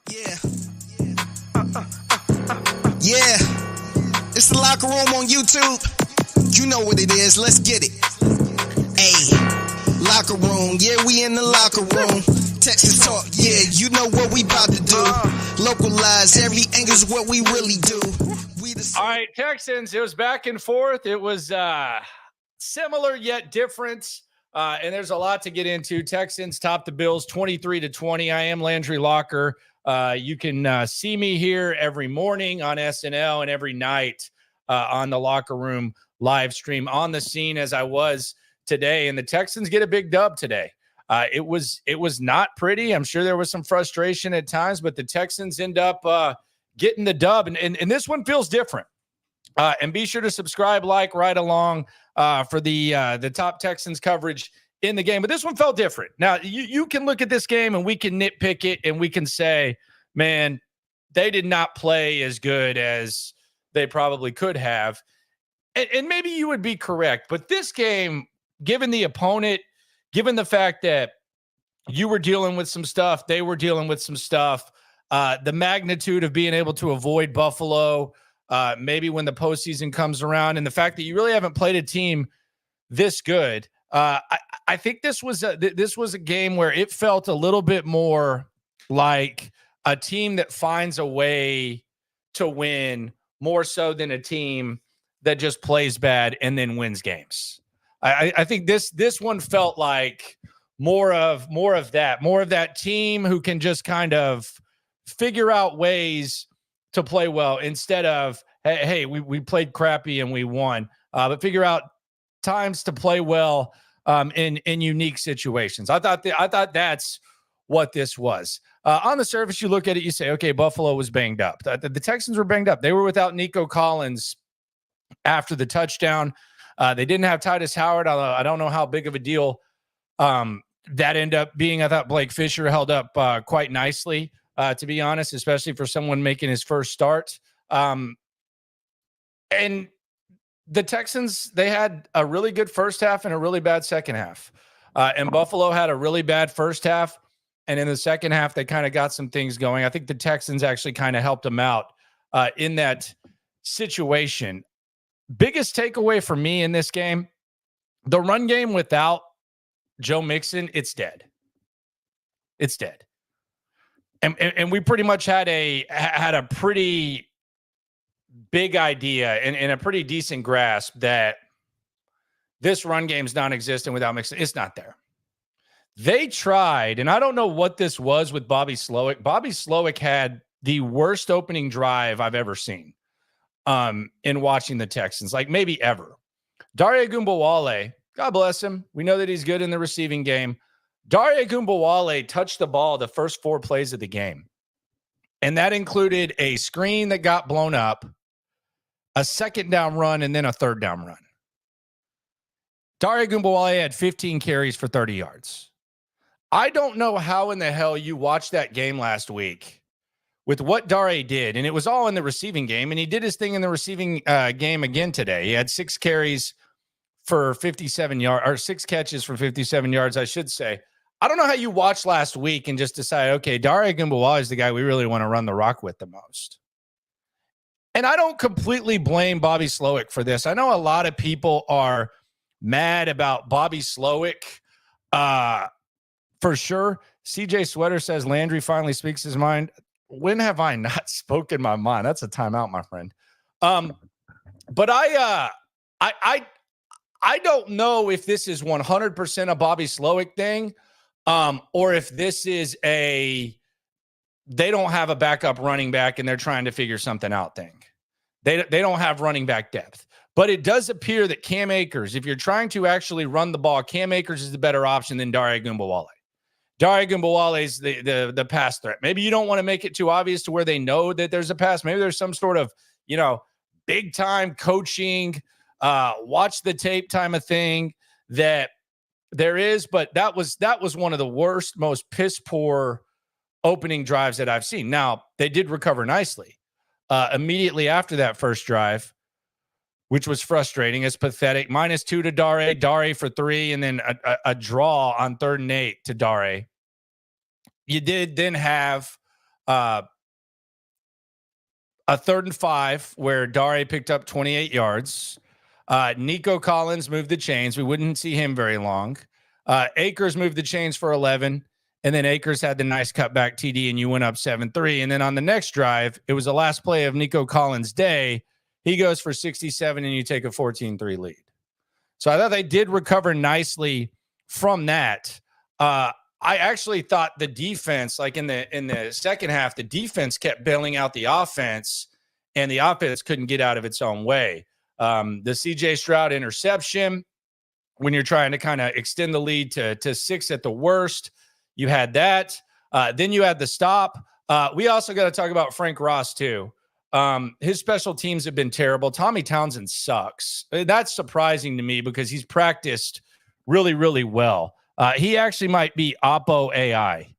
Yeah. Yeah. It's the Locker Room on YouTube. You know what it is. Let's get it. Hey. Locker Room. Yeah, we in the locker room. Texas talk. Yeah, you know what we about to do. Localize every angle's what we really do. All right, Texans. It was back and forth. It was similar yet different. And there's a lot to get into. Texans top the Bills 23-20. I am Landry Locker. You can see me here every morning on SNL and every night on the Locker Room live stream on the scene as I was today. And the Texans get a big dub today. It was not pretty. I'm sure there was some frustration at times, but the Texans end up getting the dub. And this one feels different. And be sure to subscribe, like, right along for the top Texans coverage in the game. But this one felt different. Now, you can look at this game and we can nitpick it and we can say, man, they did not play as good as they probably could have. And maybe you would be correct. But this game, given the opponent, given the fact that you were dealing with some stuff, they were dealing with some stuff, the magnitude of being able to avoid Buffalo, maybe when the postseason comes around, and the fact that you really haven't played a team this good, I think this was a game where it felt a little bit more like a team that finds a way to win more so than a team that just plays bad and then wins games. I think this one felt like more of that team who can just kind of figure out ways to play well instead of, hey, we played crappy and we won, but figure out times to play well in unique situations. I thought that's what this was. On the surface, you look at it, you say, okay, Buffalo was banged up. The Texans were banged up. They were without Nico Collins after the touchdown. They didn't have Titus Howard, although I don't know how big of a deal that ended up being. I thought Blake Fisher held up quite nicely, to be honest, especially for someone making his first start. And the Texans, they had a really good first half and a really bad second half. And Buffalo had a really bad first half. And in the second half, they kind of got some things going. I think the Texans actually kind of helped them out in that situation. Biggest takeaway for me in this game, the run game without Joe Mixon, it's dead. It's dead. And we pretty much had a pretty big idea and a pretty decent grasp that this run game's non-existent without Mixon. It's not there. They tried, and I don't know what this was with Bobby Slowik. Bobby Slowik had the worst opening drive I've ever seen in watching the Texans, like maybe ever. Dare Ogunbowale, God bless him. We know that he's good in the receiving game. Dare Ogunbowale touched the ball the first 4 plays of the game. And that included a screen that got blown up, a second down run, and then a third down run. Dare Ogunbowale had 15 carries for 30 yards. I don't know how in the hell you watched that game last week with what Dare did, and it was all in the receiving game, and he did his thing in the receiving game again today. He had 6 carries for 57 yards, or 6 catches for 57 yards, I should say. I don't know how you watched last week and just decide, okay, Dare Ogunbowale is the guy we really want to run the rock with the most. And I don't completely blame Bobby Slowik for this. I know a lot of people are mad about Bobby Slowik, for sure. CJ Sweater says Landry finally speaks his mind. When have I not spoken my mind? That's a timeout, my friend. But I don't know if this is 100% a Bobby Slowik thing, or if this is they don't have a backup running back and they're trying to figure something out thing. They don't have running back depth. But it does appear that Cam Akers, if you're trying to actually run the ball, Cam Akers is the better option than Dare Ogunbowale. Dare Ogunbowale is the pass threat. Maybe you don't want to make it too obvious to where they know that there's a pass. Maybe there's some sort of, big time coaching, watch the tape time of thing that there is. But that was one of the worst, most piss poor opening drives that I've seen. Now, they did recover nicely immediately after that first drive, which was frustrating. It's pathetic. -2 to Dare for 3, and then a draw on 3rd and 8 to Dare. You did then have a 3rd and 5 where Dare picked up 28 yards. Nico Collins moved the chains. We wouldn't see him very long. Akers moved the chains for 11. And then Akers had the nice cutback TD, and you went up 7-3. And then on the next drive, it was the last play of Nico Collins' day. He goes for 67, and you take a 14-3 lead. So I thought they did recover nicely from that. I actually thought the defense, like in the second half, the defense kept bailing out the offense, and the offense couldn't get out of its own way. The C.J. Stroud interception, when you're trying to kind of extend the lead to 6 at the worst, you had that. Then you had the stop. We also got to talk about Frank Ross, too. His special teams have been terrible. Tommy Townsend sucks. That's surprising to me because he's practiced really, really well. He actually might be Oppo AI.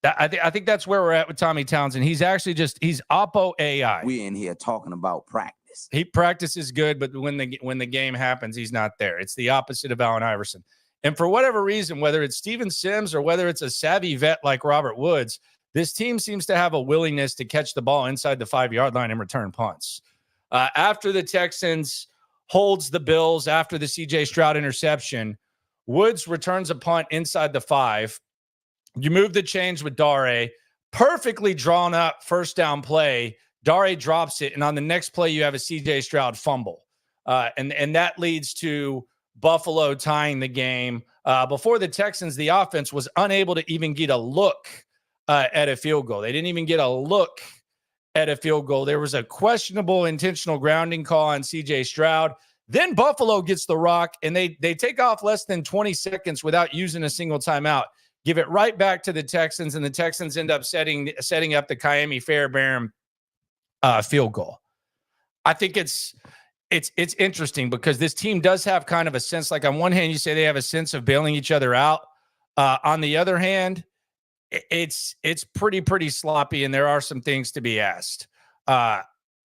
I think that's where we're at with Tommy Townsend. He's actually he's Oppo AI. We in here talking about practice. He practices good, but when the game happens, he's not there. It's the opposite of Allen Iverson. And for whatever reason, whether it's Steven Sims or whether it's a savvy vet like Robert Woods, this team seems to have a willingness to catch the ball inside the 5-yard line and return punts. After the Texans holds the Bills after the C.J. Stroud interception, Woods returns a punt inside the 5. You move the chains with Dare. Perfectly drawn up first down play. Dare drops it, and on the next play, you have a C.J. Stroud fumble. And that leads to Buffalo tying the game. Before the Texans, the offense was unable to even get a look at a field goal. They didn't even get a look at a field goal. There was a questionable intentional grounding call on C.J. Stroud. Then Buffalo gets the rock, and they take off less than 20 seconds without using a single timeout. Give it right back to the Texans, and the Texans end up setting up the Ka'imi Fairbairn field goal. I think it's interesting because this team does have kind of a sense, like on one hand, you say they have a sense of bailing each other out. On the other hand, it's pretty sloppy, and there are some things to be asked.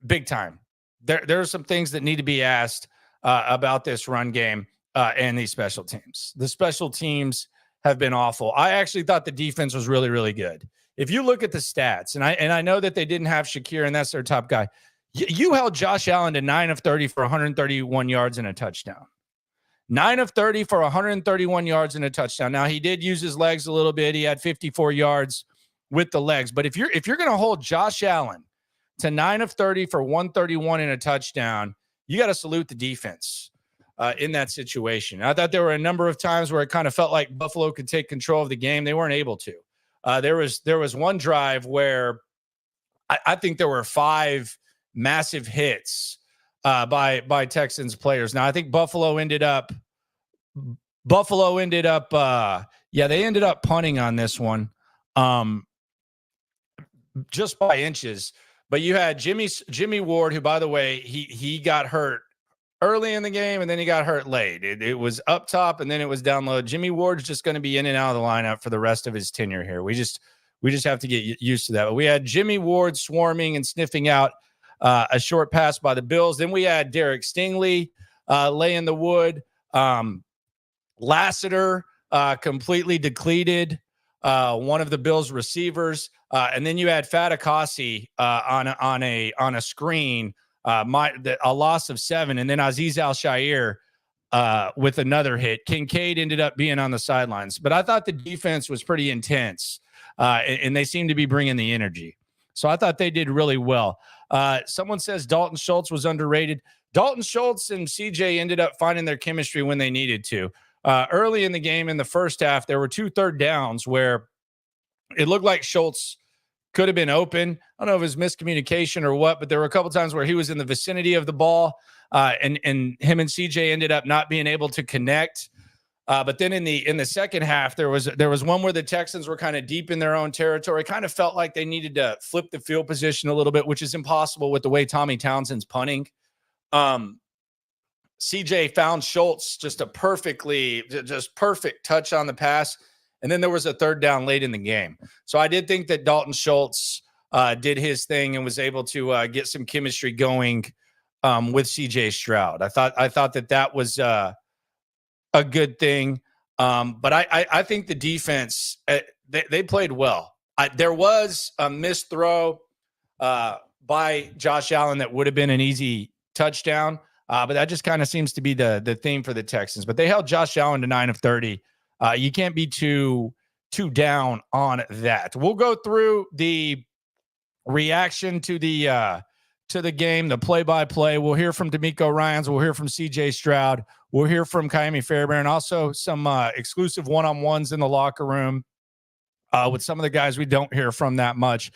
Big time. There are some things that need to be asked about this run game and these special teams. The special teams have been awful. I actually thought the defense was really, really good. If you look at the stats, and I know that they didn't have Shakir, and that's their top guy. You held Josh Allen to 9 of 30 for 131 yards and a touchdown. 9 of 30 for 131 yards and a touchdown. Now, he did use his legs a little bit. He had 54 yards with the legs. But if you're going to hold Josh Allen to 9 of 30 for 131 and a touchdown, you got to salute the defense in that situation. I thought there were a number of times where it kind of felt like Buffalo could take control of the game. They weren't able to. There was one drive where I think there were 5 massive hits by Texans players. Now I think Buffalo ended up they ended up punting on this one just by inches. But you had Jimmy Ward, who, by the way, he got hurt early in the game, and then he got hurt late. It was up top, and then it was down low. Jimmy Ward's just going to be in and out of the lineup for the rest of his tenure here. We just have to get used to that. But we had Jimmy Ward swarming and sniffing out a short pass by the Bills. Then we had Derek Stingley laying the wood. Lassiter completely depleted one of the Bills receivers. And then you had Fatukasi on a screen, a loss of 7. And then Azeez Al-Shaair with another hit. Kincaid ended up being on the sidelines. But I thought the defense was pretty intense, and they seemed to be bringing the energy. So I thought they did really well. Someone says Dalton Schultz was underrated. Dalton Schultz and CJ ended up finding their chemistry when they needed to. Early in the game, in the first half, there were 2 third downs where it looked like Schultz could have been open. I don't know if it was miscommunication or what, but there were a couple times where he was in the vicinity of the ball, and him and CJ ended up not being able to connect. But then in the second half, there was one where the Texans were kind of deep in their own territory. Kind of felt like they needed to flip the field position a little bit, which is impossible with the way Tommy Townsend's punting. CJ found Schultz just perfect touch on the pass. And then there was a third down late in the game. So I did think that Dalton Schultz did his thing and was able to get some chemistry going with CJ Stroud. I thought that was a good thing. But I think the defense, they played well. There was a missed throw by Josh Allen that would have been an easy touchdown, but that just kind of seems to be the theme for the Texans. But they held Josh Allen to 9 of 30. You can't be too down on that. We'll go through the reaction to the game, the play-by-play. We'll hear from DeMeco Ryans. We'll hear from CJ Stroud. We'll hear from Kaimi Fairbairn. Also some exclusive one-on-ones in the locker room with some of the guys we don't hear from that much.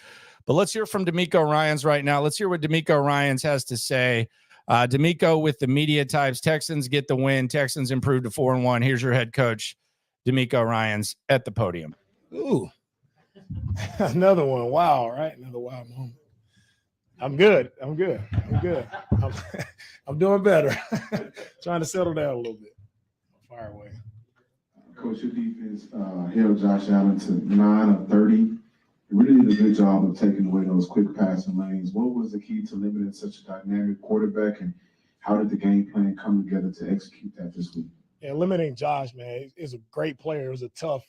But let's hear from DeMeco Ryans right now. Let's hear what DeMeco Ryans has to say. DeMeco with the media types. Texans get the win. Texans improve to 4-1. Here's your head coach, DeMeco Ryans, at the podium. Ooh, another one. Wow, right? Another wow moment. I'm good. I'm doing better. Trying to settle down a little bit. Fire away. Coach, your defense held Josh Allen to 9 of 30. You really did a good job of taking away those quick passing lanes. What was the key to limiting such a dynamic quarterback, and how did the game plan come together to execute that this week? Yeah, limiting Josh, man, is a great player. It was a tough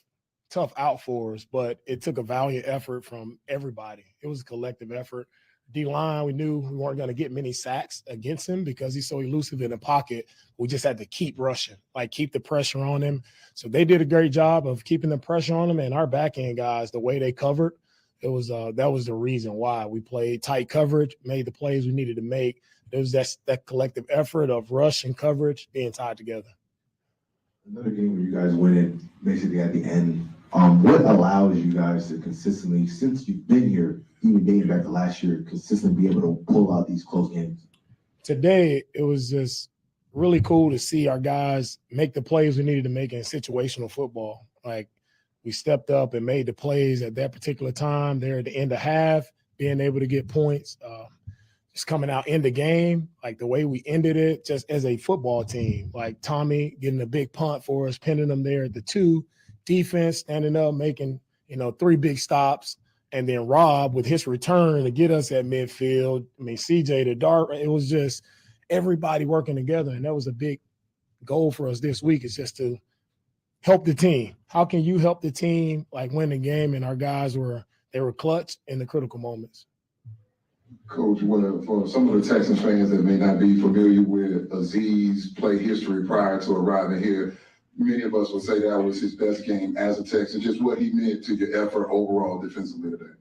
out for us, but it took a valiant effort from everybody. It was a collective effort. D-line, we knew we weren't going to get many sacks against him because he's so elusive in the pocket. We just had to keep rushing, keep the pressure on him. So they did a great job of keeping the pressure on him, and our back-end guys, the way they covered, that was the reason why we played tight coverage, made the plays we needed to make. It was that collective effort of rush and coverage being tied together. Another game where you guys win it basically at the end. What allows you guys to consistently, since you've been here, even dating back to last year, consistently be able to pull out these close games? Today, it was just really cool to see our guys make the plays we needed to make in situational football. We stepped up and made the plays at that particular time. There at the end of half, being able to get points, just coming out in the game, the way we ended it, just as a football team. Tommy getting a big punt for us, pinning them there at the 2. Defense standing up, making 3 big stops, and then Rob with his return to get us at midfield. CJ the dart. It was just everybody working together, and that was a big goal for us this week. Is just to help the team. How can you help the team win the game? And our guys were clutch in the critical moments. Coach, for some of the Texans fans that may not be familiar with Aziz's play history prior to arriving here, many of us would say that was his best game as a Texan, just what he meant to your effort overall defensively today.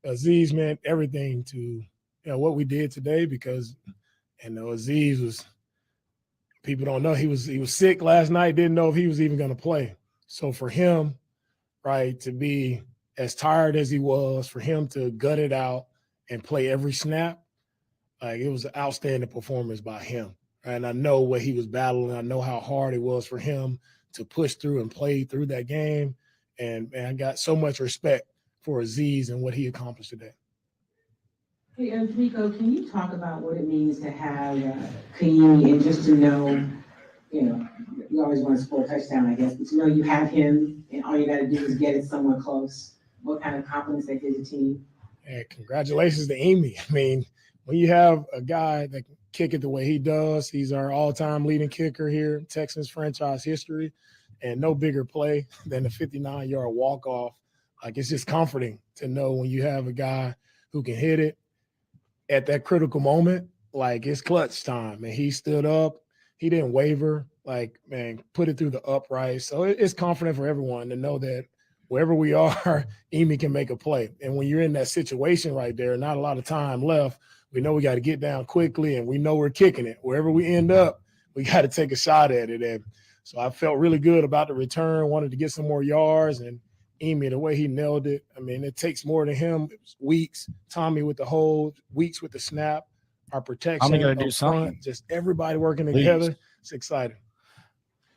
Aziz meant everything to what we did today because Aziz was – people don't know he was sick last night, didn't know if he was even going to play. So for him, to be as tired as he was, for him to gut it out and play every snap, it was an outstanding performance by him. And I know what he was battling. I know how hard it was for him to push through and play through that game. And I got so much respect for Aziz and what he accomplished today. Hey, Nico, can you talk about what it means to have Kaimi and just to know, you always want to score a touchdown, I guess, but to know you have him and all you got to do is get it somewhere close. What kind of confidence that gives the team? Hey, congratulations to Amy. When you have a guy that can kick it the way he does, he's our all-time leading kicker here in Texans franchise history, and no bigger play than the 59-yard walk-off. It's just comforting to know when you have a guy who can hit it at that critical moment, it's clutch time. And he stood up. He didn't waver, put it through the upright. So it's confident for everyone to know that wherever we are, Amy can make a play. And when you're in that situation right there, not a lot of time left, we know we got to get down quickly, and we know we're kicking it. Wherever we end up, we got to take a shot at it. And so I felt really good about the return, wanted to get some more yards, and Amy, the way he nailed it, it takes more than him. It was Weeks, Tommy with the hold, Weeks with the snap, our protection. I'm going to do something. Just everybody working together. It's exciting.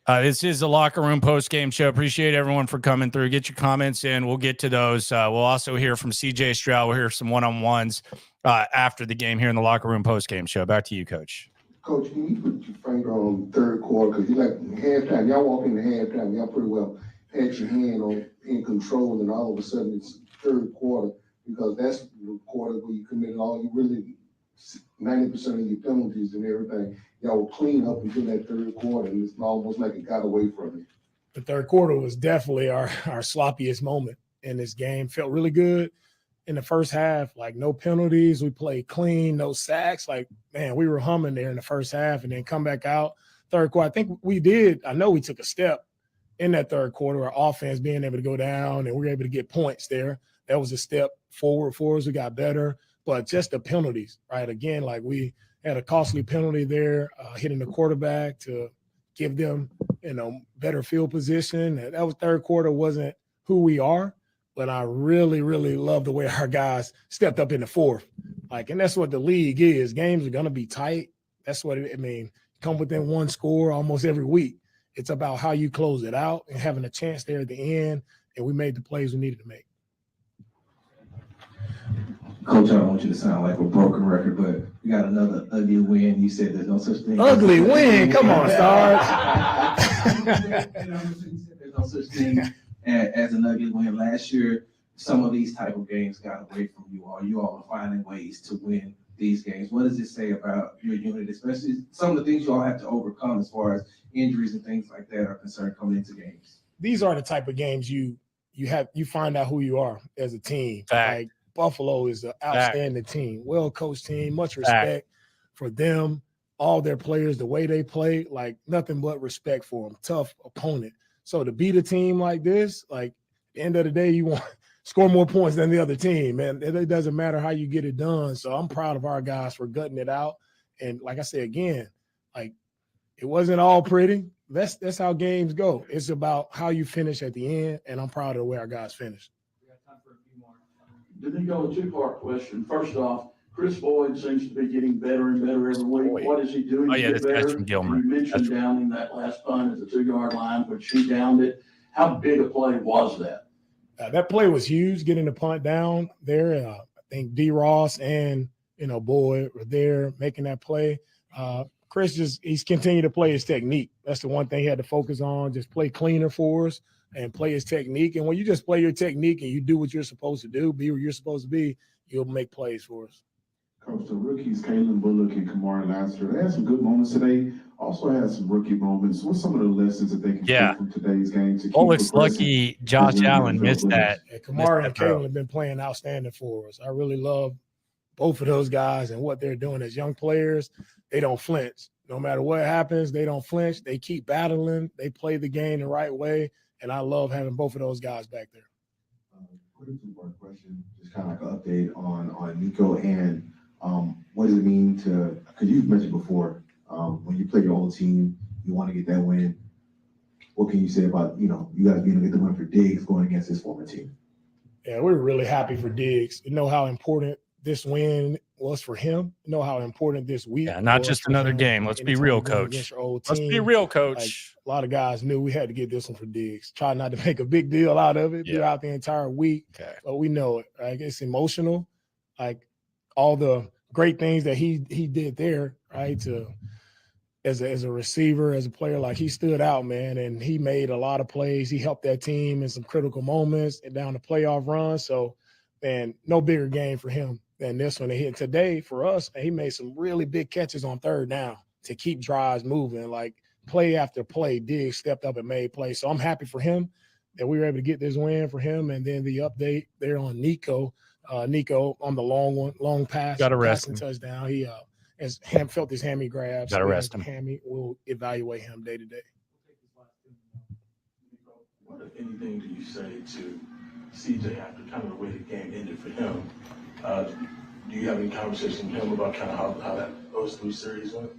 This is the Locker Room post-game show. Appreciate everyone for coming through. Get your comments in. We'll get to those. We'll also hear from CJ Stroud. We'll hear some one-on-ones after the game here in the Locker Room post-game show. Back to you, Coach. Coach, can you put your finger on third quarter? Because halftime, y'all walk into halftime, y'all pretty well had your hand in control, and all of a sudden it's third quarter, because that's the quarter where you committed all you really 90% of your penalties and everything. Y'all were clean up until that third quarter, and it's almost like it got away from you. The third quarter was definitely our sloppiest moment. in this game. Felt really good in the first half. Like, no penalties. We played clean, no sacks. Like, man, we were humming there in the first half, and then come back out third quarter. I think we did. I know we took a step in that third quarter, our offense being able to go down, and we were able to get points there. That was a step forward for us. We got better. But just the penalties, right? Again, like, we had a costly penalty there, hitting the quarterback to give them, better field position. That was third quarter wasn't who we are, but I really, really love the way our guys stepped up in the fourth. Like, and that's what the league is. Games are going to be tight. That's what come within one score almost every week. It's about how you close it out and having a chance there at the end, and we made the plays we needed to make. Coach, I don't want you to sound like a broken record, but we got another ugly win. You said there's no such thing. Ugly win? Come on, Stars. There's no such thing as an ugly win. Last year, some of these type of games got away from you all. You all are finding ways to win these games. What does it say about your unit, especially some of the things you all have to overcome as far as injuries and things like that are concerned coming into games? These are the type of games you find out who you are as a team. Fact. Like, Buffalo is an outstanding team, well-coached team, much respect for them, all their players, the way they play, like, nothing but respect for them, tough opponent. So to beat a team like this, like, at the end of the day, you want to score more points than the other team, man. It doesn't matter how you get it done. So I'm proud of our guys for gutting it out. And like I said, again, like, it wasn't all pretty. That's how games go. It's about how you finish at the end, and I'm proud of the way our guys finished. DeMeco, a two-part question. First off, Chris Boyd seems to be getting better and better every week. What is he doing to get better? That's from Gilmer. You mentioned downing that last punt at the 2-yard line, but she downed it. How big a play was that? That play was huge, getting the punt down there. I think D. Ross and, Boyd were there making that play. Chris he's continued to play his technique. That's the one thing he had to focus on, just play cleaner for us and play his technique. And when you just play your technique and you do what you're supposed to do, be where you're supposed to be, you'll make plays for us. Coach, the rookies, Kalen Bullock and Kamari Lassiter, they had some good moments today. Also had some rookie moments. What's some of the lessons that they can take from today's game? Bullock's lucky Josh Allen missed that. Yeah, Kamari and Kalen have been playing outstanding for us. I really love both of those guys and what they're doing as young players. They don't flinch. No matter what happens, they don't flinch. They keep battling. They play the game the right way. And I love having both of those guys back there. Quick two-part question, just kind of like an update on Nico and what does it mean to, because you've mentioned before, when you play your own team, you want to get that win. What can you say about, you guys being able to get the win for Diggs going against his former team? Yeah, we're really happy for Diggs. You know how important this win was for him. You know how important this week. Yeah, not just another game. Let's be real, Coach. Let's be real, Coach. Like, a lot of guys knew we had to get this one for Diggs. Try not to make a big deal out of it throughout the entire week. Okay. But we know it. Right? It's emotional. Like, all the great things that he did there, right? As a receiver, as a player, like, he stood out, man, and he made a lot of plays. He helped that team in some critical moments and down the playoff run. So, man, no bigger game for him than this one. He hit today for us, and he made some really big catches on third down to keep drives moving. Like, play after play, Diggs stepped up and made plays. So I'm happy for him that we were able to get this win for him. And then the update there on Nico. Nico on the long pass. Got to rest him. Touchdown. He has felt his hammy grabs. Got to rest him. Hammy. We'll evaluate him day to day. What, if anything, do you say to CJ after kind of the way the game ended for him? Do you have any conversation with him about kind of how those 3 series went?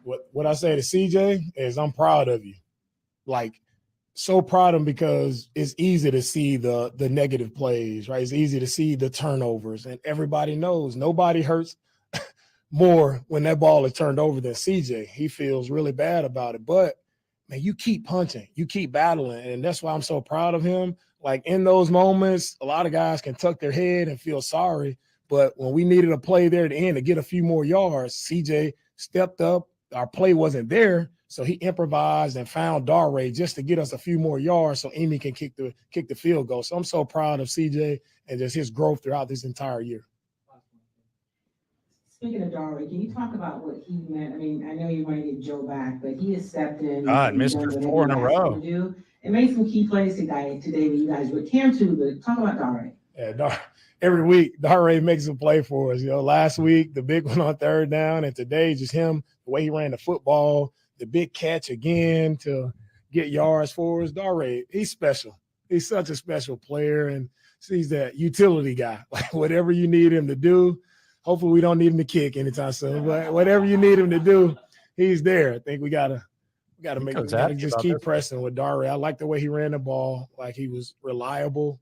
What I say to CJ is, I'm proud of you. Like, so proud of him, because it's easy to see the negative plays, right? It's easy to see the turnovers, and everybody knows nobody hurts more when that ball is turned over than CJ. He feels really bad about it, but man, you keep punching, you keep battling, and that's why I'm so proud of him. Like, in those moments, a lot of guys can tuck their head and feel sorry, but when we needed a play there at the end to get a few more yards, CJ stepped up. Our play wasn't there, so he improvised and found Darray just to get us a few more yards so Amy can kick the field goal. So I'm so proud of CJ and just his growth throughout this entire year. Speaking of Darray, can you talk about what he meant? I mean, I know you want to get Joe back, but he has stepped in. God, Mr. 4 in a row. and made some key plays today when you guys were Cam too, but talk about Dare. Yeah, every week, Dare makes a play for us. Last week, the big one on third down, and today, just him, the way he ran the football, the big catch again to get yards for us. Dare, he's special. He's such a special player, and he's that utility guy. Like, whatever you need him to do, hopefully we don't need him to kick anytime soon, but whatever you need him to do, he's there. I think we gotta just keep pressing with Dare. I like the way he ran the ball. Like, he was reliable.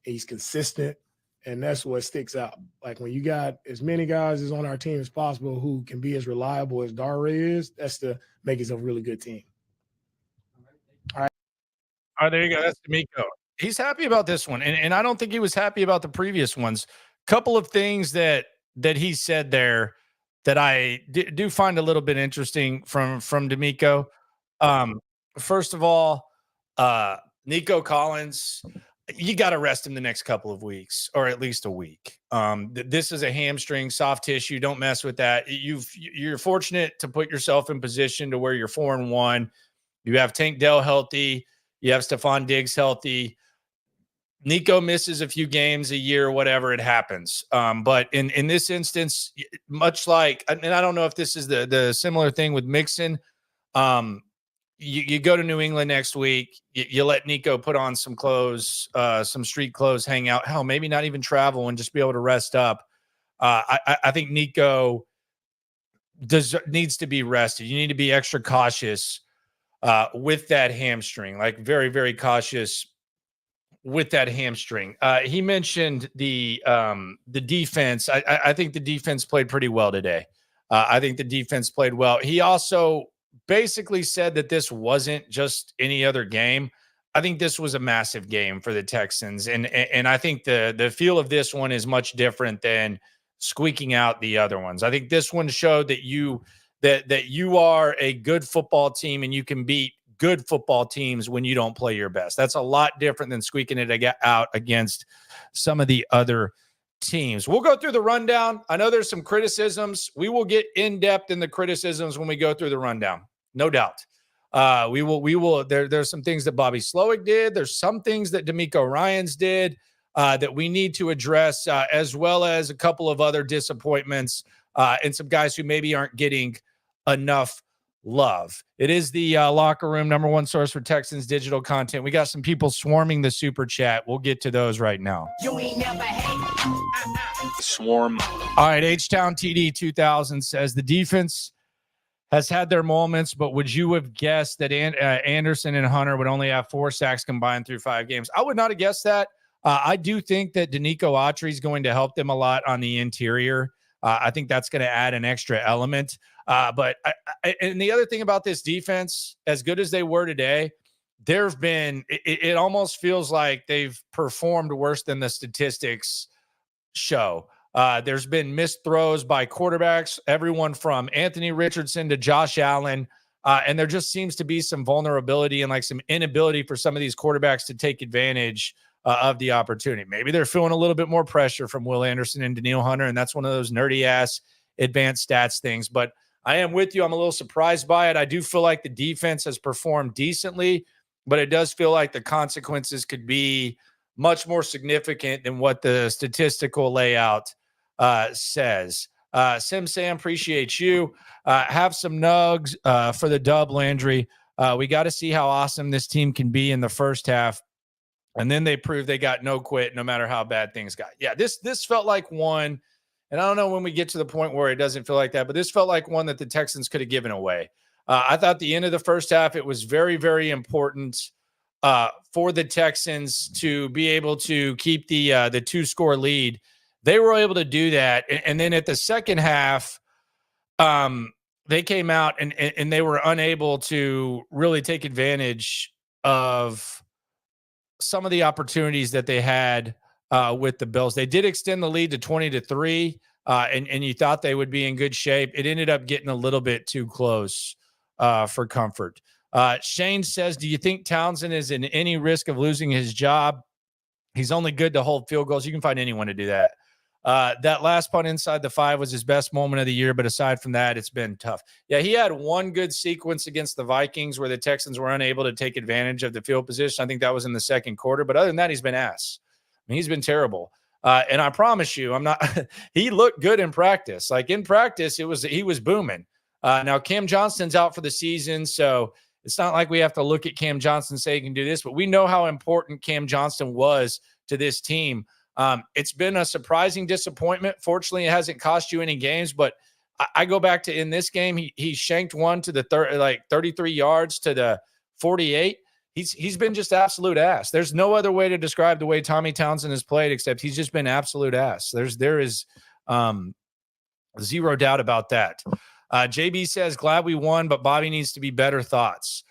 He's consistent, and that's what sticks out. Like, when you got as many guys as on our team as possible who can be as reliable as Dare is, that's to make it a really good team. All right, there you go. That's DeMeco. He's happy about this one, and I don't think he was happy about the previous ones. Couple of things that he said there that I do find a little bit interesting from DeMeco. First of all, Nico Collins, you got to rest him the next couple of weeks, or at least a week. This is a hamstring, soft tissue. Don't mess with that. You're fortunate to put yourself in position to where you're 4-1. You have Tank Dell healthy. You have Stefon Diggs healthy. Nico misses a few games a year, whatever, it happens. But in this instance, much like, and I don't know if this is the similar thing with Mixon. You go to New England next week. You let Nico put on some clothes, some street clothes, hang out. Hell, maybe not even travel and just be able to rest up. I think Nico needs to be rested. You need to be extra cautious with that hamstring, like very, very cautious with that hamstring. He mentioned the defense. I think the defense played pretty well today. I think the defense played well. He also basically said that this wasn't just any other game. I think this was a massive game for the Texans. And I think the feel of this one is much different than squeaking out the other ones. I think this one showed that you are a good football team and you can beat good football teams when you don't play your best. That's a lot different than squeaking it out against some of the other teams. We'll go through the rundown. I know there's some criticisms. We will get in depth in the criticisms when we go through the rundown. No doubt. We will. There's some things that Bobby Slowik did. There's some things that DeMeco Ryans did that we need to address, as well as a couple of other disappointments and some guys who maybe aren't getting enough love. It is the Locker Room, number one source for Texans digital content. We got some people swarming the super chat. We'll get to those right now. You ain't never hate. Swarm. All right, H-Town TD 2000 says the defense has had their moments, but would you have guessed that Anderson and Hunter would only have 4 sacks combined through 5 games? I would not have guessed that. I do think that Denico Autry is going to help them a lot on the interior. I think that's going to add an extra element. But the other thing about this defense, as good as they were today, there've been, it almost feels like they've performed worse than the statistics show. There's been missed throws by quarterbacks, everyone from Anthony Richardson to Josh Allen. And there just seems to be some vulnerability and like some inability for some of these quarterbacks to take advantage of the opportunity. Maybe they're feeling a little bit more pressure from Will Anderson and Daniil Hunter, and that's one of those nerdy ass advanced stats things. But I am with you. I'm a little surprised by it. I do feel like the defense has performed decently, but it does feel like the consequences could be much more significant than what the statistical layout says. Sam, appreciate you. Have some nugs for the dub, Landry. We got to see how awesome this team can be in the first half. And then they proved they got no quit no matter how bad things got. Yeah, this felt like one, and I don't know when we get to the point where it doesn't feel like that, but this felt like one that the Texans could have given away. I thought the end of the first half, it was very, very important for the Texans to be able to keep the 2-score lead. They were able to do that. And then at the second half, they came out and they were unable to really take advantage of some of the opportunities that they had with the Bills. They did extend the lead to 20-3, and you thought they would be in good shape. It ended up getting a little bit too close for comfort. Shane says, do you think Townsend is in any risk of losing his job? He's only good to hold field goals. You can find anyone to do that. That last punt inside the 5 was his best moment of the year, but aside from that, it's been tough. Yeah, he had one good sequence against the Vikings where the Texans were unable to take advantage of the field position. I think that was in the second quarter, but other than that, he's been ass. I mean, he's been terrible. And I promise you, I'm not – he looked good in practice. Like in practice, he was booming. Now, Cam Johnston's out for the season, so it's not like we have to look at Cam Johnston and say he can do this, but we know how important Cam Johnston was to this team. It's been a surprising disappointment. Fortunately, it hasn't cost you any games, but I go back to in this game, he shanked one to the 33 yards to the 48. He's been just absolute ass. There's no other way to describe the way Tommy Townsend has played, except he's just been absolute ass. There is zero doubt about that. JB says, glad we won, but Bobby needs to be better. Thoughts?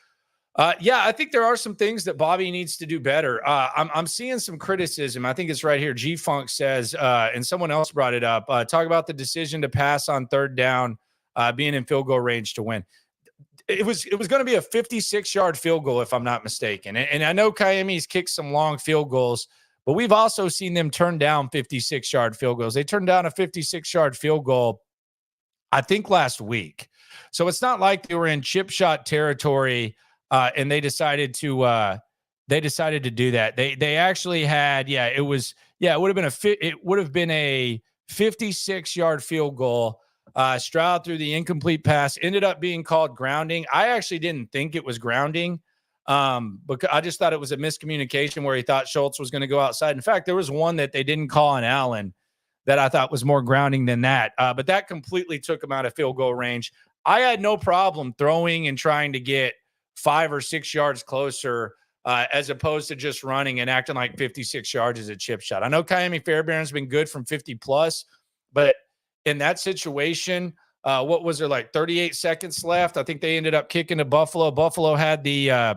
Yeah, I think there are some things that Bobby needs to do better. I'm seeing some criticism. I think it's right here. G-Funk says, and someone else brought it up, talk about the decision to pass on third down, being in field goal range to win. It was going to be a 56-yard field goal, if I'm not mistaken. And I know Miami's kicked some long field goals, but we've also seen them turn down 56-yard field goals. They turned down a 56-yard field goal, I think, last week. So it's not like they were in chip shot territory and they decided to do that. They actually had, it would have been a 56-yard field goal. Stroud threw the incomplete pass, ended up being called grounding. I actually didn't think it was grounding because I just thought it was a miscommunication where he thought Schultz was going to go outside. In fact, there was one that they didn't call on Allen that I thought was more grounding than that. But that completely took him out of field goal range. I had no problem throwing and trying to get 5 or 6 yards closer as opposed to just running and acting like 56 yards is a chip shot. I know Miami Fairbairn's been good from 50 plus, but in that situation, what was there, like 38 seconds left? I think they ended up kicking to Buffalo. Buffalo had the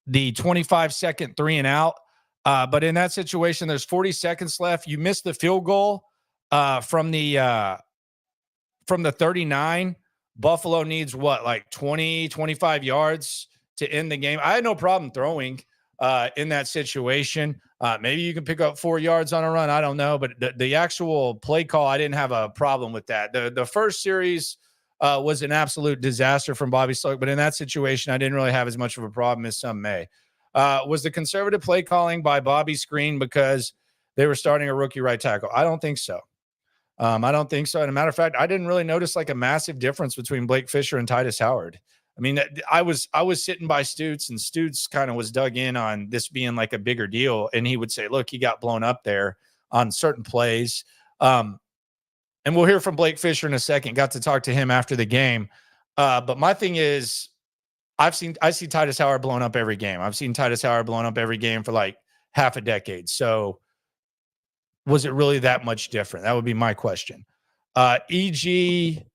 25-second 3 and out. But in that situation, there's 40 seconds left. You missed the field goal from the 39. Buffalo needs like 20, 25 yards to end the game. I had no problem throwing in that situation. Maybe you can pick up 4 yards on a run. I don't know. But the actual play call, I didn't have a problem with that. The first series was an absolute disaster from Bobby Slowik. But in that situation, I didn't really have as much of a problem as some may. Was the conservative play calling by Bobby Screen because they were starting a rookie right tackle? I don't think so. I don't think so. And a matter of fact, I didn't really notice like a massive difference between Blake Fisher and Titus Howard. I mean, I was sitting by Stutz, and Stutz kind of was dug in on this being like a bigger deal. And he would say, look, he got blown up there on certain plays. And we'll hear from Blake Fisher in a second. Got to talk to him after the game. But my thing is, I see Titus Howard blown up every game. I've seen Titus Howard blown up every game for like half a decade. So was it really that much different? That would be my question. ESG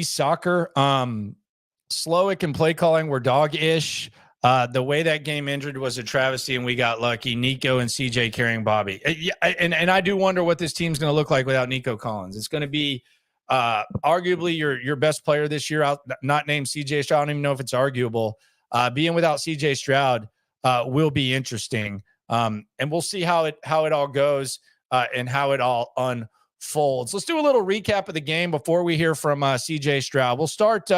soccer, Slowik and play calling were dog-ish. The way that game ended was a travesty, and we got lucky. Nico and CJ carrying Bobby. And I do wonder what this team's going to look like without Nico Collins. It's going to be arguably your best player this year, out, not named CJ Stroud. I don't even know if it's arguable. Being without CJ Stroud will be interesting. And we'll see how it all goes and how it all unfolds. Let's do a little recap of the game before we hear from CJ Stroud. We'll start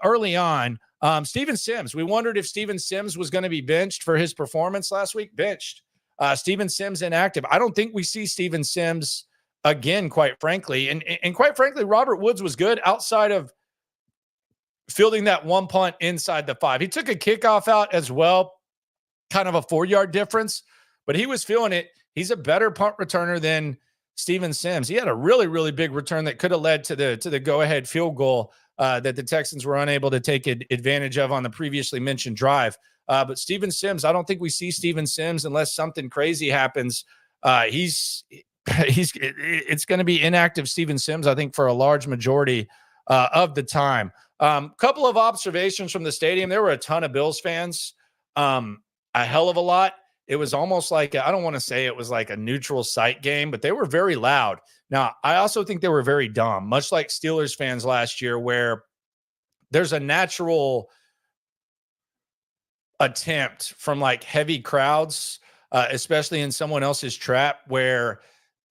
early on. Steven Sims. We wondered if Steven Sims was going to be benched for his performance last week. Benched. Steven Sims inactive. I don't think we see Steven Sims again, quite frankly. And quite frankly, Robert Woods was good outside of fielding that one punt inside the 5. He took a kickoff out as well, kind of a 4-yard difference, but he was feeling it. He's a better punt returner than Steven Sims. He had a really, really big return that could have led to the go-ahead field goal that the Texans were unable to take advantage of on the previously mentioned drive. But Steven Sims, I don't think we see Steven Sims unless something crazy happens. It's going to be inactive Steven Sims, I think, for a large majority of the time. Couple of observations from the stadium. There were a ton of Bills fans, a hell of a lot. It was almost like, I don't want to say it was like a neutral site game, but they were very loud. Now, I also think they were very dumb, much like Steelers fans last year, where there's a natural attempt from like heavy crowds especially in someone else's trap where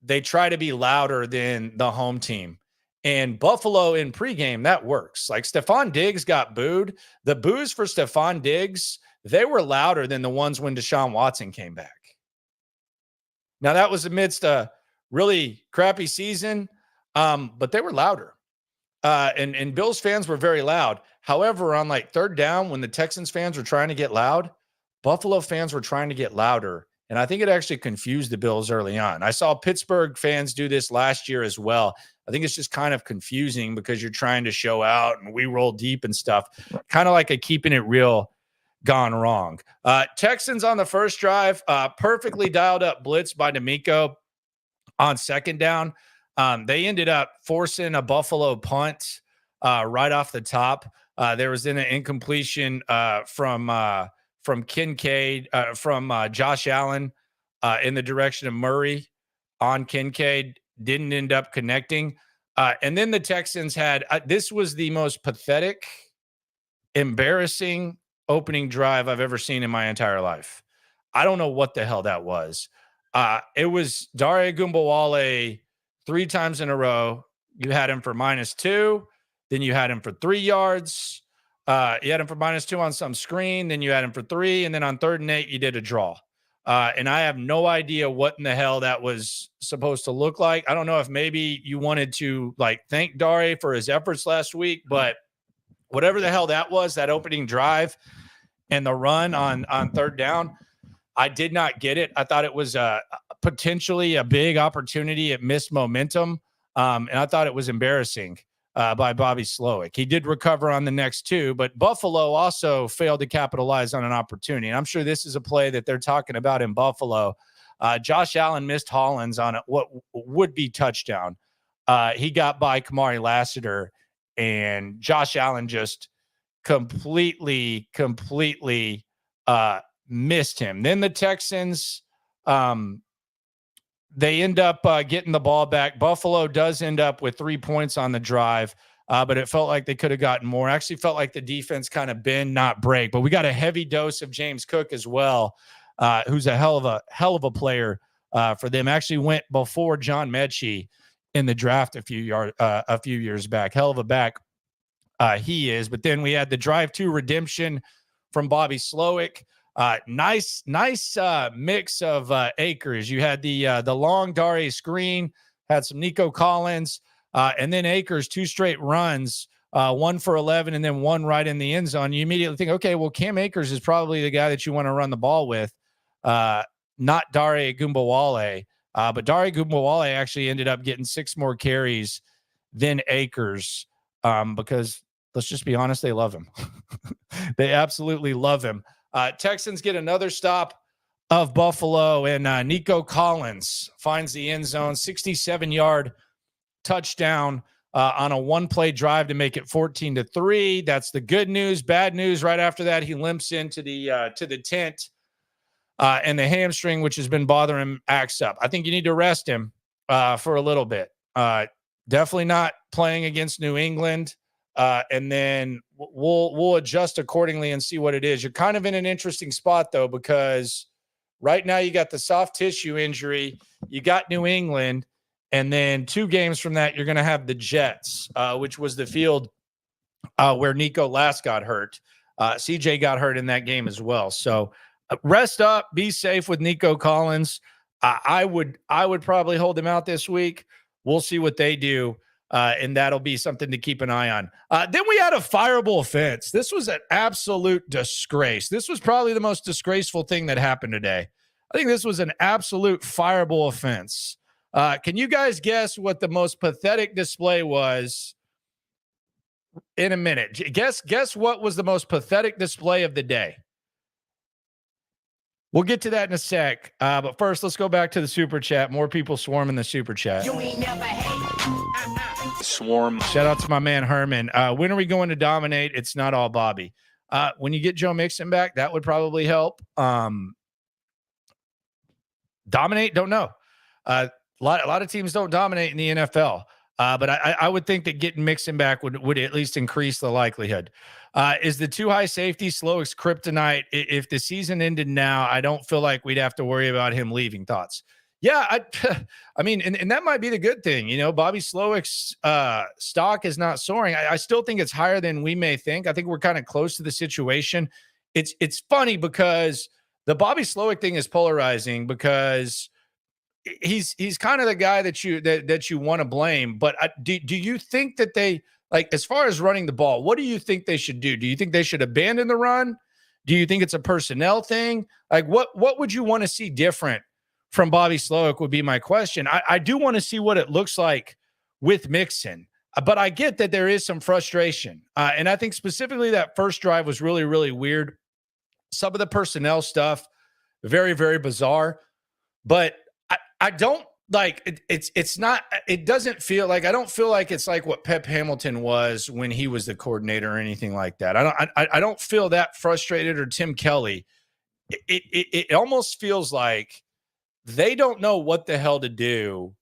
they try to be louder than the home team. And Buffalo in pregame, that works. Like Stefon Diggs got booed. The boos for Stefon Diggs, they were louder than the ones when Deshaun Watson came back. Now, that was amidst a really crappy season, but they were louder. And Bills fans were very loud. However, on like third down, when the Texans fans were trying to get loud, Buffalo fans were trying to get louder. And I think it actually confused the Bills early on. I saw Pittsburgh fans do this last year as well. I think it's just kind of confusing because you're trying to show out and we roll deep and stuff. Kind of like a keeping it real gone wrong. Texans on the first drive, perfectly dialed up blitz by DeMeco on second down. They ended up forcing a Buffalo punt right off the top. There was then an incompletion from Kincaid, from Josh Allen in the direction of Murray on Kincaid. Didn't end up connecting. And then the Texans had, this was the most pathetic, embarrassing opening drive I've ever seen in my entire life. I don't know what the hell that was. It was Dare Ogunbowale 3 times in a row. You had him for -2. Then you had him for 3 yards. You had him for -2 on some screen. Then you had him for 3. And then on 3rd and 8, you did a draw. And I have no idea what in the hell that was supposed to look like. I don't know if maybe you wanted to like thank Dare for his efforts last week, but whatever the hell that was, that opening drive and the run on 3rd down, I did not get it. I thought it was potentially a big opportunity. It missed momentum. And I thought it was embarrassing by Bobby Slowik. He did recover on the next 2, but Buffalo also failed to capitalize on an opportunity. And I'm sure this is a play that they're talking about in Buffalo. Josh Allen missed Hollins on what would be touchdown. He got by Kamari Lassiter, and Josh Allen just completely missed him. Then the Texans, they end up getting the ball back. Buffalo does end up with 3 points on the drive, but it felt like they could have gotten more. Actually felt like the defense kind of bend, not break. But we got a heavy dose of James Cook as well, who's a hell of a player for them. Actually went before John Mechie in the draft a few years back. Hell of a back he is. But then we had the drive to redemption from Bobby Slowik. Nice mix of Akers. You had the long Dare screen, had some Nico Collins, and then Akers 2 straight runs, 1 for 11, and then 1 right in the end zone. You immediately think, okay, well, Cam Akers is probably the guy that you want to run the ball with, not Dare Ogunbowale. But Dare Ogunbowale actually ended up getting 6 more carries than Akers because, let's just be honest, they love him. They absolutely love him. Texans get another stop of Buffalo, and Nico Collins finds the end zone, 67-yard touchdown on a 1-play drive to make it 14-3. That's the good news. Bad news, right after that, he limps into the tent, and the hamstring, which has been bothering him, acts up. I think you need to rest him for a little bit. Definitely not playing against New England. And then we'll adjust accordingly and see what it is. You're kind of in an interesting spot, though, because right now you got the soft tissue injury, you got New England, and then 2 games from that, you're going to have the Jets, which was the field where Nico last got hurt. CJ got hurt in that game as well. So rest up, be safe with Nico Collins. I would probably hold him out this week. We'll see what they do. And that'll be something to keep an eye on. Then we had a fireable offense. This was an absolute disgrace. This was probably the most disgraceful thing that happened today. I think this was an absolute fireable offense. Can you guys guess what the most pathetic display was in a minute? Guess what was the most pathetic display of the day? We'll get to that in a sec. But first, let's go back to the super chat. More people swarming the super chat. You ain't never hate. Swarm. Shout out to my man Herman. When are we going to dominate? It's not all Bobby. When you get Joe Mixon back, that would probably help. Dominate? Don't know. A lot of teams don't dominate in the NFL. But I would think that getting Mixon back would at least increase the likelihood. Is the too high safety Slowik's kryptonite? If the season ended now, I don't feel like we'd have to worry about him leaving. Thoughts? Yeah, I mean, and that might be the good thing. Bobby Slowik's stock is not soaring. I still think it's higher than we may think. I think we're kind of close to the situation. It's funny because the Bobby Slowik thing is polarizing because he's kind of the guy that you want to blame. But do you think that they, like, as far as running the ball, what do you think they should do? Do you think they should abandon the run? Do you think it's a personnel thing? Like, what would you want to see different from Bobby Slowik would be my question. I do want to see what it looks like with Mixon, but I get that there is some frustration. And I think specifically that first drive was really, really weird. Some of the personnel stuff, very, very bizarre, but I don't like it's not, it doesn't feel like, I don't feel like it's like what Pep Hamilton was when he was the coordinator or anything like that. I don't feel that frustrated, or Tim Kelly. It almost feels like they don't know what the hell to do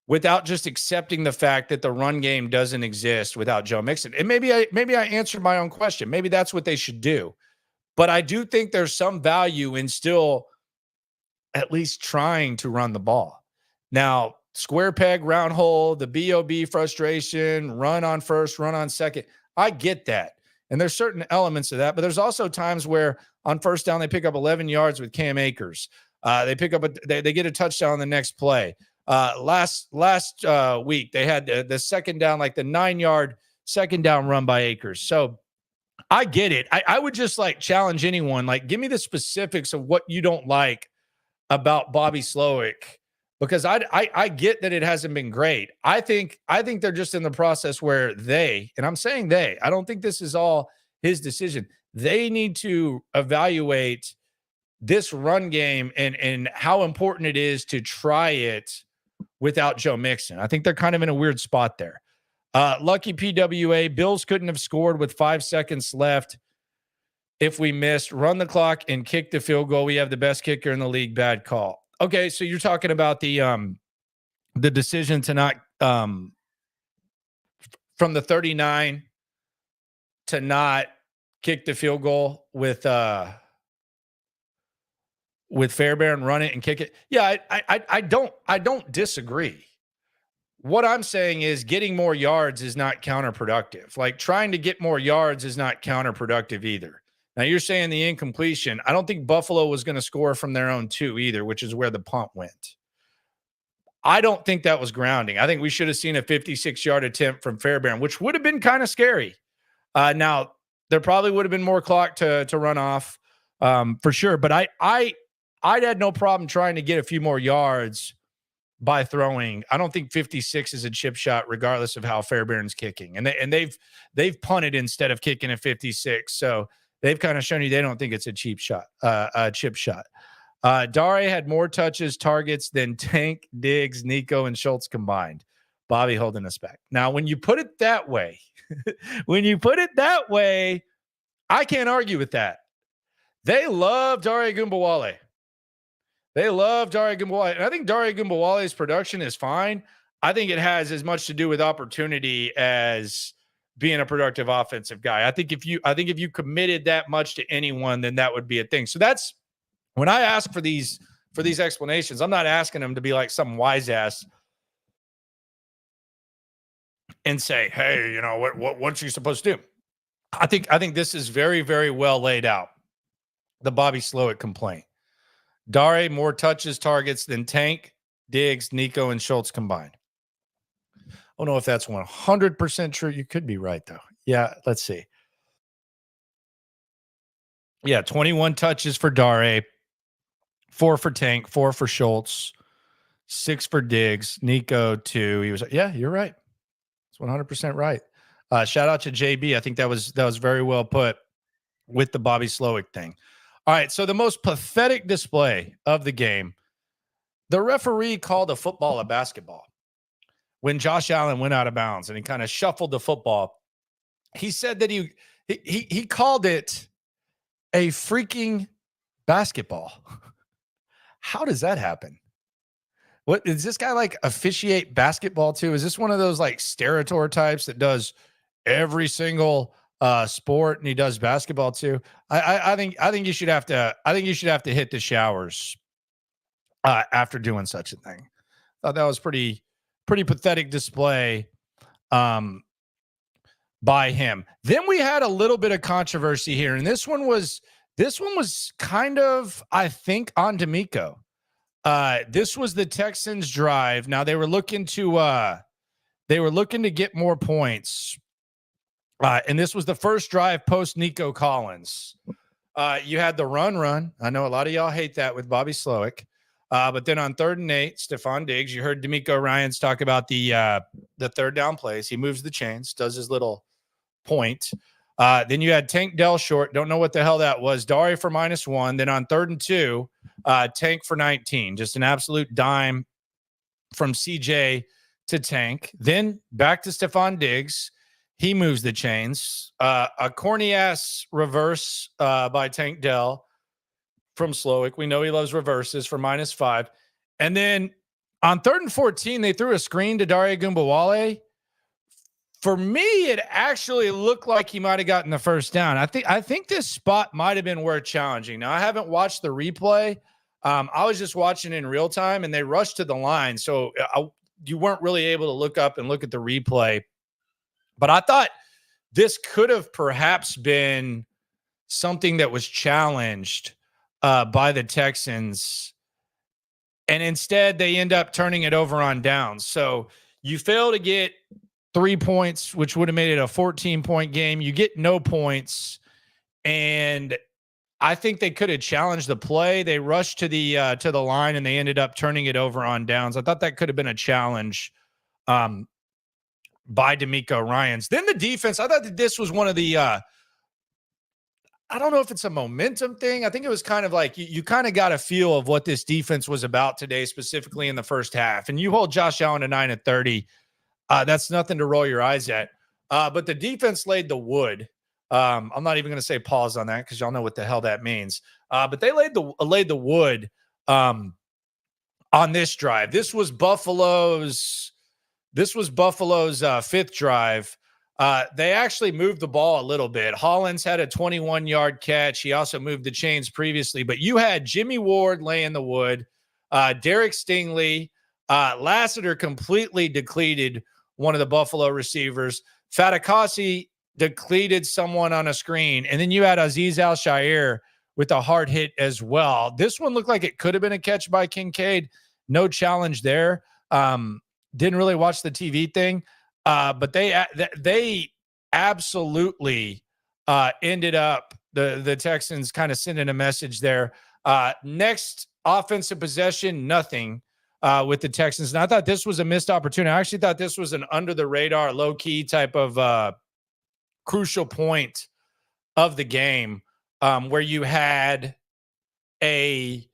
without just accepting the fact that the run game doesn't exist without Joe Mixon. And maybe I answered my own question. Maybe that's what they should do. But I do think there's some value in still at least trying to run the ball. Now, square peg, round hole, the BOB frustration, run on first, run on second. I get that. And there's certain elements of that, but there's also times where on first down, they pick up 11 yards with Cam Akers. They pick up they get a touchdown on the next play. Last week, they had the second down, like the 9-yard second down run by Akers. So I get it. I would just like challenge anyone. Like, give me the specifics of what you don't like about Bobby Slowik, because I get that it hasn't been great. I think they're just in the process where and I'm saying I don't think this is all his decision. They need to evaluate this run game and how important it is to try it without Joe Mixon. I think they're kind of in a weird spot there. Lucky PWA, Bills couldn't have scored with 5 seconds left if we missed. Run the clock and kick the field goal. We have the best kicker in the league. Bad call. Okay, so you're talking about the decision to not from the 39 to not kick the field goal with Fairbairn, run it and kick it. Yeah, I don't disagree. What I'm saying is getting more yards is not counterproductive. Like, trying to get more yards is not counterproductive either. Now, you're saying the incompletion. I don't think Buffalo was going to score from their own 2 either, which is where the punt went. I don't think that was grounding. I think we should have seen a 56-yard attempt from Fairbairn, which would have been kind of scary. Now, there probably would have been more clock to run off for sure. But I'd had no problem trying to get a few more yards by throwing. I don't think 56 is a chip shot, regardless of how Fairbairn's kicking. And they've punted instead of kicking at 56. So they've kind of shown you they don't think it's a chip shot. Dare had more touches, targets than Tank, Diggs, Nico, and Schultz combined. Bobby holding us back. Now, when you put it that way, I can't argue with that. They love Dare Ogunbowale. And I think Dare Ogunbowale's production is fine. I think it has as much to do with opportunity as being a productive offensive guy. I think if you committed that much to anyone, then that would be a thing. So that's when I ask for these explanations. I'm not asking them to be like some wise ass and say, "Hey, what's you supposed to do?" I think this is very, very well laid out. The Bobby Slowik complaint. Dare more touches, targets than Tank, Diggs, Nico, and Schultz combined. I don't know if that's 100% true. You could be right, though. Yeah, let's see. Yeah, 21 touches for Dare, 4 for Tank, 4 for Schultz, 6 for Diggs, Nico 2. You're right. It's 100% right. Shout out to JB. I think that was very well put with the Bobby Slowik thing. All right, so the most pathetic display of the game, the referee called a football a basketball when Josh Allen went out of bounds and he kind of shuffled the football. He said that he called it a freaking basketball. How does that happen? What is this guy like officiate basketball too? Is this one of those like Sterator types that does every single sport and he does basketball too? I think you should have to hit the showers after doing such a thing. Thought that was pretty pathetic display by him. Then we had a little bit of controversy here, and this one was kind of, I think, on DeMeco. This was the Texans drive. Now they were looking to get more points. And this was the first drive post Nico Collins. You had the run. I know a lot of y'all hate that with Bobby Slowik. But then on 3rd and 8, Stefon Diggs, you heard DeMeco Ryans talk about the third down plays. He moves the chains, does his little point. Then you had Tank Dell short. Don't know what the hell that was. Dari for -1. Then on 3rd and 2, Tank for 19. Just an absolute dime from CJ to Tank. Then back to Stefon Diggs. He moves the chains. A corny-ass reverse by Tank Dell from Slowik. We know he loves reverses for -5. And then on 3rd and 14, they threw a screen to Dari Ogunbowale. For me, it actually looked like he might have gotten the first down. I think this spot might have been worth challenging. Now, I haven't watched the replay. I was just watching in real time, and they rushed to the line. So you weren't really able to look up and look at the replay. But I thought this could have perhaps been something that was challenged by the Texans. And instead, they end up turning it over on downs. So you fail to get 3 points, which would have made it a 14-point game. You get no points. And I think they could have challenged the play. They rushed to the line, and they ended up turning it over on downs. I thought that could have been a challenge by DeMeco Ryans. Then the defense, I thought that this was one of the I don't know if it's a momentum thing. I think it was kind of like you kind of got a feel of what this defense was about today, specifically in the first half. And you hold Josh Allen to 9 of 30. That's nothing to roll your eyes at. But the defense laid the wood. I'm not even going to say pause on that because y'all know what the hell that means. But they laid the wood on this drive. This was Buffalo's 5th drive. They actually moved the ball a little bit. Hollins had a 21-yard catch. He also moved the chains previously. But you had Jimmy Ward laying the wood. Derek Stingley. Lassiter completely depleted one of the Buffalo receivers. Fatukasi depleted someone on a screen. And then you had Azeez Al-Shaair with a hard hit as well. This one looked like it could have been a catch by Kincaid. No challenge there. Didn't really watch the TV thing. But they absolutely ended up, the Texans kind of sending a message there. Next offensive possession, nothing with the Texans. And I thought this was a missed opportunity. I actually thought this was an under-the-radar, low-key type of crucial point of the game where you had a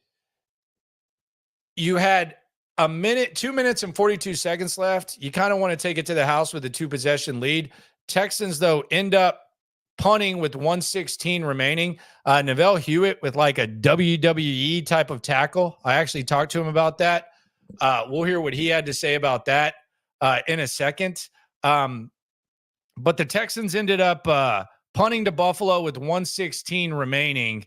minute, 2 minutes and 42 seconds left. You kind of want to take it to the house with a 2-possession lead. Texans, though, end up punting with 1:16 remaining. Neville Huitt with like a WWE type of tackle. I actually talked to him about that. We'll hear what he had to say about that in a second. But the Texans ended up punting to Buffalo with 1:16 remaining.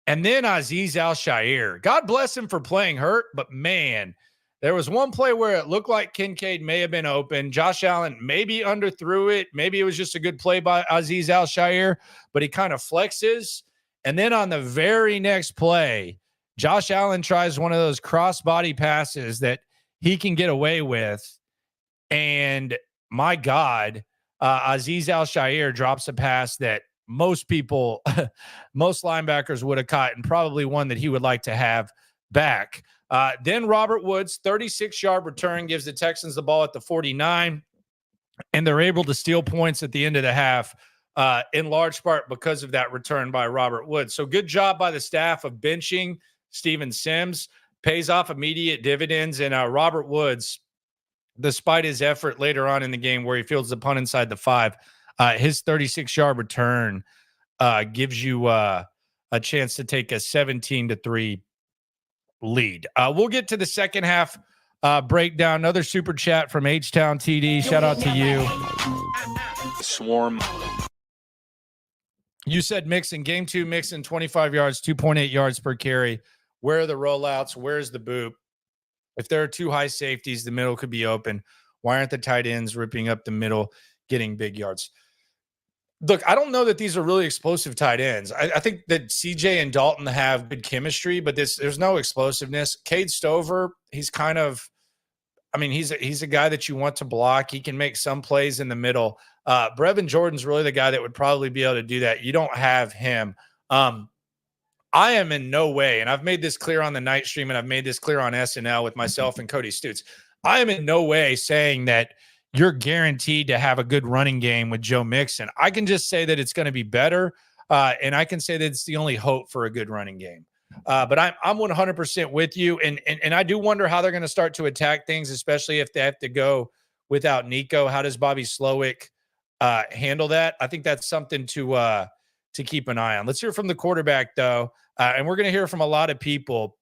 And then Azeez Al-Shaair. God bless him for playing hurt, but man, there was one play where it looked like Kincaid may have been open. Josh Allen maybe underthrew it. Maybe it was just a good play by Azeez Al-Shaair, but he kind of flexes. And then on the very next play, Josh Allen tries one of those cross-body passes that he can get away with. And my God, Azeez Al-Shaair drops a pass that most people, most linebackers would have caught, and probably one that he would like to have back. Then Robert Woods, 36-yard return, gives the Texans the ball at the 49, and they're able to steal points at the end of the half, in large part because of that return by Robert Woods. So good job by the staff of benching Steven Sims. Pays off immediate dividends, and Robert Woods, despite his effort later on in the game where he fields the punt inside the 5, his 36-yard return gives you a chance to take a 17-3 lead. We'll get to the second half breakdown. Another super chat from H-Town TD. Shout out to you. Swarm. You said Mixon, game 2, Mixon 25 yards, 2.8 yards per carry. Where are the rollouts? Where's the boop? If there are 2 high safeties, the middle could be open. Why aren't the tight ends ripping up the middle, getting big yards? Look, I don't know that these are really explosive tight ends. I think that CJ and Dalton have good chemistry, but there's no explosiveness. Cade Stover, he's kind of, I mean, he's a guy that you want to block. He can make some plays in the middle. Brevin Jordan's really the guy that would probably be able to do that. You don't have him. I am in no way, and I've made this clear on the night stream, and I've made this clear on SNL with myself and Cody Stutes. I am in no way saying that you're guaranteed to have a good running game with Joe Mixon. I can just say that it's going to be better, and I can say that it's the only hope for a good running game. But I'm 100% with you, and I do wonder how they're going to start to attack things, especially if they have to go without Nico. How does Bobby Slowik handle that? I think that's something to keep an eye on. Let's hear from the quarterback, though, and we're going to hear from a lot of people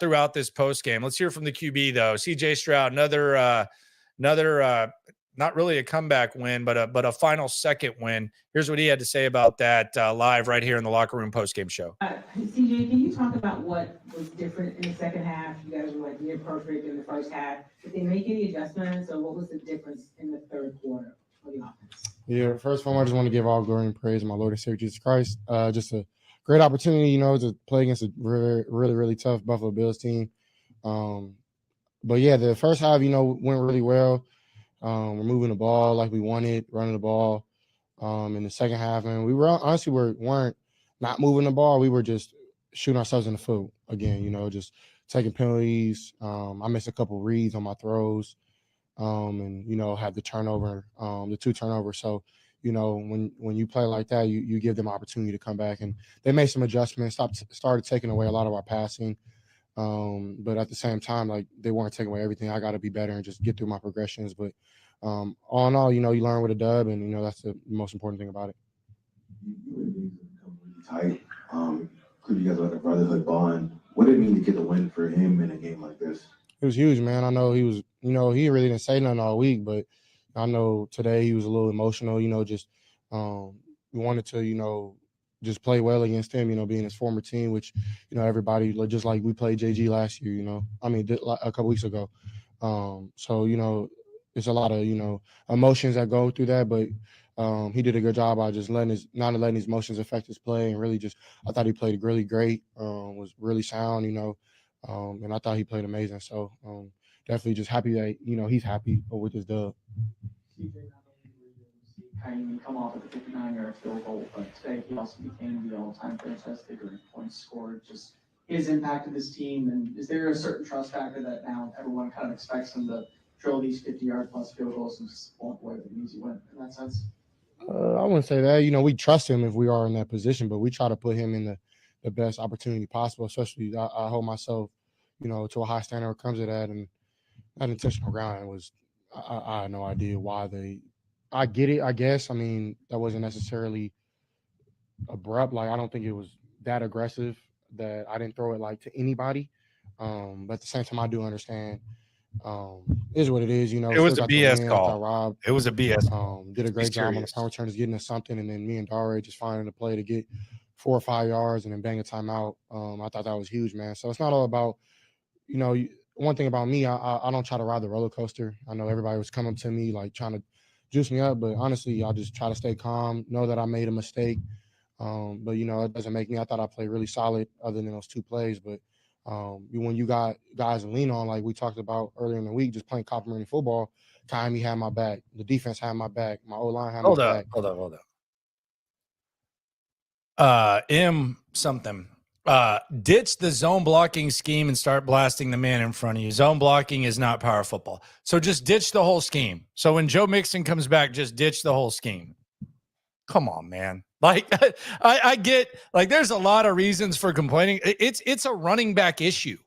throughout this postgame. Let's hear from the QB, though. CJ Stroud, another not really a comeback win, but a final second win. Here's what he had to say about that live right here in the Locker Room postgame show. CJ, can you talk about what was different in the second half? You guys were like near perfect in the first half. Did they make any adjustments, or what was the difference in the third quarter for the offense? Yeah, first of all, I just want to give all glory and praise to my Lord and Savior Jesus Christ. Just a great opportunity, to play against a really, really, really tough Buffalo Bills team. But yeah, the first half, went really well. We're moving the ball like we wanted, running the ball. In the second half, and we weren't not moving the ball. We were just shooting ourselves in the foot again. Just taking penalties. I missed a couple reads on my throws, and had the turnover, the 2 turnovers. So, when you play like that, you give them opportunity to come back, and they made some adjustments. Started taking away a lot of our passing. But at the same time, like, they weren't taking away everything. I got to be better and just get through my progressions. But all in all, you learn with a dub, and that's the most important thing about it. You become really tight. Could you guys like a brotherhood bond? What did it mean to get a win for him in a game like this? It was huge, man. I know he was, he really didn't say nothing all week, but I know today he was a little emotional. Just we wanted to, just play well against him, being his former team, which, everybody, just like we played JG last year, a couple weeks ago. So, it's a lot of, emotions that go through that, but he did a good job by just not letting his emotions affect his play, and really I thought he played really great, was really sound, and I thought he played amazing. So definitely just happy that, he's happy with his dub. Come off of the 59-yard field goal, but today he also became the all-time franchise figure in points scored. Just his impact to this team, and is there a certain trust factor that now everyone kind of expects him to drill these 50-yard plus field goals and just walk away with an easy win in that sense? I wouldn't say that. We trust him if we are in that position, but we try to put him in the best opportunity possible. Especially, I hold myself, to a high standard when it comes to that. And that intentional grounding was, I had no idea why I get it, I guess. I mean, that wasn't necessarily abrupt. Like, I don't think it was that aggressive that I didn't throw it like to anybody. But at the same time, I do understand. Is what it is, It was a BS call. Rob, it was a BS. Did a great job on the punt return, getting us something, and then me and Dare just finding a play to get 4 or 5 yards and then bang a timeout. I thought that was huge, man. So it's not all about, one thing about me, I don't try to ride the roller coaster. I know everybody was coming to me like trying to juice me up, but honestly, I just try to stay calm, know that I made a mistake. But it doesn't make me. I thought I played really solid other than those 2 plays, but when you got guys to lean on, like we talked about earlier in the week, just playing complimentary football, Miami had my back. The defense had my back. My O-line had my back. Hold up. Something. Ditch the zone blocking scheme and start blasting the man in front of you. Zone blocking is not power football. So just ditch the whole scheme. So when Joe Mixon comes back, just ditch the whole scheme. Come on, man. Like, I get, like, there's a lot of reasons for complaining. It's a running back issue.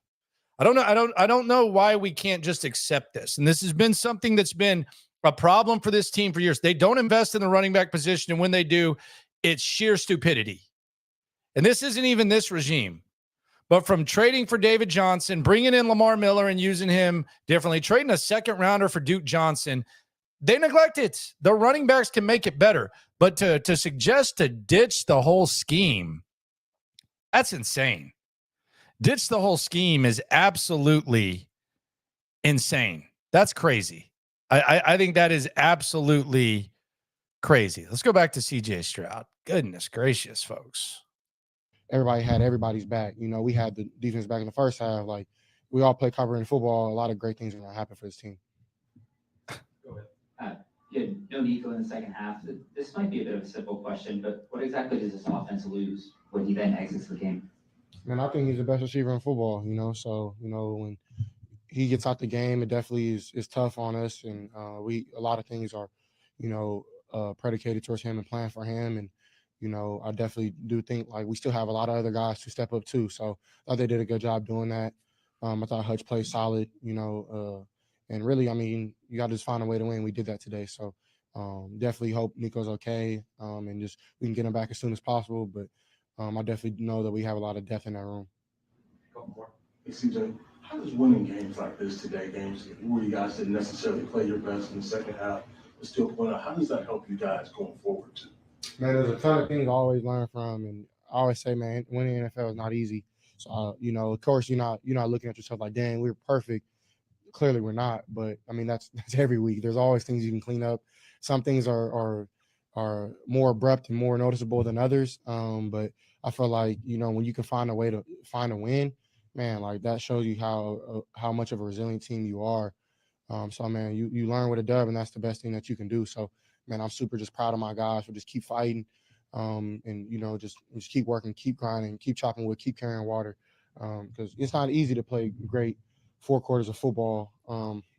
I don't know why we can't just accept this. And this has been something that's been a problem for this team for years. They don't invest in the running back position, and when they do, it's sheer stupidity. And this isn't even this regime. But from trading for David Johnson, bringing in Lamar Miller and using him differently, trading a second rounder for Duke Johnson, they neglect it. The running backs can make it better. But to suggest to ditch the whole scheme, that's insane. Ditch the whole scheme is absolutely insane. That's crazy. I think that is absolutely crazy. Let's go back to CJ Stroud. Goodness gracious, folks. Everybody had everybody's back. You know, we had the defense back in the first half. Like, we all play covering football. A lot of great things are going to happen for this team. Go ahead. You had no Nico in the second half. This might be a bit of a simple question, but what exactly does this offense lose when he then exits the game? Man, I think he's the best receiver in football, you know. So, you know, when he gets out the game, it definitely is tough on us. And a lot of things are, you know, predicated towards him and planned for him. And, you know, I definitely do think, like, we still have a lot of other guys to step up too. So I thought they did a good job doing that. I thought Hutch played solid, you know, and really, I mean, you got to just find a way to win. We did that today. So definitely hope Nico's okay, and just we can get him back as soon as possible. But I definitely know that we have a lot of depth in that room. Hey, CJ, how does winning games like this today, games where you guys didn't necessarily play your best in the second half, but still point out, how does that help you guys going forward too? Man, there's a ton of things I always learn from, and I always say, man, winning the NFL is not easy. So, you know, of course, you're not looking at yourself like, dang, we're perfect. Clearly, we're not. But I mean, that's every week. There's always things you can clean up. Some things are more abrupt and more noticeable than others. But I feel like, you know, when you can find a way to find a win, man, like that shows you how much of a resilient team you are. So, man, you learn with a dub, and that's the best thing that you can do. So, man, I'm super just proud of my guys for just keep fighting, and, you know, just keep working, keep grinding, keep chopping wood, keep carrying water, because it's not easy to play great 4 quarters of football.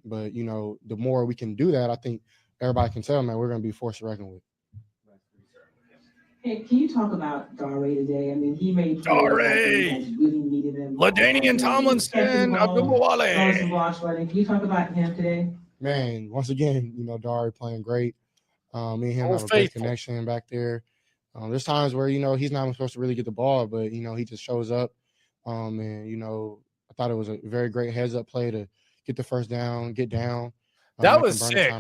But, you know, the more we can do that, I think everybody can tell, man, we're going to be forced to reckon with. Hey, can you talk about Dare today? I mean, he made Dare! really needed him. LaDainian Tomlinson, Ogunbowale. Some blocks running. Can you talk about him today? Man, once again, you know, Dare playing great. Me and him have a great connection back there. There's times where, you know, he's not even supposed to really get the ball, but, you know, he just shows up. And, you know, I thought it was a very great heads-up play to get the first down, get down. That was sick.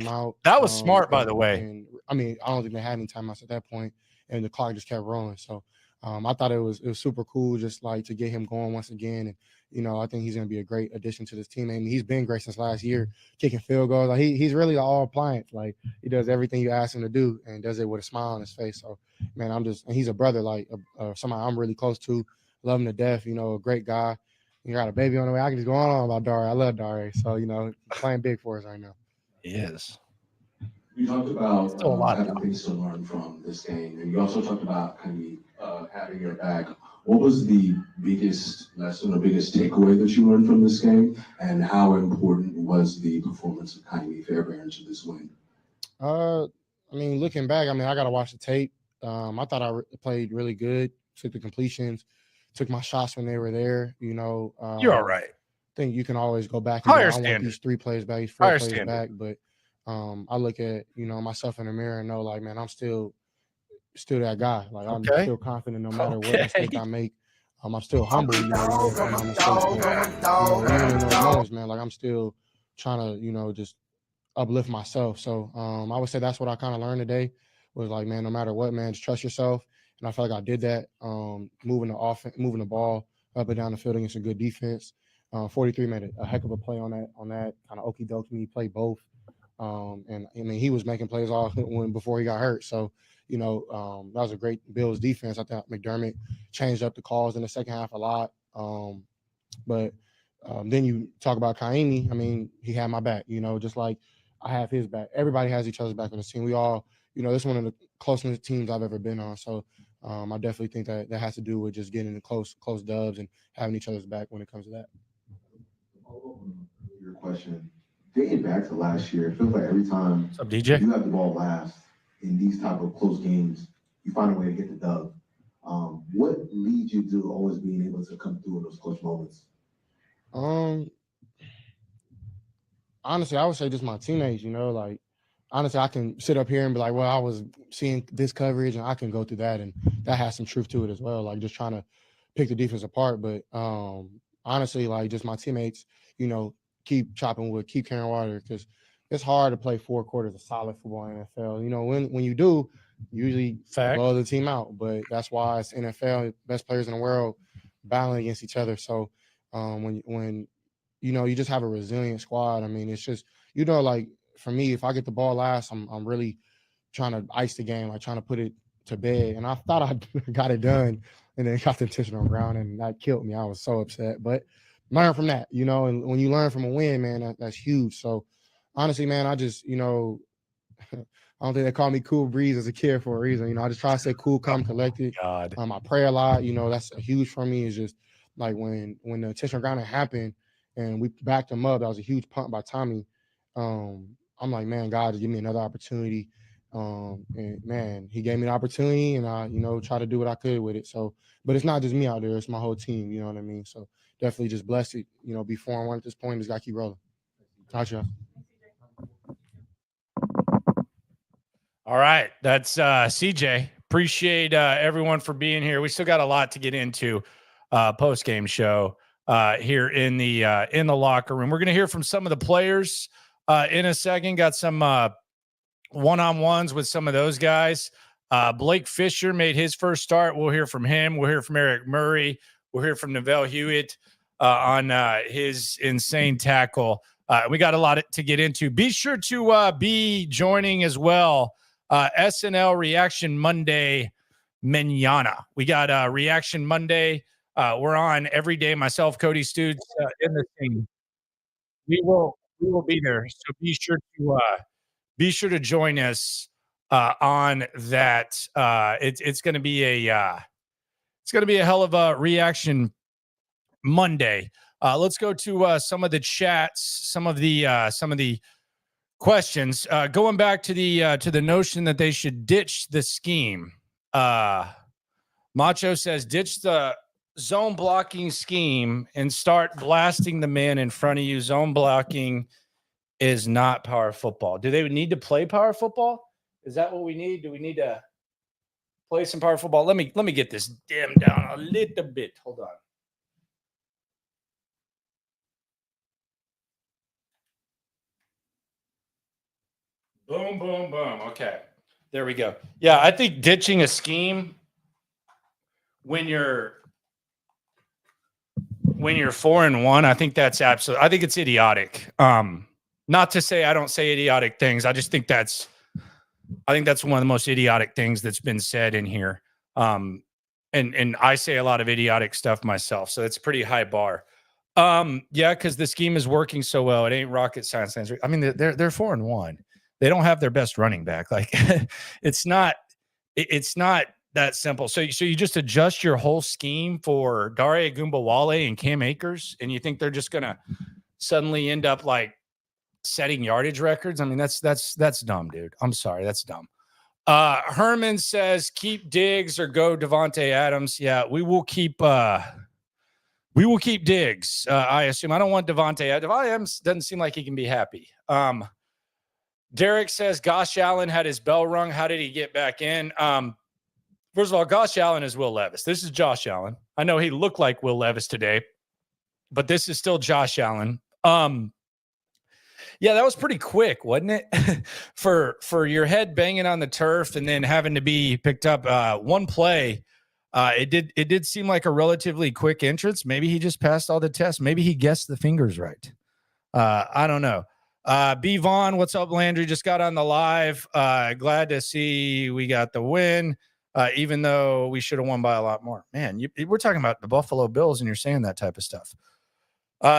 That was smart, by the way. And, I mean, I don't think they had any timeouts at that point, and the clock just kept rolling. So I thought it was super cool just, like, to get him going once again. And, you know, I think he's going to be a great addition to this team. I mean, he's been great since last year, kicking field goals. Like, he's really all appliance. Like, he does everything you ask him to do and does it with a smile on his face. So, man, and he's a brother, like somebody I'm really close to, love him to death, you know, a great guy. You got a baby on the way. I can just go on about Dare. I love Dare. So, you know, playing big for us right now. He is. You talked about having things to learn from this game, and you also talked about kind of having your back. What was the biggest lesson or biggest takeaway that you learned from this game, and how important was the performance of Kyrie Fairbairn to this win? I mean, looking back, I mean, I got to watch the tape. I thought I played really good, took the completions, took my shots when they were there. You know, you're all right. I think you can always go back and higher I want these 3 plays back, these 4 plays back. But I look at, you know, myself in the mirror and know, like, man, I'm still that guy. Like, I'm still confident no matter what mistake I make. I'm still humble, you know, from my mistakes. But, even in those moments, man, like, I'm still trying to, you know, just uplift myself. So I would say that's what I kind of learned today was, like, man, no matter what, man, just trust yourself. And I felt like I did that, moving the ball up and down the field against a good defense. 43 made a heck of a play on that kind of okey doke. He played both. And I mean, he was making plays all before he got hurt. So, you know, that was a great Bills defense. I thought McDermott changed up the calls in the second half a lot. But then you talk about Kaimi. I mean, he had my back, you know, just like I have his back. Everybody has each other's back on this team. We all, you know, this is one of the closest teams I've ever been on. So I definitely think that has to do with just getting the close dubs and having each other's back when it comes to that. Your question, dating back to last year, it feels like every time What's up, DJ? you have the ball last in these type of close games, you find a way to get the dub. What leads you to always being able to come through in those close moments? Honestly, I would say just my teammates, you know, like, honestly, I can sit up here and be like, well, I was seeing this coverage and I can go through that. And that has some truth to it as well. Like, just trying to pick the defense apart. But honestly, like just my teammates, keep chopping wood, keep carrying water, because it's hard to play 4 quarters of solid football in the NFL. When you do, you usually blow the team out. But that's why it's NFL, best players in the world battling against each other. So when you just have a resilient squad. I mean, it's just, like for me, if I get the ball last, I'm really trying to ice the game, like trying to put it to bed. And I thought I got it done, and then got the intentional ground, and that killed me. I was so upset. But learn from that, and when you learn from a win, man, that's huge. So honestly, man, I just, I don't think they call me Cool Breeze as a kid for a reason. I just try to stay cool, calm, collected. God. I pray a lot. That's a huge for me. Is just like when the intentional grounding happened and we backed him up, that was a huge punt by Tommy. I'm like, man, God, just give me another opportunity. And man, he gave me an opportunity, and I, try to do what I could with it. So, but it's not just me out there; it's my whole team. You know what I mean? So definitely just blessed it. Be 4-1 at this point. Just got to keep rolling. Gotcha. All right, that's CJ. Appreciate everyone for being here. We still got a lot to get into post-game show here in the locker room. We're going to hear from some of the players in a second. Got some one-on-ones with some of those guys. Blake Fisher made his first start. We'll hear from him. We'll hear from Eric Murray. We'll hear from Neville Huitt on his insane tackle. We got a lot to get into. Be sure to be joining as well. SNL Reaction Monday Manana. We got Reaction Monday. We're on every day. Myself, Cody Stoots, in the thing. We will be there. So be sure to join us on that. It's going to be a hell of a Reaction Monday. Let's go to some of the chats, some of the questions. Going back to the notion that they should ditch the scheme. Macho says ditch the zone blocking scheme and start blasting the man in front of you. Zone blocking is not power football. Do they need to play power football? Is that what we need? Do we need to play some power football? Let me get this dimmed down a little bit. Hold on. Boom, boom, boom. Okay. There we go. Yeah, I think ditching a scheme when you're 4-1, I think that's absolutely, I think it's idiotic. Not to say I don't say idiotic things. I just think that's one of the most idiotic things that's been said in here. And I say a lot of idiotic stuff myself, so it's a pretty high bar. Yeah, because the scheme is working so well. It ain't rocket science. I mean, they're 4-1. They don't have their best running back. Like it's not that simple. So you just adjust your whole scheme for Dare Ogunbowale and Cam Akers, and you think they're just gonna suddenly end up like setting yardage records? I mean, that's dumb, dude. I'm sorry, that's dumb. Herman says keep Diggs or go Devontae Adams. Yeah, we will keep Diggs. I assume. I don't want Devontae. Devontae Adams doesn't seem like he can be happy. Derek says Gosh Allen had his bell rung. How did he get back in? First of all, Gosh Allen is Will Levis. This is Josh Allen. I know he looked like Will Levis today, but this is still Josh Allen. Yeah, that was pretty quick, wasn't it? for your head banging on the turf and then having to be picked up one play. It did seem like a relatively quick entrance. Maybe he just passed all the tests. Maybe he guessed the fingers right. I don't know. B. Vaughn, what's up, Landry? Just got on the live. Glad to see we got the win, even though we should have won by a lot more. Man, we're talking about the Buffalo Bills, and you're saying that type of stuff.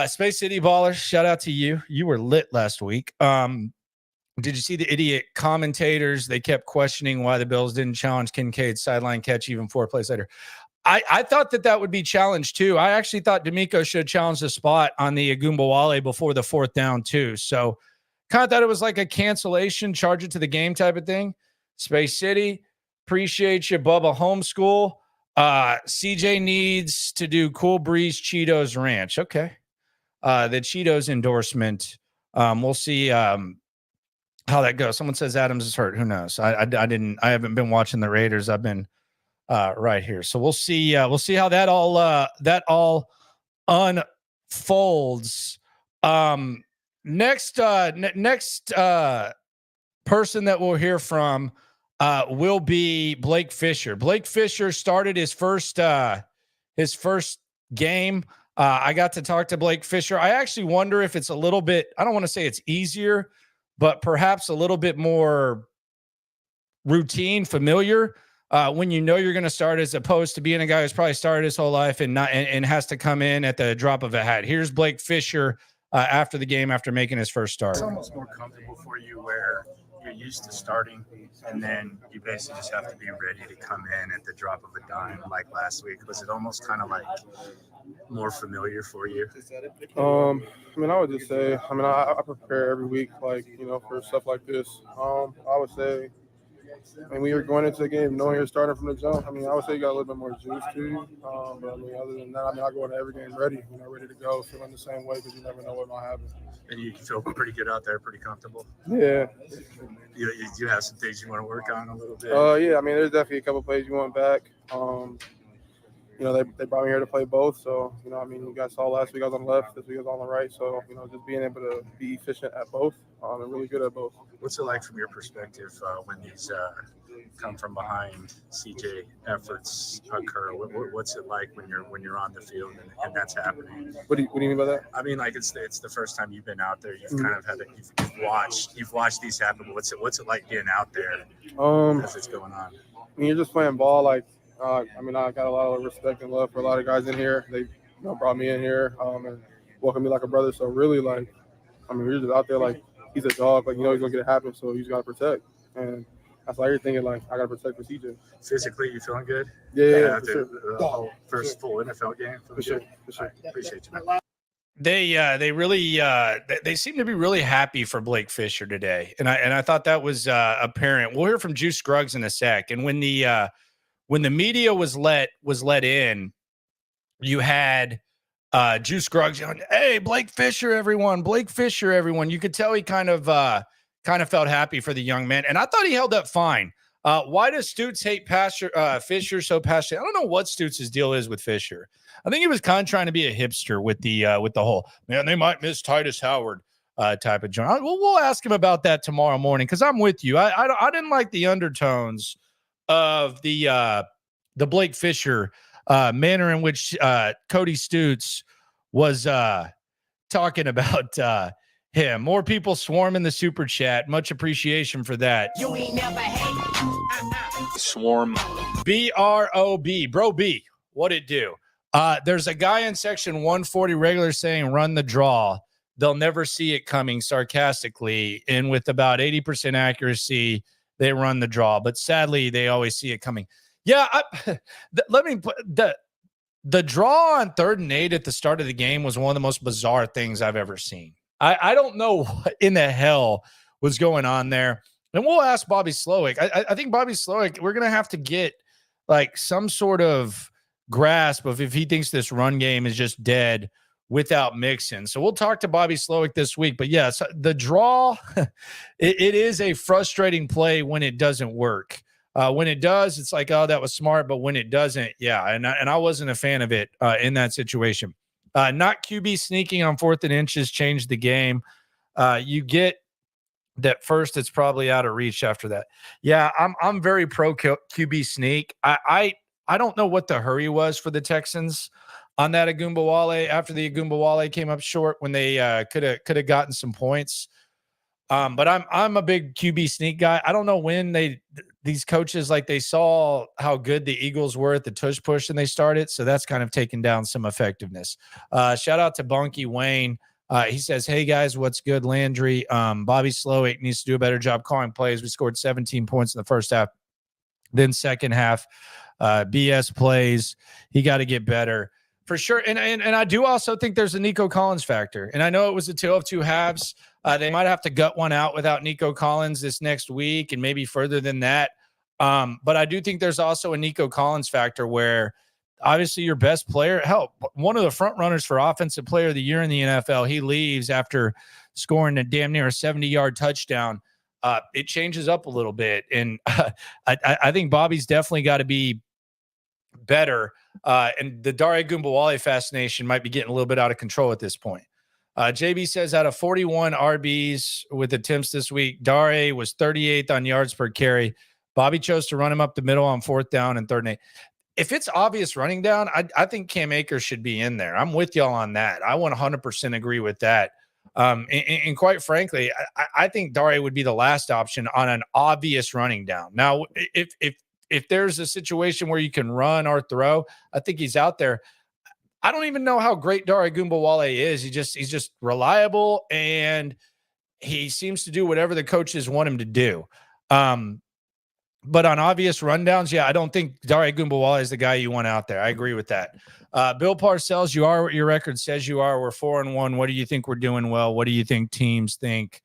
Space City Ballers, shout out to you. You were lit last week. Did you see the idiot commentators? They kept questioning why the Bills didn't challenge Kincaid's sideline catch even 4 plays later. I thought that would be challenged too. I actually thought DeMeco should challenge the spot on the Ogunbowale before the 4th down too. So kind of thought it was like a cancellation, charge it to the game type of thing. Space City, appreciate you, Bubba Homeschool. CJ needs to do Cool Breeze Cheetos Ranch. Okay. The Cheetos endorsement. We'll see how that goes. Someone says Adams is hurt. Who knows? I haven't been watching the Raiders. I've been right here. So we'll see how that all unfolds. Next person that we'll hear from will be Blake Fisher. Blake Fisher started his first game. I got to talk to Blake Fisher. I actually wonder if it's a little bit, I don't want to say it's easier, but perhaps a little bit more routine, familiar, when you know you're going to start, as opposed to being a guy who's probably started his whole life and has to come in at the drop of a hat. Here's Blake Fisher after the game, after making his first start. It's almost more comfortable for you where you're used to starting, and then you basically just have to be ready to come in at the drop of a dime like last week. Was it almost kind of like more familiar for you? I mean, I would just say, I prepare every week, like, for stuff like this. I would say, when you're going into the game knowing you're starting from the jump, I would say you got a little bit more juice to you. But other than that, I go into every game ready, ready to go, feeling the same way, because you never know what might happen. And you feel pretty good out there, pretty comfortable? Yeah. You have some things you want to work on a little bit? Yeah, there's definitely a couple plays you want back. They brought me here to play both. So, you guys saw last week I was on the left, this week I was on the right. So, just being able to be efficient at both and really good at both. What's it like from your perspective when these come from behind CJ efforts occur? What's it like when you're on the field and that's happening? What do you mean by that? Like it's the first time you've been out there. You've kind of you've watched these happen. What's it like being out there as it's going on? You're just playing ball. I got a lot of respect and love for a lot of guys in here. They brought me in here and welcomed me like a brother. So really, we're just out there like he's a dog. He's gonna get it happen. So you just gotta protect. And that's why you're thinking I gotta protect for CJ. Physically, you feeling good? Yeah, for sure. The first full NFL game. For sure. Right, appreciate you, man. They really they seem to be really happy for Blake Fisher today, and I thought that was apparent. We'll hear from Juice Scruggs in a sec. And when the media was let in, you had Juice Scruggs yelling, "Hey, Blake Fisher, everyone! Blake Fisher, everyone!" You could tell he kind of felt happy for the young man, and I thought he held up fine. Why does Stutz hate Fisher so passionately? I don't know what Stutz's deal is with Fisher. I think he was kind of trying to be a hipster with the whole, man, they might miss Titus Howard type of joint. We'll ask him about that tomorrow morning, because I'm with you. I didn't like the undertones of the Blake Fisher manner in which Cody Stutz was talking about him. More people swarming the super chat. Much appreciation for that. You ain't never hate. Swarm. B-R-O-B. Bro B. What it do? There's a guy in section 140 regular saying run the draw. They'll never see it coming, sarcastically. And with about 80% accuracy, they run the draw. But sadly, they always see it coming. Yeah, let me put the draw on 3rd and 8 at the start of the game was one of the most bizarre things I've ever seen. I don't know what in the hell was going on there. And we'll ask Bobby Slowik. I think Bobby Slowik, we're going to have to get some sort of grasp of if he thinks this run game is just dead without Mixon. So we'll talk to Bobby Slowik this week. But yes, the draw, it is a frustrating play when it doesn't work. When it does, it's like, oh, that was smart. But when it doesn't, yeah. And I wasn't a fan of it in that situation. Not QB sneaking on 4th and inches changed the game. You get that first, it's probably out of reach after that. Yeah, I'm very pro QB sneak. I don't know what the hurry was for the Texans on that Ogunbowale after the Ogunbowale came up short when they could have gotten some points. But I'm a big QB sneak guy. I don't know when these coaches, they saw how good the Eagles were at the tush push and they started. So that's kind of taken down some effectiveness. Shout out to Bunky Wayne. He says, hey guys, what's good? Landry, Bobby Slowik needs to do a better job calling plays. We scored 17 points in the first half. Then second half, BS plays. He got to get better for sure. And I do also think there's a Nico Collins factor. And I know it was a tale of two halves. They might have to gut one out without Nico Collins this next week and maybe further than that. But I do think there's also a Nico Collins factor where obviously your best player, one of the front runners for Offensive Player of the Year in the NFL, he leaves after scoring a damn near a 70-yard touchdown. It changes up a little bit. And I think Bobby's definitely got to be better. And the Dare Ogunbowale fascination might be getting a little bit out of control at this point. JB says out of 41 RBs with attempts this week, Dare was 38th on yards per carry. Bobby chose to run him up the middle on 4th down and 3rd and 8. If it's obvious running down, I think Cam Akers should be in there. I'm with y'all on that. I 100% agree with that. And quite frankly, I think Dare would be the last option on an obvious running down. Now, if there's a situation where you can run or throw, I think he's out there. I don't even know how great Dare Ogunbowale is. He's just reliable, and he seems to do whatever the coaches want him to do. But on obvious rundowns, yeah, I don't think Dare Ogunbowale is the guy you want out there. I agree with that. Bill Parcells, you are what your record says you are. We're 4-1. What do you think we're doing well? What do you think teams think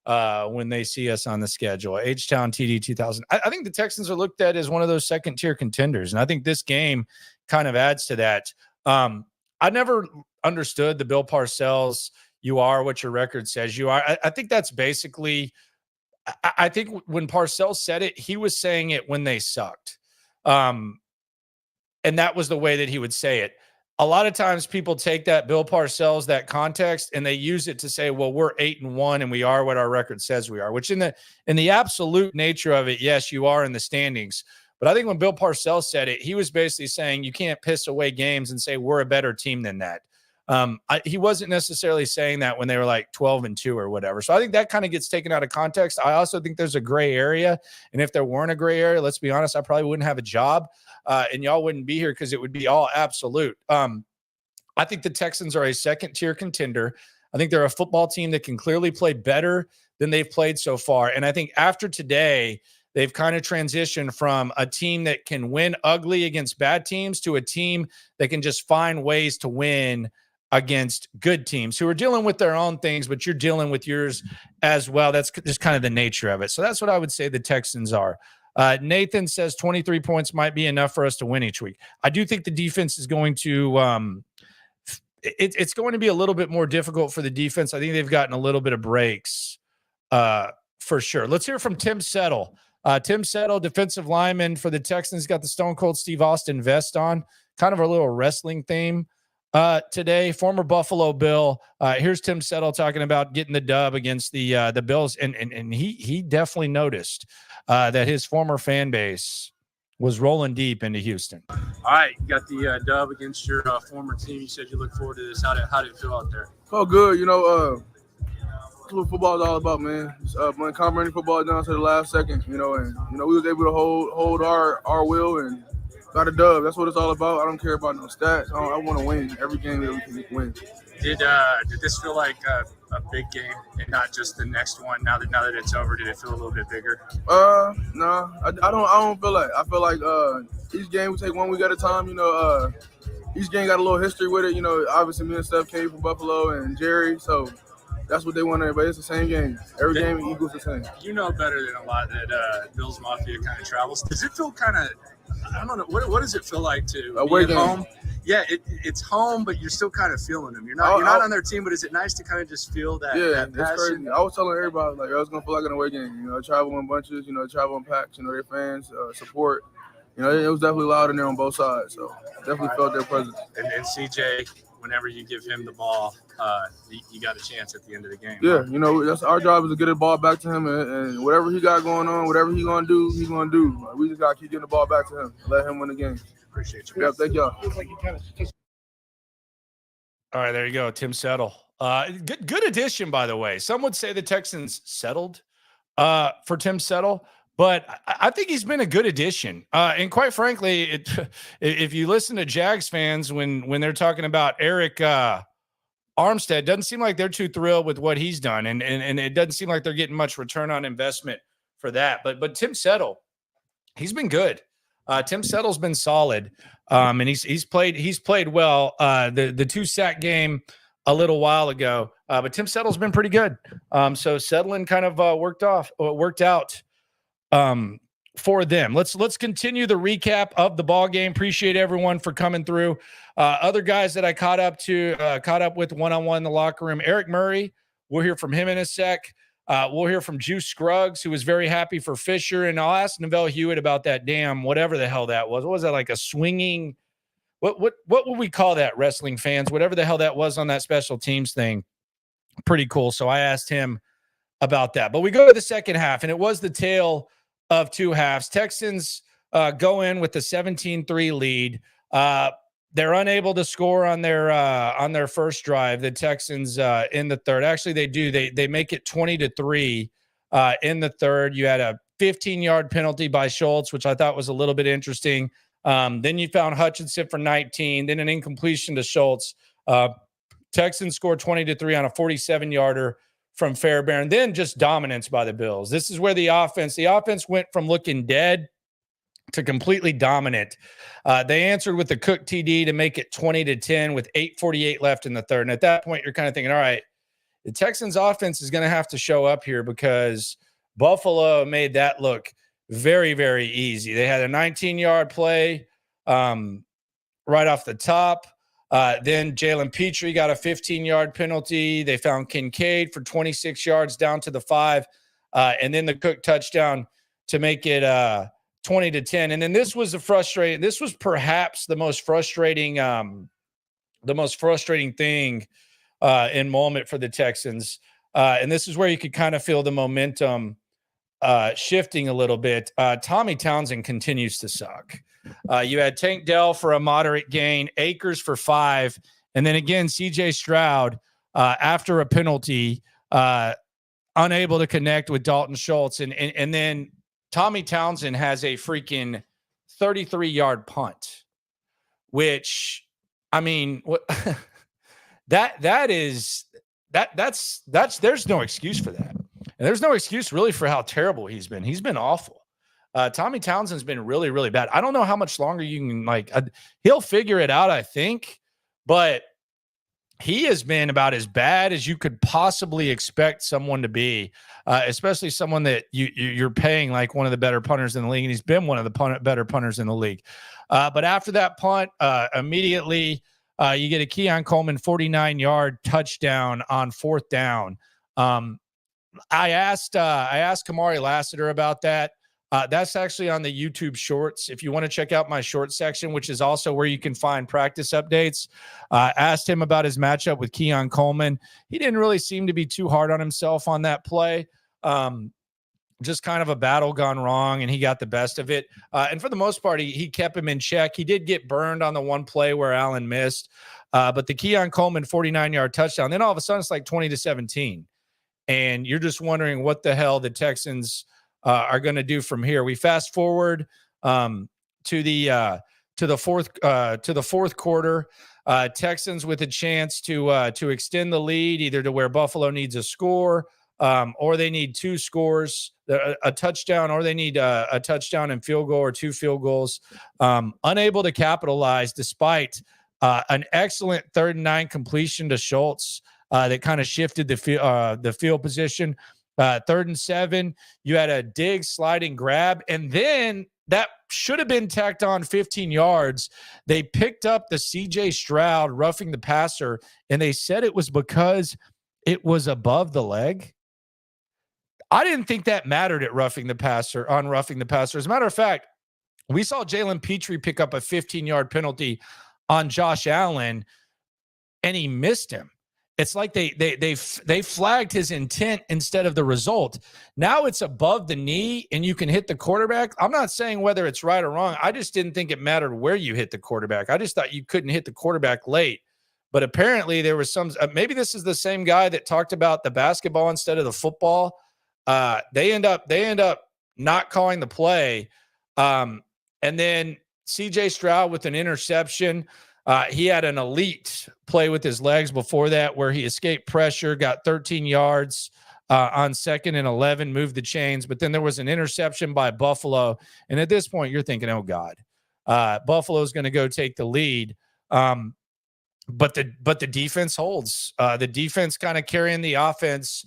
when they see us on the schedule? H-Town TD 2000. I think the Texans are looked at as one of those second-tier contenders, and I think this game kind of adds to that. I never understood the Bill Parcells, you are what your record says you are. I think that's basically – I think when Parcells said it, he was saying it when they sucked. And that was the way that he would say it. A lot of times people take that Bill Parcells, that context, and they use it to say, well, we're 8-1 and we are what our record says we are, which in the absolute nature of it, yes, you are in the standings. But I think when Bill Parcells said it, he was basically saying you can't piss away games and say we're a better team than that. He wasn't necessarily saying that when they were like 12-2 or whatever. So I think that kind of gets taken out of context. I also think there's a gray area. And if there weren't a gray area, let's be honest, I probably wouldn't have a job and y'all wouldn't be here because it would be all absolute. I think the Texans are a second-tier contender. I think they're a football team that can clearly play better than they've played so far. And I think after today, they've kind of transitioned from a team that can win ugly against bad teams to a team that can just find ways to win against good teams who are dealing with their own things, but you're dealing with yours as well. That's just kind of the nature of it. So that's what I would say the Texans are. Nathan says 23 points might be enough for us to win each week. I do think the defense is going to it's going to be a little bit more difficult for the defense. I think they've gotten a little bit of breaks for sure. Let's hear from Tim Settle. Tim Settle, defensive lineman for the Texans, got the Stone Cold Steve Austin vest on, kind of a little wrestling theme today. Former Buffalo Bill. Here's Tim Settle talking about getting the dub against the Bills, and he definitely noticed that his former fan base was rolling deep into Houston. All right, you got the dub against your former team. You said you look forward to this. How did it feel out there? Oh, good. You know, that's what football is all about, man. When combining football down to the last second, and we was able to hold our will and got a dub. That's what it's all about. I don't care about no stats. I want to win every game that we can win. Did this feel like a big game and not just the next one? Now that it's over, did it feel a little bit bigger? No, I don't feel like. I feel like each game we take one week at a time. Each game got a little history with it. Obviously me and Steph came from Buffalo and Jerry, so that's what they want everybody. It's the same game. Every game equals the same. You know better than a lot that Bills Mafia kind of travels. Does it feel kind of, I don't know, what does it feel like to be at home? Yeah, it's home, but you're still kind of feeling them. You're not on their team, but is it nice to kind of just feel that? Yeah, that it's crazy. I was telling everybody, like, I was going to feel like an away game. Travel in bunches, travel in packs, their fans, support. It was definitely loud in there on both sides, so definitely felt their presence. And CJ, whenever you give him the ball, you got a chance at the end of the game. Yeah, that's our job is to get the ball back to him, and whatever he got going on, whatever he's going to do, he's going to do. We just got to keep getting the ball back to him and let him win the game. Appreciate you. Yeah, thank y'all. All right, there you go, Tim Settle. Good addition, by the way. Some would say the Texans settled for Tim Settle, but I think he's been a good addition. And quite frankly, if you listen to Jags fans when they're talking about Eric Armstead, doesn't seem like they're too thrilled with what he's done, and it doesn't seem like they're getting much return on investment for that. But Tim Settle, he's been good. Tim Settle's been solid, and he's played well. The 2-sack game a little while ago, but Tim Settle's been pretty good. So settling kind of worked out for them. Let's continue the recap of the ball game. Appreciate everyone for coming through. Other guys that I caught up with one-on-one in the locker room. Eric Murray, we'll hear from him in a sec. We'll hear from Juice Scruggs, who was very happy for Fisher. And I'll ask Neville Huitt about that damn whatever the hell that was. What was that, like a swinging? What would we call that, wrestling fans? Whatever the hell that was on that special teams thing. Pretty cool. So I asked him about that. But we go to the second half, and it was the tale of two halves. Texans go in with the 17-3 lead. They're unable to score on their first drive. The Texans in the third. Actually, they do. They make it 20-3 in the third. You had a 15-yard penalty by Schultz, which I thought was a little bit interesting. Then you found Hutchinson for 19. Then an incompletion to Schultz. Texans scored 20-3 on a 47-yarder from Fairbairn. Then just dominance by the Bills. This is where the offense went from looking dead to completely dominant. They answered with the Cook TD to make it 20-10 with 8:48 left in the third. And at that point, you're kind of thinking, all right, the Texans offense is going to have to show up here because Buffalo made that look very, very easy. They had a 19-yard play right off the top. Then Jalen Petrie got a 15-yard penalty. They found Kincaid for 26 yards down to the 5. And then the Cook touchdown to make it 20-10. And then this was perhaps the most frustrating thing in moment for the Texans. And this is where you could kind of feel the momentum shifting a little bit. Tommy Townsend continues to suck. You had Tank Dell for a moderate gain, Akers for 5, and then again CJ Stroud after a penalty, unable to connect with Dalton Schultz, and then Tommy Townsend has a freaking 33-yard punt, which, I mean, that's there's no excuse for that. And there's no excuse really for how terrible he's been. He's been awful. Tommy Townsend's been really, really bad. I don't know how much longer you can he'll figure it out, I think, but he has been about as bad as you could possibly expect someone to be, especially someone that you're paying like one of the better punters in the league. And he's been one of the better punters in the league. But after that punt, immediately you get a Keon Coleman 49-yard touchdown on fourth down. I asked Kamari Lassiter about that. That's actually on the YouTube shorts. If you want to check out my short section, which is also where you can find practice updates, asked him about his matchup with Keon Coleman. He didn't really seem to be too hard on himself on that play. Just kind of a battle gone wrong, and he got the best of it. And for the most part, he kept him in check. He did get burned on the one play where Allen missed. But the Keon Coleman 49-yard touchdown, then all of a sudden it's like 20-17. And you're just wondering what the hell the Texans are going to do from here. We fast forward to the fourth quarter. Texans with a chance to extend the lead, either to where Buffalo needs a score, or they need two scores, a touchdown, or they need a touchdown and field goal or two field goals. Unable to capitalize despite an excellent 3rd and 9 completion to Schultz that kind of shifted the field position. 3rd and 7, you had a Diggs sliding grab, and then that should have been tacked on 15 yards. They picked up the CJ Stroud roughing the passer, and they said it was because it was above the leg. I didn't think that mattered at roughing the passer. As a matter of fact, we saw Jalen Petrie pick up a 15-yard penalty on Josh Allen, and he missed him. It's like they flagged his intent instead of the result. Now it's above the knee and you can hit the quarterback. I'm not saying whether it's right or wrong. I just didn't think it mattered where you hit the quarterback. I just thought you couldn't hit the quarterback late. But apparently there was some maybe this is the same guy that talked about the basketball instead of the football. They end up not calling the play. And then CJ Stroud with an interception. He had an elite play with his legs before that where he escaped pressure, got 13 yards on 2nd and 11, moved the chains. But then there was an interception by Buffalo. And at this point, you're thinking, oh, God, Buffalo's going to go take the lead. But the defense holds. The defense kind of carrying the offense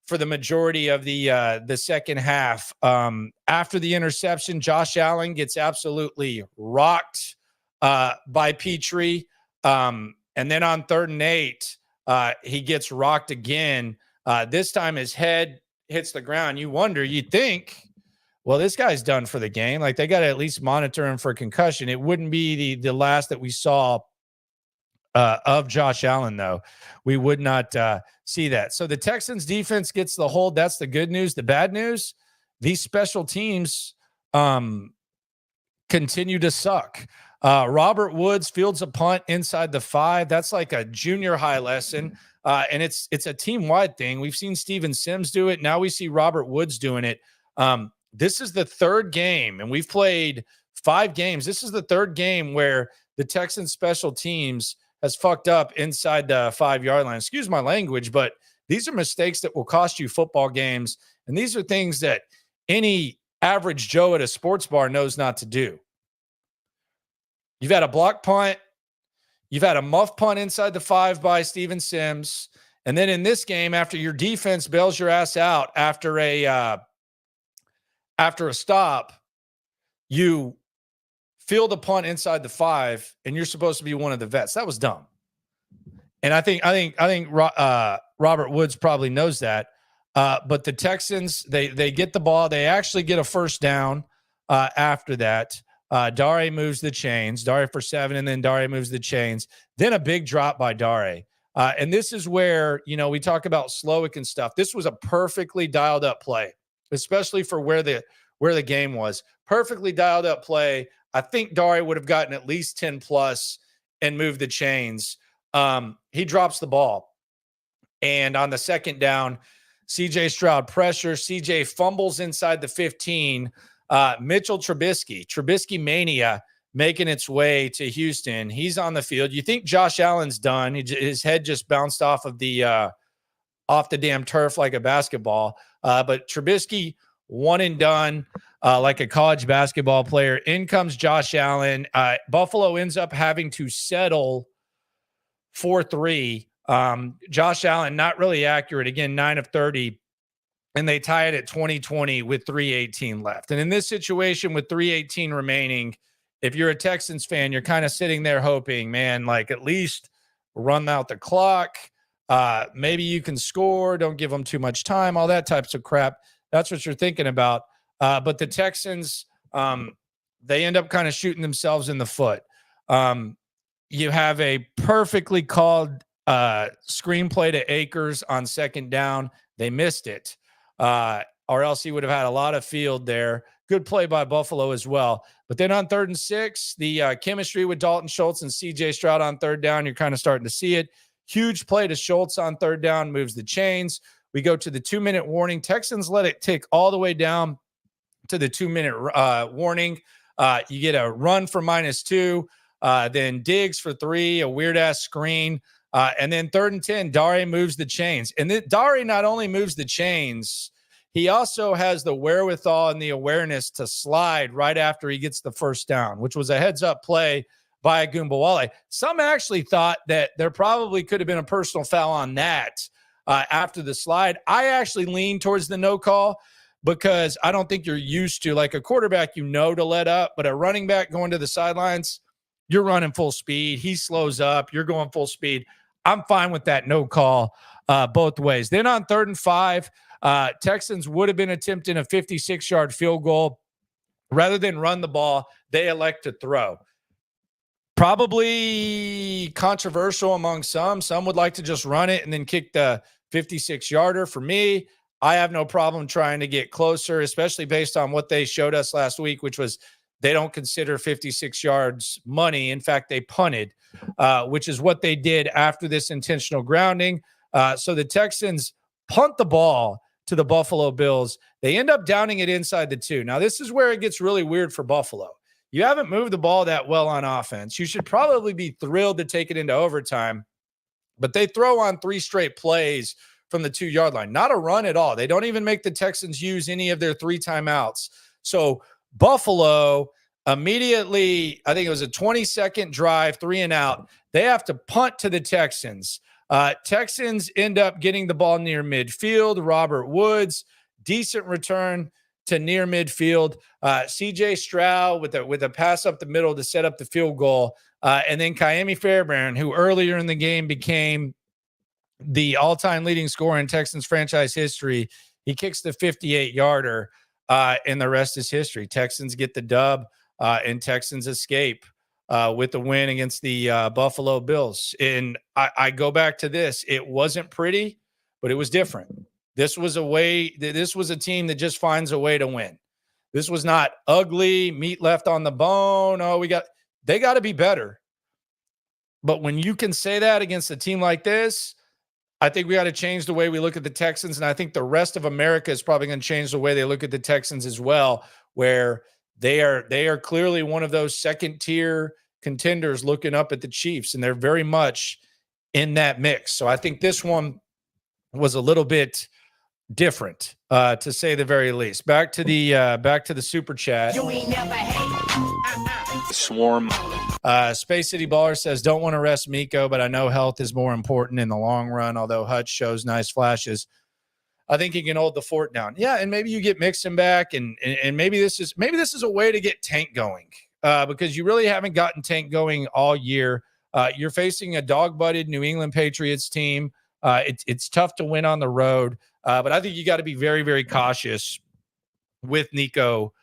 for the majority of the second half. After the interception, Josh Allen gets absolutely rocked by Petrie. And then on 3rd and 8, he gets rocked again. This time his head hits the ground, you'd think, well, this guy's done for the game. Like, they got to at least monitor him for concussion. It wouldn't be the last that we saw of Josh Allen, though. We would not see that. So the Texans defense gets the hold. That's the good news. The bad news, these special teams continue to suck. Robert Woods fields a punt inside the 5. That's like a junior high lesson. And it's a team-wide thing. We've seen Steven Sims do it. Now we see Robert Woods doing it. This is the third game, and we've played 5 games. This is the third game where the Texans special teams has fucked up inside the 5-yard line. Excuse my language, but these are mistakes that will cost you football games. And these are things that any average Joe at a sports bar knows not to do. You've had a block punt. You've had a muff punt inside the 5 by Steven Sims. And then in this game, after your defense bails your ass out after a stop, you field a punt inside the 5, and you're supposed to be one of the vets. That was dumb. And I think Robert Woods probably knows that. But the Texans, they get the ball. They actually get a first down after that. Dare moves the chains. Dare for 7, and then Dare moves the chains. Then a big drop by Dare. And this is where, we talk about Slowik and stuff. This was a perfectly dialed up play, especially for where the game was. Perfectly dialed up play. I think Dare would have gotten at least 10 plus and moved the chains. He drops the ball. And on the second down, CJ Stroud pressure. CJ fumbles inside the 15. Mitchell Trubisky mania making its way to Houston. He's on the field. You think Josh Allen's done. His head just bounced off the damn turf like a basketball. But Trubisky, one and done, like a college basketball player. In comes Josh Allen. Buffalo ends up having to settle 4-3. Josh Allen, not really accurate. Again, 9 of 30. And they tie it at 20-20 with 3:18 left. And in this situation with 3:18 remaining, if you're a Texans fan, you're kind of sitting there hoping, man, like at least run out the clock. Maybe you can score. Don't give them too much time. All that types of crap. That's what you're thinking about. But the Texans, they end up kind of shooting themselves in the foot. You have a perfectly called screenplay to Akers on second down. They missed it. Or else he would have had a lot of field there. Good play by Buffalo as well. But then on 3rd and 6, the chemistry with Dalton Schultz and CJ Stroud on 3rd down, you're kind of starting to see it. Huge play to Schultz on 3rd down, moves the chains. We go to the 2-minute warning. Texans let it tick all the way down to the 2-minute warning. You get a run for -2, then Diggs for 3, a weird-ass screen. And then 3rd and 10, Dare moves the chains. And Dare not only moves the chains, he also has the wherewithal and the awareness to slide right after he gets the first down, which was a heads-up play by Ogunbowale. Some actually thought that there probably could have been a personal foul on that after the slide. I actually lean towards the no call because I don't think you're used to, like a quarterback, to let up, but a running back going to the sidelines, you're running full speed. He slows up. You're going full speed. I'm fine with that no call both ways. Then on 3rd and 5, Texans would have been attempting a 56-yard field goal. Rather than run the ball, they elect to throw. Probably controversial among some. Some would like to just run it and then kick the 56-yarder. For me, I have no problem trying to get closer, especially based on what they showed us last week, which was they don't consider 56 yards money. In fact, they punted, which is what they did after this intentional grounding. So the Texans punt the ball to the Buffalo Bills. They end up downing it inside the 2. Now, this is where it gets really weird for Buffalo. You haven't moved the ball that well on offense. You should probably be thrilled to take it into overtime, but they throw on 3 straight plays from the 2-yard line. Not a run at all. They don't even make the Texans use any of their 3 timeouts. So Buffalo immediately, I think it was a 20-second drive, 3 and out. They have to punt to the Texans. Texans end up getting the ball near midfield. Robert Woods, decent return to near midfield. CJ Stroud with a pass up the middle to set up the field goal. And then Ka'imi Fairbairn, who earlier in the game became the all-time leading scorer in Texans franchise history, He kicks the 58-yarder, and the rest is history. Texans get the dub, and Texans escape with the win against the Buffalo Bills. And I go back to this. It wasn't pretty, but it was different. This was a team that just finds a way to win. This was not ugly, meat left on the bone. Oh, they got to be better. But when you can say that against a team like this, I think we got to change the way we look at the Texans. And I think the rest of America is probably going to change the way they look at the Texans as well, where they are clearly one of those second-tier contenders looking up at the Chiefs, and they're very much in that mix. So I think this one was a little bit different, to say the very least. Back to the super chat. You ain't never hate. Swarm. Space City Baller says, don't want to rest Nico, but I know health is more important in the long run, although Huitt shows nice flashes. I think he can hold the fort down. Yeah, and maybe you get Mixon back, and maybe this is a way to get Tank going, because you really haven't gotten Tank going all year. You're facing a dog-butted New England Patriots team. It's tough to win on the road, but I think you got to be very, very cautious with Nico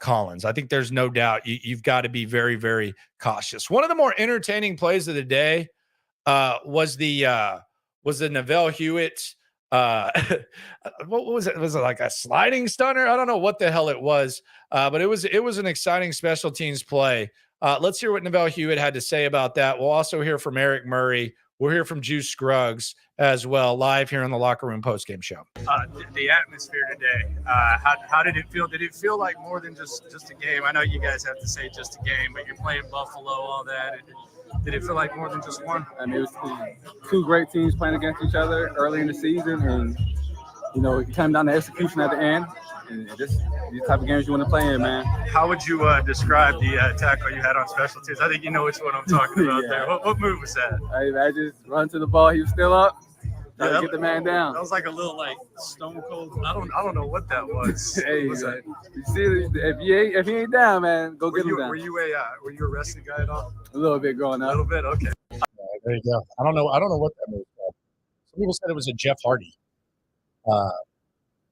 Collins. I think there's no doubt you've got to be very, very cautious. One of the more entertaining plays of the day was the Neville Huitt. What was it? Was it like a sliding stunner? I don't know what the hell it was, but it was an exciting special teams play. Let's hear what Neville Huitt had to say about that. We'll also hear from Eric Murray. We'll hear from Juice Scruggs as well, live here on the Locker Room postgame show. The atmosphere today, how did it feel? Did it feel like more than just a game? I know you guys have to say just a game, but you're playing Buffalo, all that. Did it feel like more than just one? I mean, it was two great teams playing against each other early in the season, and it came down to execution at the end. And these type of games you want to play in, man. How would you describe the tackle you had on special teams? I think you know which one I'm talking about there. What move was that? I just run to the ball. He was still up. Try to get the man down. That was like a little stone cold. I don't know what that was. Hey, was that? You see, if he ain't down, man, go get him down. Were you a wrestling guy at all? A little bit growing up. A little bit, okay. There you go. I don't know what that move was. Some people said it was a Jeff Hardy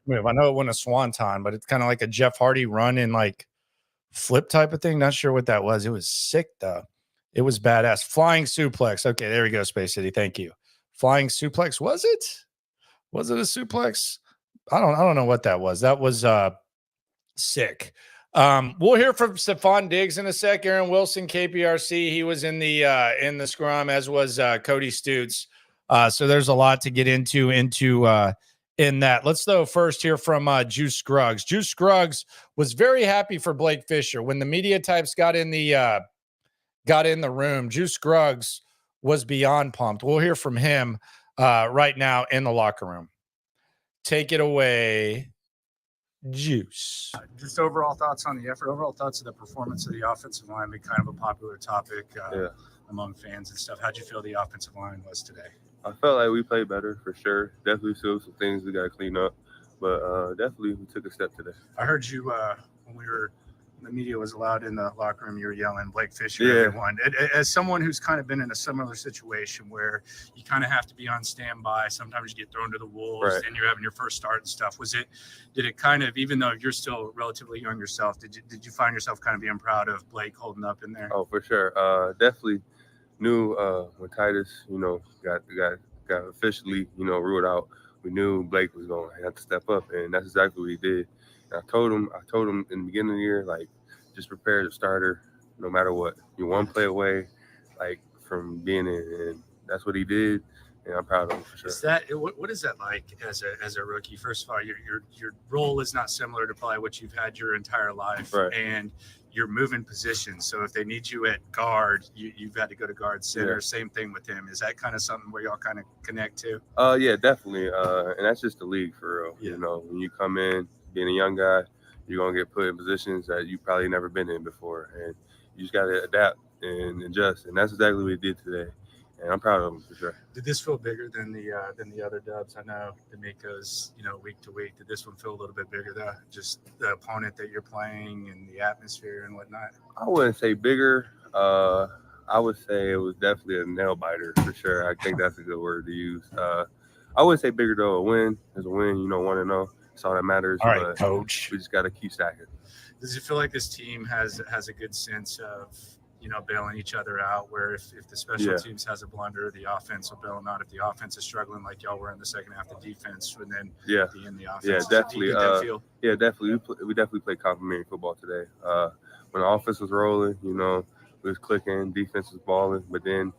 move. I know it wasn't a swanton, but it's kind of like a Jeff Hardy run in like flip type of thing. Not sure what that was. It was sick though. It was badass. Flying suplex. Okay, there we go, Space City. Thank you. Flying suplex. Was it? Was it a suplex? I don't know what that was. That was sick. We'll hear from Stefon Diggs in a sec. Aaron Wilson, KPRC. He was in the scrum, as was Cody Stutes. So there's a lot to get into in that. Let's though first hear from Juice Scruggs. Juice Scruggs was very happy for Blake Fisher when the media types got in the room. Juice Scruggs was beyond pumped. We'll hear from him right now in the locker room. Take it away, Juice. Just overall thoughts on the effort, overall thoughts of the performance of the offensive line, been kind of a popular topic among fans and stuff. How'd you feel the offensive line was today? I felt like we played better for sure. Definitely still some things we got to clean up, but definitely we took a step today. I heard you when the media was allowed in the locker room, you were yelling Blake Fisher, everyone. As someone who's kind of been in a similar situation where you kind of have to be on standby, sometimes you get thrown to the wolves and you're having your first start and stuff. Did it kind of, even though you're still relatively young yourself, did you find yourself kind of being proud of Blake holding up in there? Oh, for sure. Definitely knew when Titus, got officially, ruled out, we knew Blake was going to have to step up, and that's exactly what he did. And I told him in the beginning of the year, like, just prepare as a starter no matter what. You're one play away, like, from being in, and that's what he did, and I'm proud of him for sure. What is that like as a rookie? First of all, your role is not similar to probably what you've had your entire life, and you're moving positions. So if they need you at guard, you've got to go to guard center. Yeah. Same thing with him. Is that kind of something where y'all kind of connect to? Yeah, definitely. And that's just the league for real. Yeah. When you come in, being a young guy, you're going to get put in positions that you probably never been in before. And you just got to adapt and adjust. And that's exactly what he did today. And I'm proud of him for sure. Did this feel bigger than the other dubs? I know DeMeco's, week to week. Did this one feel a little bit bigger though? Just the opponent that you're playing and the atmosphere and whatnot? I wouldn't say bigger. I would say it was definitely a nail biter for sure. I think that's a good word to use. I I would say bigger though. A win is a win. 1-0. That's all that matters. All right, but coach. We just got to keep stacking. Does it feel like this team has a good sense of bailing each other out? Where if the special teams has a blunder, the offense will bail them out. If the offense is struggling like y'all were in the second half, the defense would then be in the offense. Yeah, definitely. Do you get that feel? Yeah, definitely. We definitely played complimentary football today. When the offense was rolling, we was clicking, defense was balling, but then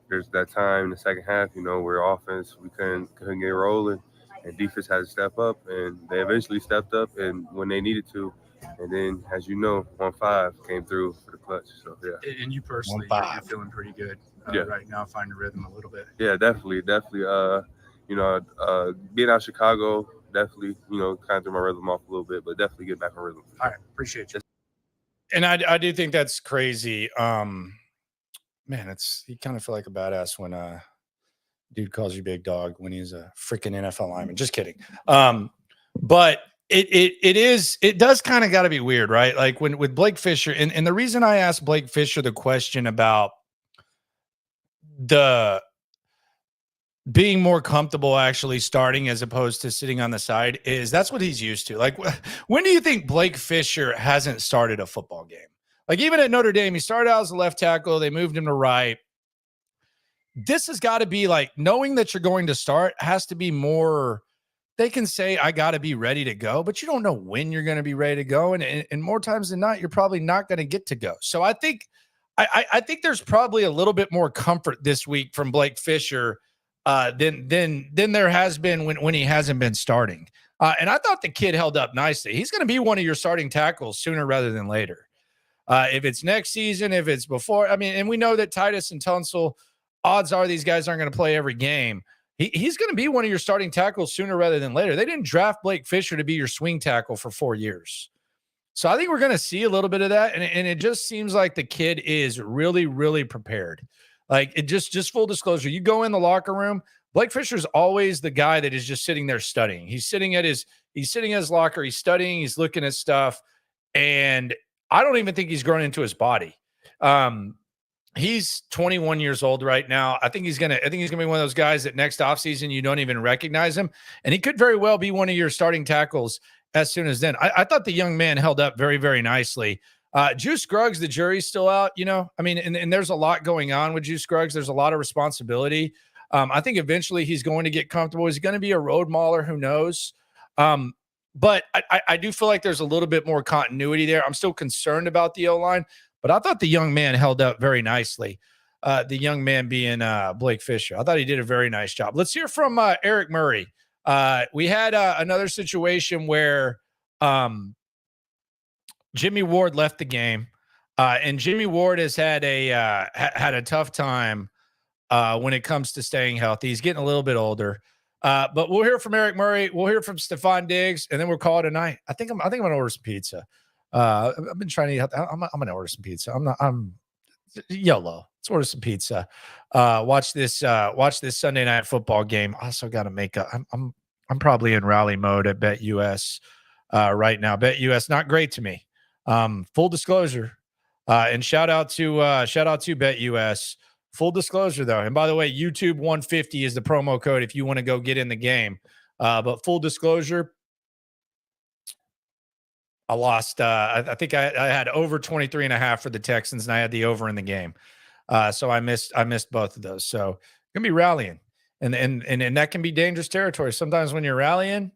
there's that time in the second half, where offense we couldn't get rolling, and defense had to step up, and they eventually stepped up, and when they needed to, and then as 1-5 came through for the clutch. So yeah. And you personally, you're feeling pretty good right now, finding rhythm a little bit. Yeah, definitely. Being out of Chicago, definitely, kind of threw my rhythm off a little bit, but definitely get back on rhythm. All right, appreciate you. And I do think that's crazy. Man, you kind of feel like a badass when dude calls you big dog when he's a freaking NFL lineman. Just kidding. But it does kind of got to be weird, right? Like with Blake Fisher, and the reason I asked Blake Fisher the question about the being more comfortable actually starting as opposed to sitting on the side is that's what he's used to. Like, when do you think Blake Fisher hasn't started a football game? Like, even at Notre Dame, he started out as a left tackle. They moved him to right. This has got to be like, knowing that you're going to start has to be more. They can say, I got to be ready to go, but you don't know when you're going to be ready to go. And more times than not, you're probably not going to get to go. So I think there's probably a little bit more comfort this week from Blake Fisher than there has been when he hasn't been starting. And I thought the kid held up nicely. He's going to be one of your starting tackles sooner rather than later. If it's next season, if it's before, and we know that Titus and Tunsil, odds are these guys aren't going to play every game. He's going to be one of your starting tackles sooner rather than later. They didn't draft Blake Fisher to be your swing tackle for 4 years. So I think we're going to see a little bit of that. And it just seems like the kid is really, really prepared. Like, it just full disclosure, you go in the locker room, Blake Fisher's always the guy that is just sitting there studying. He's sitting at his locker. He's studying. He's looking at stuff. And I don't even think he's grown into his body. He's 21 years old right now. I think he's gonna be one of those guys that next offseason you don't even recognize him. And he could very well be one of your starting tackles as soon as then. I thought the young man held up very, very nicely. Juice Scruggs, the jury's still out, and there's a lot going on with Juice Scruggs. There's a lot of responsibility. I think eventually he's going to get comfortable. He's going to be a road mauler. Who knows? But I do feel like there's a little bit more continuity there. I'm still concerned about the O-line, but I thought the young man held up very nicely. The young man being Blake Fisher. I thought he did a very nice job. Let's hear from Eric Murray. We had another situation where Jimmy Ward left the game, and Jimmy Ward has had a tough time when it comes to staying healthy. He's getting a little bit older. But we'll hear from Eric Murray. We'll hear from Stefon Diggs, and then we'll call it a night. I think I'm going to order some pizza. I've been trying to eat. I'm going to order some pizza. I'm YOLO. Let's order some pizza. Watch this Sunday night football game. Also got to make I'm probably in rally mode at BetUS right now. BetUS not great to me. Full disclosure, and shout out to BetUS. Full disclosure, though. And by the way, YouTube 150 is the promo code if you want to go get in the game. But full disclosure, I lost. I think I had over 23.5 for the Texans, and I had the over in the game. So I missed both of those. So going to be rallying. And that can be dangerous territory. Sometimes when you're rallying,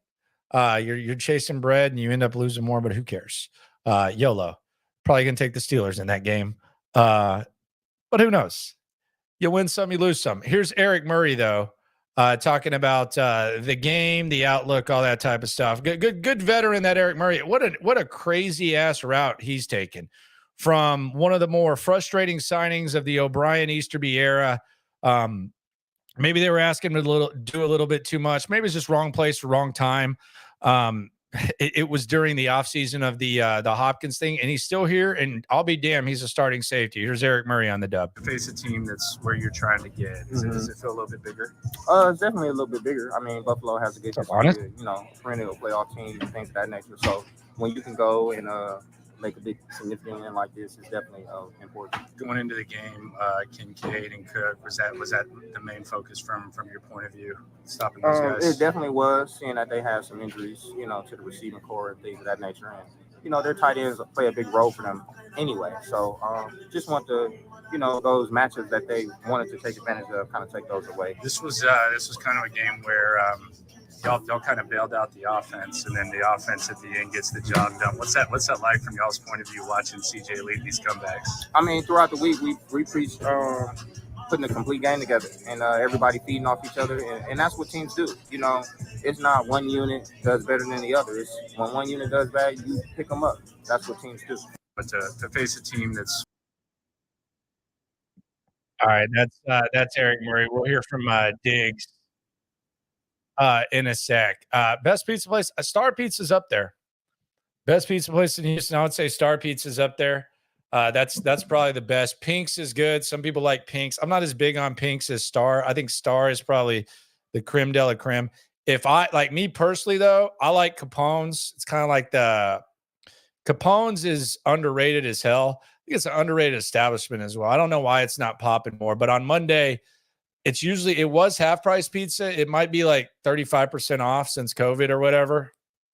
you're chasing bread and you end up losing more, but who cares? YOLO. Probably going to take the Steelers in that game. But who knows? You win some, you lose some. Here's Eric Murray, though, talking about the game, the outlook, all that type of stuff. Good veteran, that Eric Murray. What a crazy ass route he's taken from one of the more frustrating signings of the O'Brien Easterby era. Maybe they were asking him to do a little bit too much. Maybe it's just wrong place, wrong time. It was during the offseason of the Hopkins thing, and he's still here, and I'll be damned, he's a starting safety. Here's Eric Murray on the dub. Face a team that's where you're trying to get. Does it feel a little bit bigger? It's definitely a little bit bigger. I mean, Buffalo has a good history, perennial playoff team and things of that nature. So when you can go and make a big significant win like this is definitely important. Going into the game, Kincaid and Cook, was that the main focus from your point of view, stopping those guys? It definitely was, seeing that they have some injuries, to the receiving core and things of that nature. And, their tight ends play a big role for them anyway. So just want to, those matches that they wanted to take advantage of, kind of take those away. This was kind of a game where y'all kind of bailed out the offense, and then the offense at the end gets the job done. What's that like from y'all's point of view, watching CJ lead these comebacks? I mean, throughout the week, we preached putting a complete game together and everybody feeding off each other, and that's what teams do. It's not one unit does better than the other. It's when one unit does bad, you pick them up. That's what teams do. But to face a team that's all right, that's Eric Murray. We'll hear from Diggs in a sec. Best pizza place, Star Pizza's up there. Best pizza place in Houston, I would say Star Pizza's up there. That's probably the best. Pink's is good. Some people like Pink's. I'm not as big on Pink's as Star. I think Star is probably the creme de la creme. If I like me personally, though, I like Capone's. It's kind of like Capone's is underrated as hell. I think it's an underrated establishment as well. I don't know why it's not popping more, but on Monday, it was half price pizza. It might be like 35% off since COVID or whatever.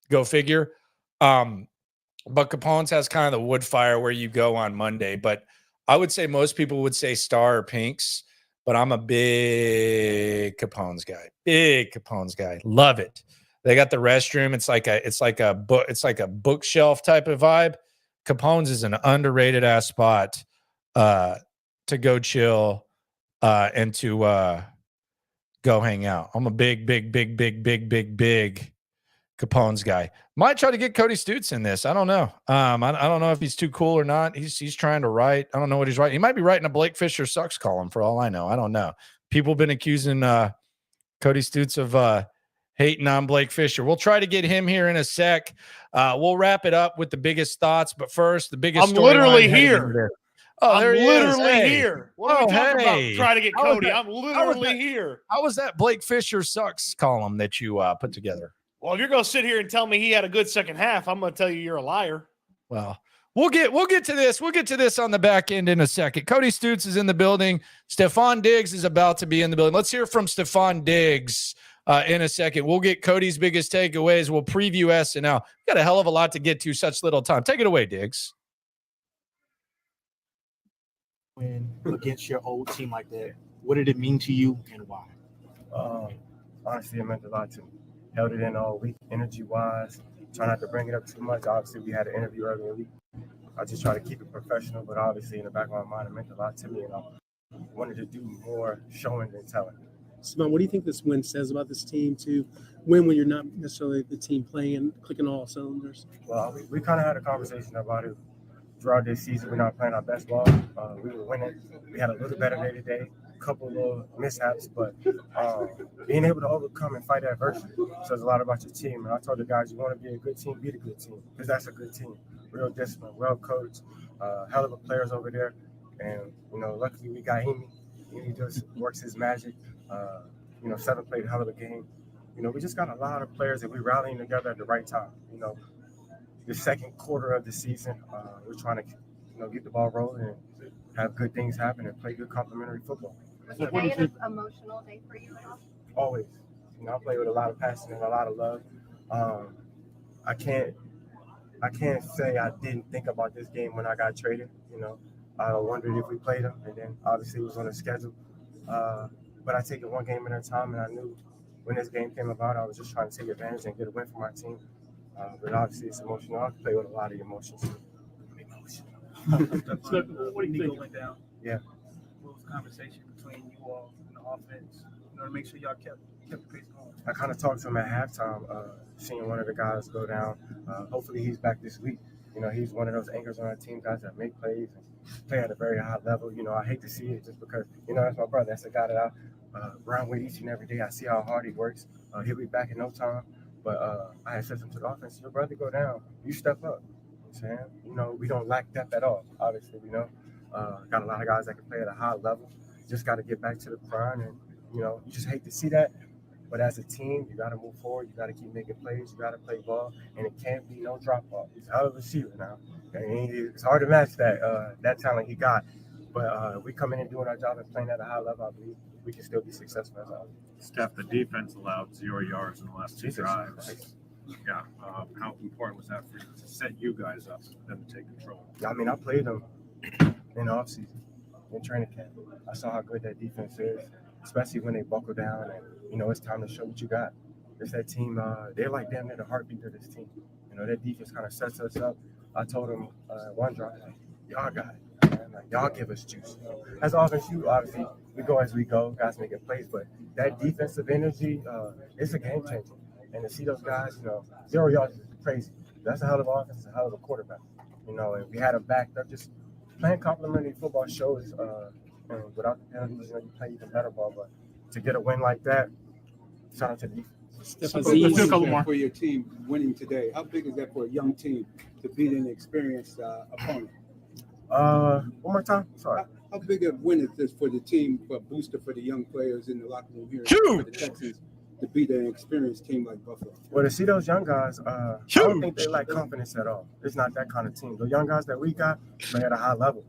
Go figure. But Capone's has kind of the wood fire where you go on Monday. But I would say most people would say Star or Pink's, but I'm a big Capone's guy. Big Capone's guy. Love it. They got the restroom. It's like a bookshelf type of vibe. Capone's is an underrated ass spot to go chill and to go hang out. I'm a big Capone's guy. Might try to get Cody Stutes in this. I don't know. I don't know if he's too cool or not. He's trying to write. I don't know what he's writing. He might be writing a Blake Fisher sucks column for all I know. I don't know. People have been accusing Cody Stutes of hating on Blake Fisher. We'll try to get him here in a sec. We'll wrap it up with the biggest thoughts, but first, the biggest. I'm literally here. Oh, there he is. Literally Hey. here. What are we talking about? Trying to get Cody. I'm literally here. How was that Blake Fisher sucks column that you put together? Well, if you're going to sit here and tell me he had a good second half, I'm going to tell you you're a liar. Well, we'll get to this. We'll get to this on the back end in a second. Cody Stutes is in the building. Stefon Diggs is about to be in the building. Let's hear from Stefon Diggs in a second. We'll get Cody's biggest takeaways. We'll preview SNL. Got a hell of a lot to get to, such little time. Take it away, Diggs. Win against your old team like that, what did it mean to you and why? Honestly, it meant a lot to me. Held it in all week, energy-wise. Try not to bring it up too much. Obviously, we had an interview earlier in the week. I just try to keep it professional, but obviously in the back of my mind, it meant a lot to me, and I wanted to do more showing than telling. Simone, what do you think this win says about this team to win when you're not necessarily the team playing and clicking all cylinders? Well, we kind of had a conversation about it throughout this season. We're not playing our best ball. We were winning. We had a little better day today. Couple of mishaps, but being able to overcome and fight adversity says a lot about your team. And I told the guys, you want to be a good team, be the good team, because that's a good team. Real disciplined, well coached, hell of a players over there. And luckily we got Amy. He just works his magic. Seven played a hell of a game. We just got a lot of players that we're rallying together at the right time. The second quarter of the season, we're trying to get the ball rolling and have good things happen and play good complementary football. Was today an emotional day for you at all? Always. I play with a lot of passion and a lot of love. I can't say I didn't think about this game when I got traded. I wondered if we played them, and then obviously it was on the schedule. But I take it one game at a time, and I knew when this game came about, I was just trying to take advantage and get a win for my team. But obviously it's emotional. I play with a lot of emotions. What do you think went down? Yeah. What was the conversation between you all and the offense to make sure y'all kept the pace going? I kind of talked to him at halftime, seeing one of the guys go down. Hopefully he's back this week. He's one of those anchors on our team, guys that make plays and play at a very high level. I hate to see it just because, that's my brother. That's the guy that I run with each and every day. I see how hard he works. He'll be back in no time. But I had said something to the offense, your brother go down, you step up. We don't lack depth at all, obviously, got a lot of guys that can play at a high level. Just got to get back to the grind, and, you just hate to see that. But as a team, you got to move forward. You got to keep making plays. You got to play ball, and it can't be no drop ball. He's a hell of a receiver now. And it's hard to match that talent he got. But we come in and doing our job and playing at a high level, I believe we can still be successful as well. Steph, the defense allowed 0 yards in the last 2 drives. Yeah. How important was that for you to set you guys up for them to take control? I mean, I played them in the offseason, in training camp. I saw how good that defense is, especially when they buckle down and, it's time to show what you got. It's that team, they're like damn near the heartbeat of this team. That defense kind of sets us up. I told them one drive, like, y'all got it. Man. Like, y'all give us juice. As offense, obviously, we go as we go, guys making plays, but that defensive energy is a game changer. And to see those guys, 0 yards is crazy. That's a hell of an offense, a hell of a quarterback. And we had them backed up. Just playing complimentary football shows, and without the penalties, you play even better ball. But to get a win like that, shout out to the defense. Stefon, let's do a couple more. For your team winning today, how big is that for a young team to beat an experienced opponent? One more time. Sorry. How big a win is this for the team, for a booster for the young players in the locker room here for the Texans to beat an experienced team like Buffalo? Well, to see those young guys, I don't think they lack confidence at all. It's not that kind of team. The young guys that we got play at a high level.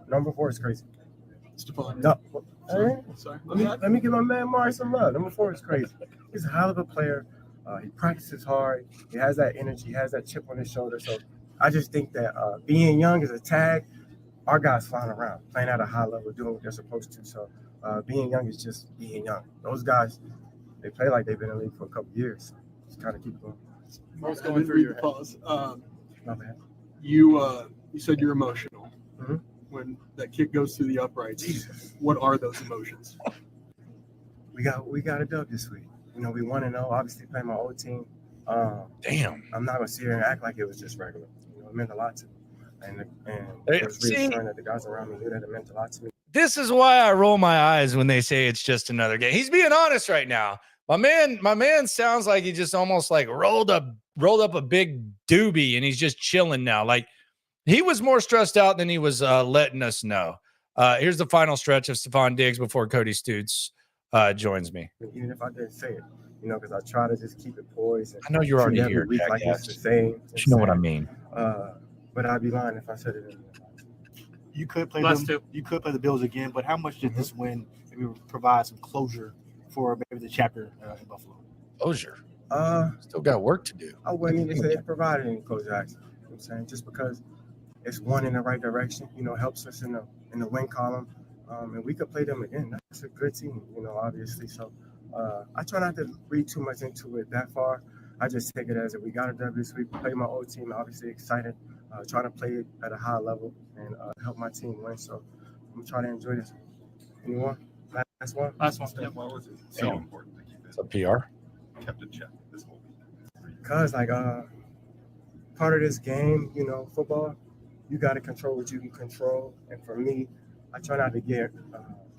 Number 4 is crazy. Stefon. No. Sorry. Let me give my man Mari some love. Number 4 is crazy. He's a hell of a player. He practices hard. He has that energy. He has that chip on his shoulder. So I just think that being young is a tag. Our guys flying around, playing at a high level, doing what they're supposed to. So being young is just being young. Those guys, they play like they've been in the league for a couple years. Just kind of keep going. What's going through your head? Pause. My bad. You said you're emotional. Mm-hmm. When that kick goes through the uprights. Jesus. What are those emotions? We got a dub this week. We 1-0. Obviously playing my old team. Damn. I'm not gonna sit here and act like it was just regular. It meant a lot to me. And it was reassuring that the guys around me knew that it meant a lot to me. This is why I roll my eyes when they say it's just another game. He's being honest right now. My man sounds like he just almost like rolled up a big doobie and he's just chilling now. Like he was more stressed out than he was letting us know. Here's the final stretch of Stefon Diggs before Cody Stutes joins me. Even if I didn't say it, because I try to just keep it poised. I know you're already here, week, like it's the same. You know what I mean. But I'd be lying if I said it. You could play them. You could play the Bills again, but how much did this win maybe provide some closure for maybe the chapter in Buffalo? Closure. Still got work to do. I wouldn't even say it provided any closure. Actually, I'm saying just because it's one in the right direction, helps us in the win column, and we could play them again. That's a good team, obviously. So I try not to read too much into it that far. I just take it as if we got a W this week. Play my old team, obviously excited, trying to play it at a high level and help my team win. So I'm trying to enjoy this. Anyone? Last one? Last one. Yeah, what was it so important to keep it? It's a PR. Kept in check this whole week. Because part of this game, football, you got to control what you can control. And for me, I try not to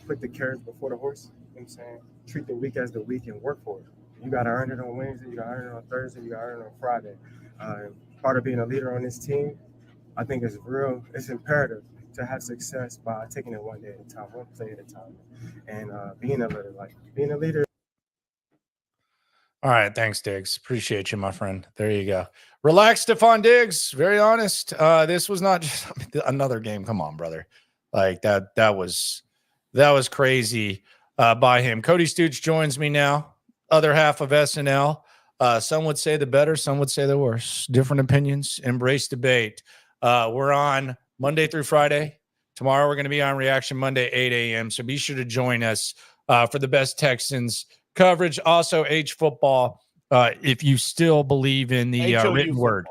put the carrots before the horse. You know what I'm saying? Treat the week as the week and work for it. You got to earn it on Wednesday. You got to earn it on Thursday. You got to earn it on Friday. Part of being a leader on this team, I think it's imperative to have success by taking it one day at a time, one play at a time, and being a leader. Like being a leader. All right, thanks, Diggs. Appreciate you, my friend. There you go. Relax, Stefon Diggs. Very honest. This was not just another game. Come on, brother. Like that was crazy by him. Cody Stoots joins me now. Other half of SNL. Some would say the better, some would say the worse. Different opinions. Embrace debate. We're on Monday through Friday. Tomorrow we're going to be on Reaction Monday, 8 a.m. So be sure to join us for the best Texans coverage. Also, H football, if you still believe in the written word.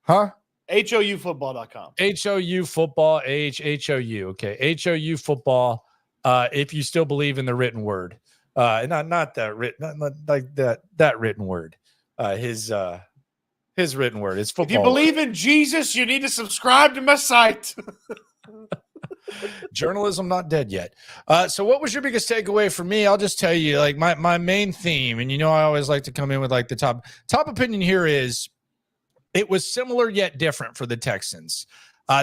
Huh? HOUfootball.com. HOU football, HOU. Okay. HOU football. If you still believe in the written word. Not that written, not like that written word. His written word is football. If you believe in Jesus, you need to subscribe to my site. Journalism not dead yet. So what was your biggest takeaway for me? I'll just tell you, like my main theme, and I always like to come in with like the top opinion here is it was similar yet different for the Texans.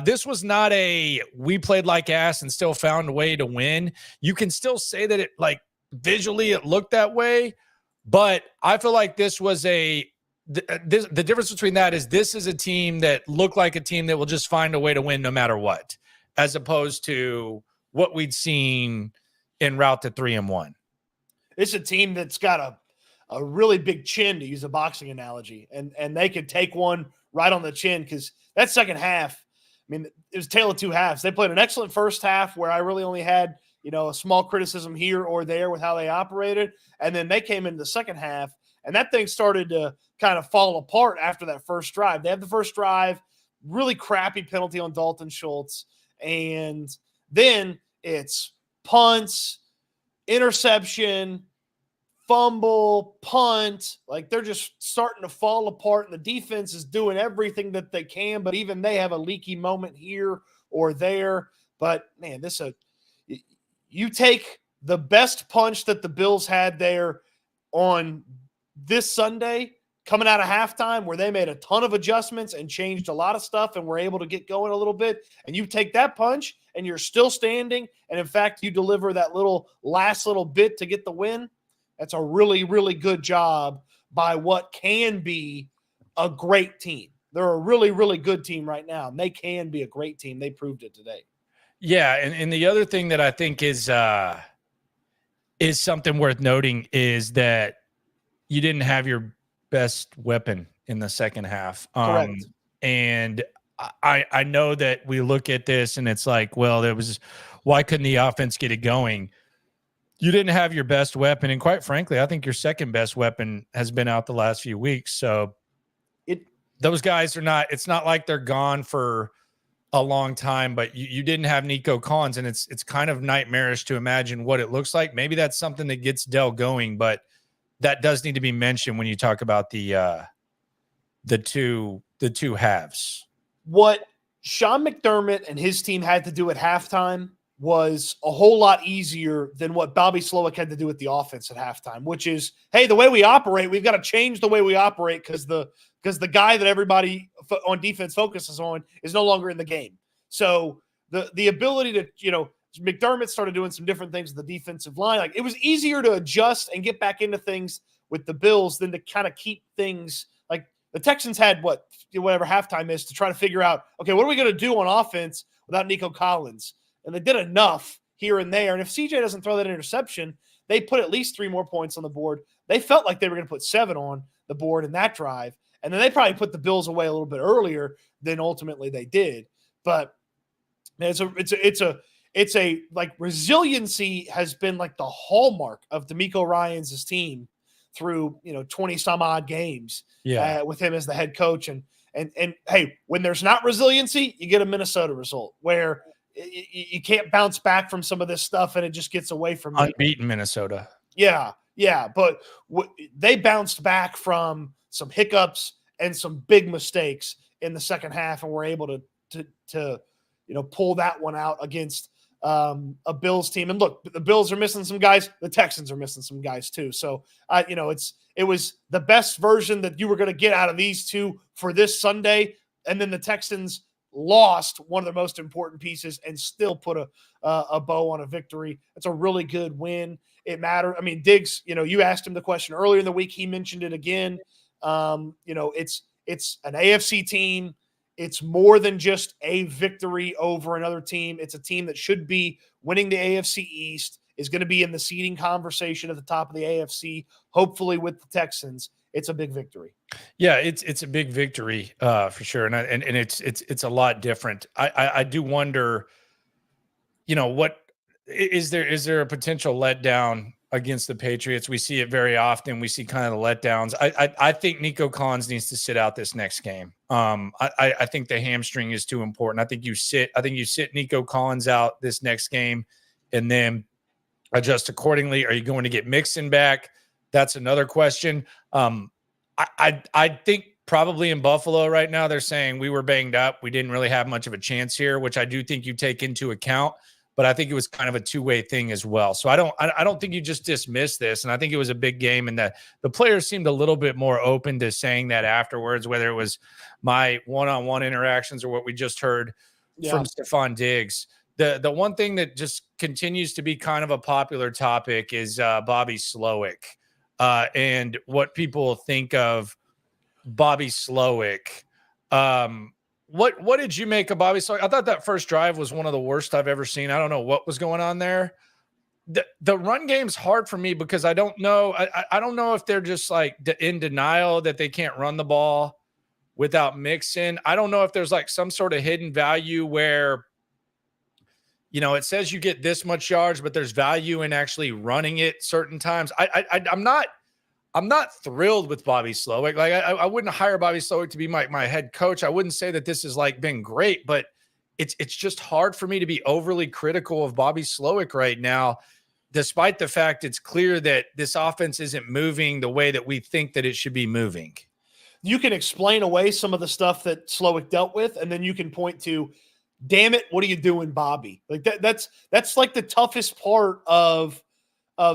This was not we played like ass and still found a way to win. You can still say that it visually it looked that way, But I feel like this was the difference between that is this is a team that looked like a team that will just find a way to win no matter what, as opposed to what we'd seen en route to 3-1. It's a team that's got a really big chin, to use a boxing analogy, and they could take one right on the chin, because that second half, I mean, it was a tale of two halves. They played an excellent first half where I really only had, a small criticism here or there with how they operated. And then they came into the second half, and that thing started to kind of fall apart after that first drive. They had the first drive, really crappy penalty on Dalton Schultz. And then it's punts, interception, fumble, punt. Like, they're just starting to fall apart, and the defense is doing everything that they can, but even they have a leaky moment here or there. But man, you take the best punch that the Bills had there on this Sunday coming out of halftime, where they made a ton of adjustments and changed a lot of stuff and were able to get going a little bit, and you take that punch and you're still standing, and in fact you deliver that last little bit to get the win. That's a really, really good job by what can be a great team. They're a really, really good team right now, and they can be a great team. They proved it today. Yeah, and the other thing that I think is something worth noting is that you didn't have your best weapon in the second half. Correct. And I know that we look at this and it's like, well, why couldn't the offense get it going? You didn't have your best weapon, and quite frankly, I think your second best weapon has been out the last few weeks. So those guys are not. It's not like they're gone for a long time, but you didn't have Nico Collins, and it's kind of nightmarish to imagine what it looks like. Maybe that's something that gets Dell going, but that does need to be mentioned when you talk about the two halves. What Sean McDermott and his team had to do at halftime was a whole lot easier than what Bobby Slowik had to do with the offense at halftime, which is, hey, the way we operate, we've got to change the way we operate because the guy that everybody on defense focuses on is no longer in the game. So the ability to, McDermott started doing some different things with the defensive line. Like, it was easier to adjust and get back into things with the Bills than to kind of keep things like the Texans had whatever halftime is to try to figure out, okay, what are we going to do on offense without Nico Collins? And they did enough here and there. And if CJ doesn't throw that interception, they put at least 3 more points on the board. They felt like they were going to put 7 on the board in that drive. And then they probably put the Bills away a little bit earlier than ultimately they did. But man, it's a like resiliency has been like the hallmark of DeMeco Ryans' team through 20 some odd games with him as the head coach. And hey, when there's not resiliency, you get a Minnesota result where you can't bounce back from some of this stuff and it just gets away from you. Unbeaten Minnesota. Yeah. But they bounced back from some hiccups and some big mistakes in the second half, and were able to pull that one out against a Bills team. And look, the Bills are missing some guys. The Texans are missing some guys too. So, it was the best version that you were going to get out of these two for this Sunday. And then the Texans lost one of the most important pieces and still put a bow on a victory. It's a really good win. It mattered. I mean, Diggs, you asked him the question earlier in the week. He mentioned it again. It's an AFC team. It's more than just a victory over another team. It's a team that should be winning the AFC East, is going to be in the seeding conversation at the top of the AFC, hopefully with the Texans. It's a big victory. Yeah, it's a big victory for sure, and it's a lot different. I do wonder, what is there a potential letdown against the Patriots? We see it very often. We see kind of the letdowns. I think Nico Collins needs to sit out this next game. I think the hamstring is too important. I think you sit Nico Collins out this next game, and then adjust accordingly. Are you going to get Mixon back? That's another question. I think probably in Buffalo right now, they're saying we were banged up. We didn't really have much of a chance here, which I do think you take into account, but I think it was kind of a two-way thing as well. So I don't think you just dismiss this. And I think it was a big game, and that the players seemed a little bit more open to saying that afterwards, whether it was my one-on-one interactions or what we just heard from Stefon Diggs. The one thing that just continues to be kind of a popular topic is Bobby Slowik. and what people think of Bobby Slowik. What did you make of Bobby Slowik? I thought that first drive was one of the worst I've ever seen. I don't know what was going on there. The run game's hard for me because I don't know. I don't know if they're just like in denial that they can't run the ball without Mixon. I don't know if there's like some sort of hidden value where, you know, it says you get this much yards, but there's value in actually running it certain times. I'm not thrilled with Bobby Slowik. Like I wouldn't hire Bobby Slowik to be my head coach. I wouldn't say that this has like been great, but it's just hard for me to be overly critical of Bobby Slowik right now, despite the fact it's clear that this offense isn't moving the way that we think that it should be moving. You can explain away some of the stuff that Slowik dealt with, and then you can point to, damn it, what are you doing, Bobby? Like that's like the toughest part of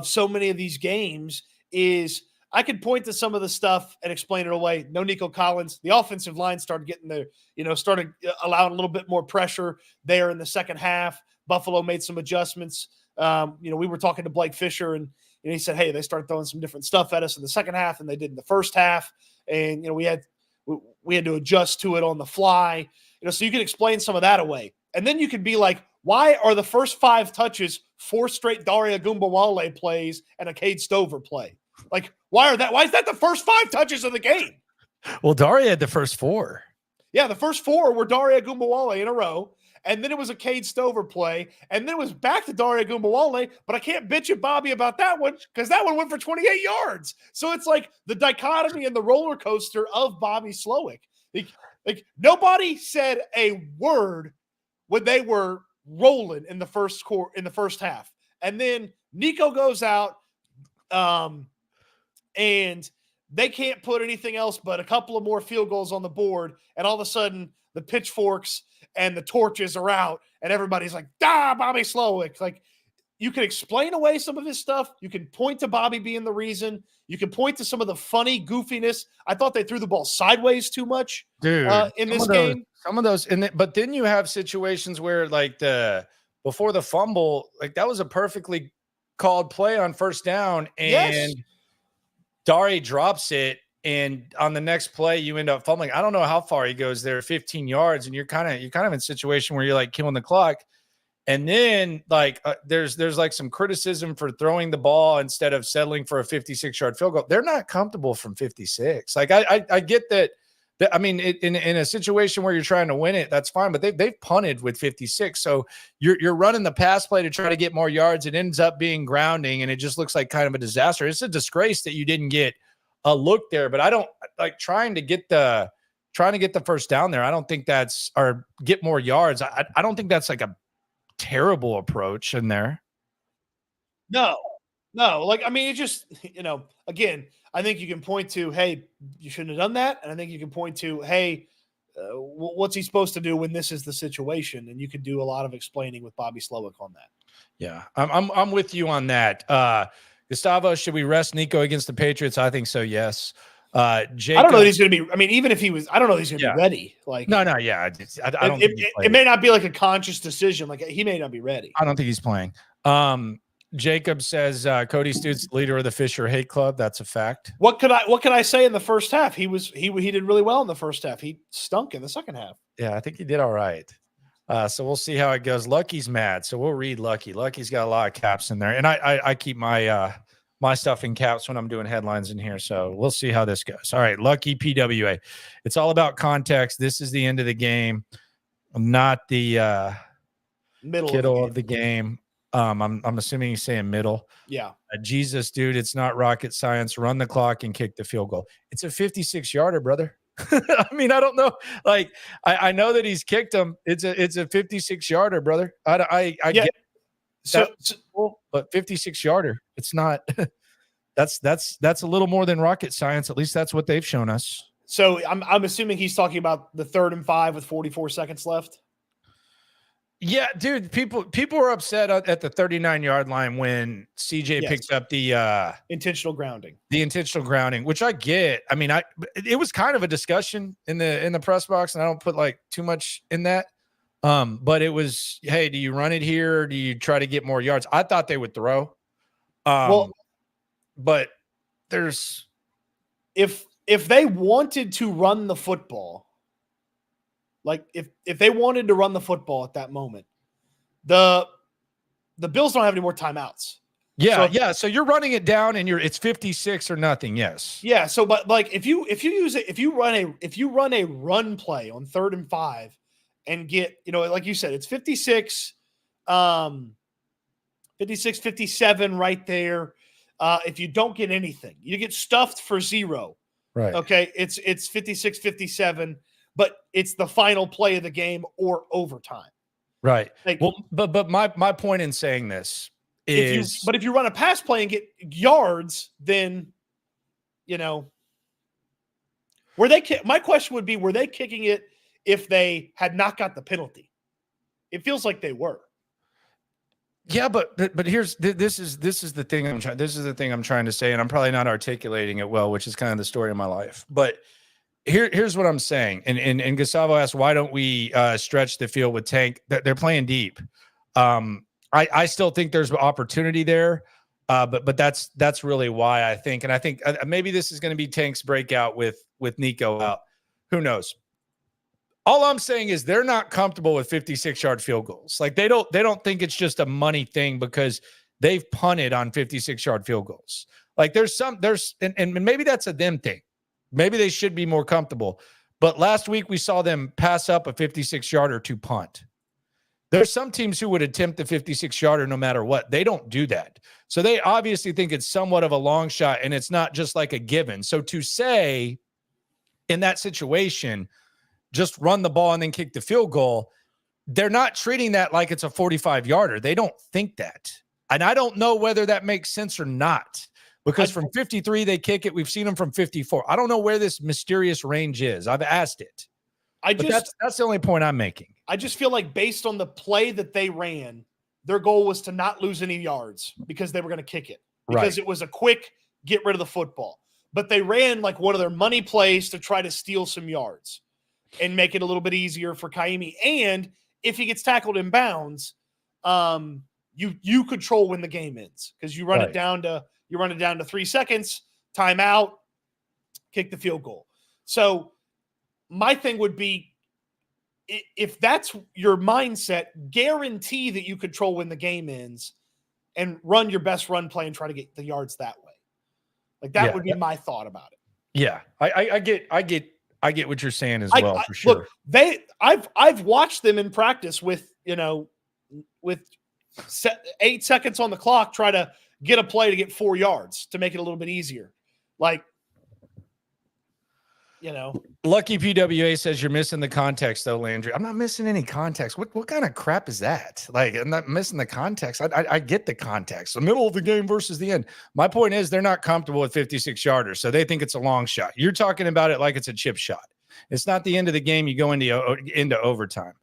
so many of these games is I could point to some of the stuff and explain it away. No Nico Collins. The offensive line started getting there, started allowing a little bit more pressure there in the second half. Buffalo made some adjustments. We were talking to Blake Fisher, and he said, hey, they started throwing some different stuff at us in the second half than they did in the first half. And, we had to adjust to it on the fly, so you can explain some of that away. And then you can be like, why are the first 5 touches 4 straight Daria Ogunbowale plays and a Cade Stover play? Like, why is that the first 5 touches of the game? Well, Daria had the first 4. Yeah, the first 4 were Daria Ogunbowale in a row. And then it was a Cade Stover play. And then it was back to Daria Ogunbowale. But I can't bitch at Bobby about that one because that one went for 28 yards. So it's like the dichotomy and the roller coaster of Bobby Slowik. Like nobody said a word when they were rolling in the first half. And then Nico goes out, and they can't put anything else but a couple of more field goals on the board. And all of a sudden, the pitchforks and the torches are out, and everybody's like, Bobby Slowik. Like, you can explain away some of his stuff. You can point to Bobby being the reason. You can point to some of the funny goofiness. I thought they threw the ball sideways too much, dude, in this game. Some of those, but then you have situations where, like, before the fumble, like, that was a perfectly called play on first down, and yes. Dari drops it, and on the next play you end up fumbling. I don't know how far he goes there, 15 yards, and you're kind of in a situation where you're like killing the clock. And then there's like some criticism for throwing the ball instead of settling for a 56-yard field goal. They're not comfortable from 56. Like I get that. I mean, in a situation where you're trying to win it, that's fine. But they've punted with 56, so you're running the pass play to try to get more yards. It ends up being grounding, and it just looks like kind of a disaster. It's a disgrace that you didn't get a look there. But I don't like trying to get the first down there. I don't think that's or get more yards. I don't think that's like a terrible approach in there. No. Like, I mean, it just, again, I think you can point to, hey, you shouldn't have done that. And I think you can point to, hey, what's he supposed to do when this is the situation? And you could do a lot of explaining with Bobby Slowik on that. Yeah, I'm with you on that. Gustavo, should we rest Nico against the Patriots? I think so. Yes. Jacob, I don't know that he's going to be. I mean, even if he was, I don't know that he's going to be ready. Like, no, yeah. I don't. It may not be like a conscious decision. Like, he may not be ready. I don't think he's playing. Jacob says Cody Stoots, leader of the Fisher Hate Club. That's a fact. What could I say in the first half? He did really well in the first half. He stunk in the second half. Yeah, I think he did all right. So we'll see how it goes. Lucky's mad, so we'll read Lucky. Lucky's got a lot of caps in there, and I keep my stuff in caps when I'm doing headlines in here. So we'll see how this goes. All right, Lucky PWA. It's all about context. This is the end of the game, not the middle of the game. I'm assuming he's saying middle. Yeah. Jesus, dude, it's not rocket science. Run the clock and kick the field goal. It's a 56-yarder, brother. I mean, I don't know. Like, I know that he's kicked him. It's a 56-yarder, brother. I get cool, but 56-yarder. It's not. That's a little more than rocket science. At least that's what they've shown us. So I'm assuming he's talking about the 3rd and 5 with 44 seconds left. Yeah, dude, people were upset at the 39-yard line when CJ picked up the intentional grounding. The intentional grounding, which I get. I mean, it was kind of a discussion in the press box, and I don't put like too much in that. But it was, hey, do you run it here or do you try to get more yards? I thought they would throw. But if they wanted to run the football, like if they wanted to run the football at that moment, the Bills don't have any more timeouts. Yeah. So you're running it down and it's 56 or nothing. Yes. Yeah. So, but like if you run a run play on 3rd and 5 and get, like you said, it's 56, 57 right there. If you don't get anything, you get stuffed for 0. Right. Okay. It's 56, 57, but it's the final play of the game or overtime. Right. Like, well, but my point in saying this is, if you run a pass play and get yards, then, my question would be, were they kicking it if they had not got the penalty? It feels like they were. Yeah, but this is the thing I'm trying to say, and I'm probably not articulating it well, which is kind of the story of my life. But here's what I'm saying. And Gustavo asked, why don't we stretch the field with Tank? They're playing deep. I still think there's opportunity there, but that's really why I think. And I think maybe this is going to be Tank's breakout with Nico out. Who knows? All I'm saying is they're not comfortable with 56-yard field goals. Like they don't think it's just a money thing because they've punted on 56-yard field goals. Like and maybe that's a them thing. Maybe they should be more comfortable. But last week we saw them pass up a 56-yarder to punt. There's some teams who would attempt the 56-yarder no matter what. They don't do that. So they obviously think it's somewhat of a long shot and it's not just like a given. So to say in that situation, just run the ball and then kick the field goal, they're not treating that like it's a 45-yarder. They don't think that. And I don't know whether that makes sense or not. Because from 53, they kick it. We've seen them from 54. I don't know where this mysterious range is. I've asked it. That's the only point I'm making. I just feel like based on the play that they ran, their goal was to not lose any yards because they were going to kick it. Because it was a quick get rid of the football. But they ran like one of their money plays to try to steal some yards and make it a little bit easier for Kaimi. And if he gets tackled in bounds, you control when the game ends because you run it down to 3 seconds, timeout, kick the field goal. So my thing would be, if that's your mindset, guarantee that you control when the game ends and run your best run play and try to get the yards that way. Like that would be my thought about it. Yeah. I get what you're saying as well, for sure. Look, I've watched them in practice with 8 seconds on the clock, try to get a play to get 4 yards to make it a little bit easier. Lucky PWA says you're missing the context though, Landry. I'm not missing any context. What kind of crap is that? Like, I'm not missing the context. I get the context. The middle of the game versus the end. My point is they're not comfortable with 56-yarders, so they think it's a long shot. You're talking about it like it's a chip shot. It's not the end of the game. You go into overtime.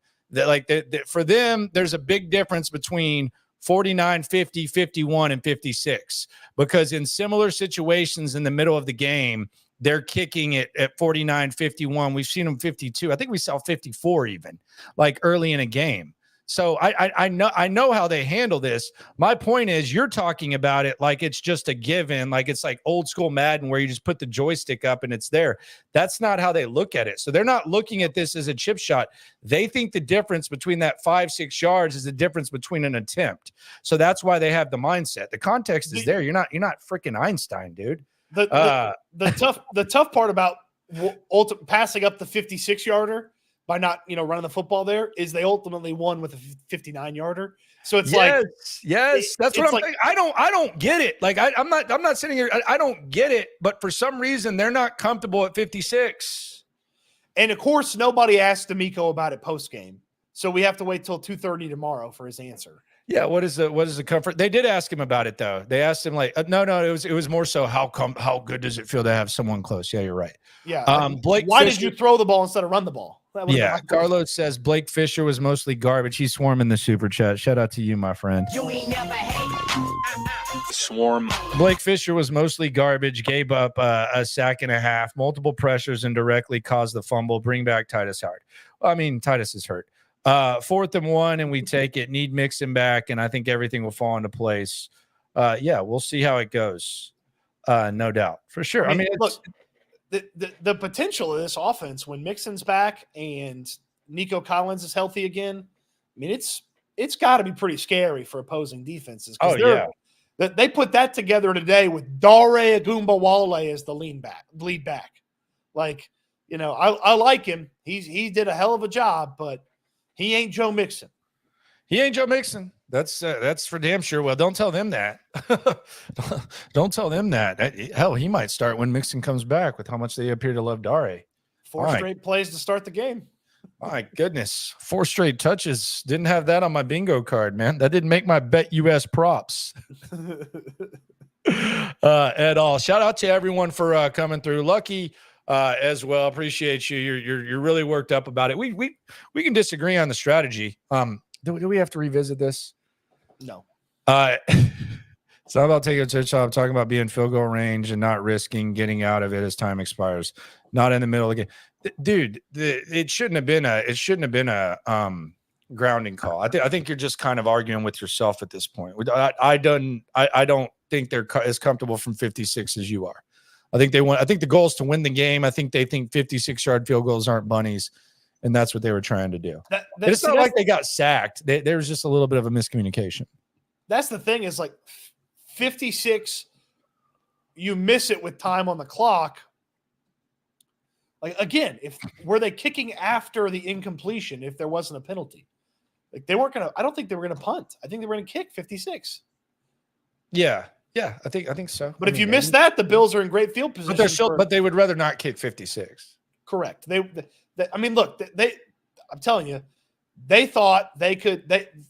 For them, there's a big difference between 49, 50, 51, and 56. Because in similar situations in the middle of the game, they're kicking it at 49, 51. We've seen them 52. I think we saw 54 even, like early in a game. So I know how they handle this. My point is you're talking about it like it's just a given, like it's like old school Madden where you just put the joystick up and it's there. That's not how they look at it. So they're not looking at this as a chip shot. They think the difference between that 5-6 yards is the difference between an attempt. So that's why they have the mindset. The context is there. You're not freaking Einstein, dude. The tough part about passing up the 56-yarder by not running the football there is they ultimately won with a 59-yarder. So it's that's what I'm saying. I don't get it. Like I'm not sitting here. I don't get it. But for some reason they're not comfortable at 56. And of course nobody asked DeMeco about it post game, so we have to wait till 2:30 tomorrow for his answer. Yeah, what is the comfort? They did ask him about it though. They asked him like, no, it was more so how good does it feel to have someone close? Yeah, you're right. Yeah. Blake, why did you throw the ball instead of run the ball? Yeah, Carlos says Blake Fisher was mostly garbage. He's swarming the super chat. Shout out to you, my friend. You ain't never hate. Swarm. Blake Fisher was mostly garbage. Gave up a sack and a half, multiple pressures, and directly caused the fumble. Bring back Titus Howard. Well, I mean, Titus is hurt. 4th and 1, and we take it. Need Mixon back, and I think everything will fall into place. Yeah, we'll see how it goes. No doubt, for sure. I mean, look, the potential of this offense when Mixon's back and Nico Collins is healthy again. I mean, it's got to be pretty scary for opposing defenses. Oh yeah, they put that together today with Dare Ogunbowale as the lead back. Like, you know, I like him. He did a hell of a job, but he ain't Joe Mixon. He ain't Joe Mixon. That's for damn sure. Well, don't tell them that. Don't tell them that. Hell, he might start when Mixon comes back with how much they appear to love Dare. 4 straight plays to start the game. My goodness. 4 straight touches. Didn't have that on my bingo card, man. That didn't make my bet US props at all. Shout out to everyone for coming through. Lucky as well. Appreciate you. You're really worked up about it. We can disagree on the strategy. Do we have to revisit this? No. It's not about taking a touchdown. I'm talking about being field goal range and not risking getting out of it as time expires. Not in the middle of the game, dude. It shouldn't have been a grounding call. I think you're just kind of arguing with yourself at this point. I don't think they're as comfortable from 56 as you are. I think the goal is to win the game. I think they think 56-yard field goals aren't bunnies. And that's what they were trying to do. It's not like they got sacked. There was just a little bit of a miscommunication. That's the thing is like 56, you miss it with time on the clock. Like, again, were they kicking after the incompletion if there wasn't a penalty? Like, they weren't going to – I don't think they were going to punt. I think they were going to kick 56. Yeah, I think so. But if you miss that, the Bills are in great field position. But they would rather not kick 56. Correct. I mean, look, I'm telling you, they thought they could.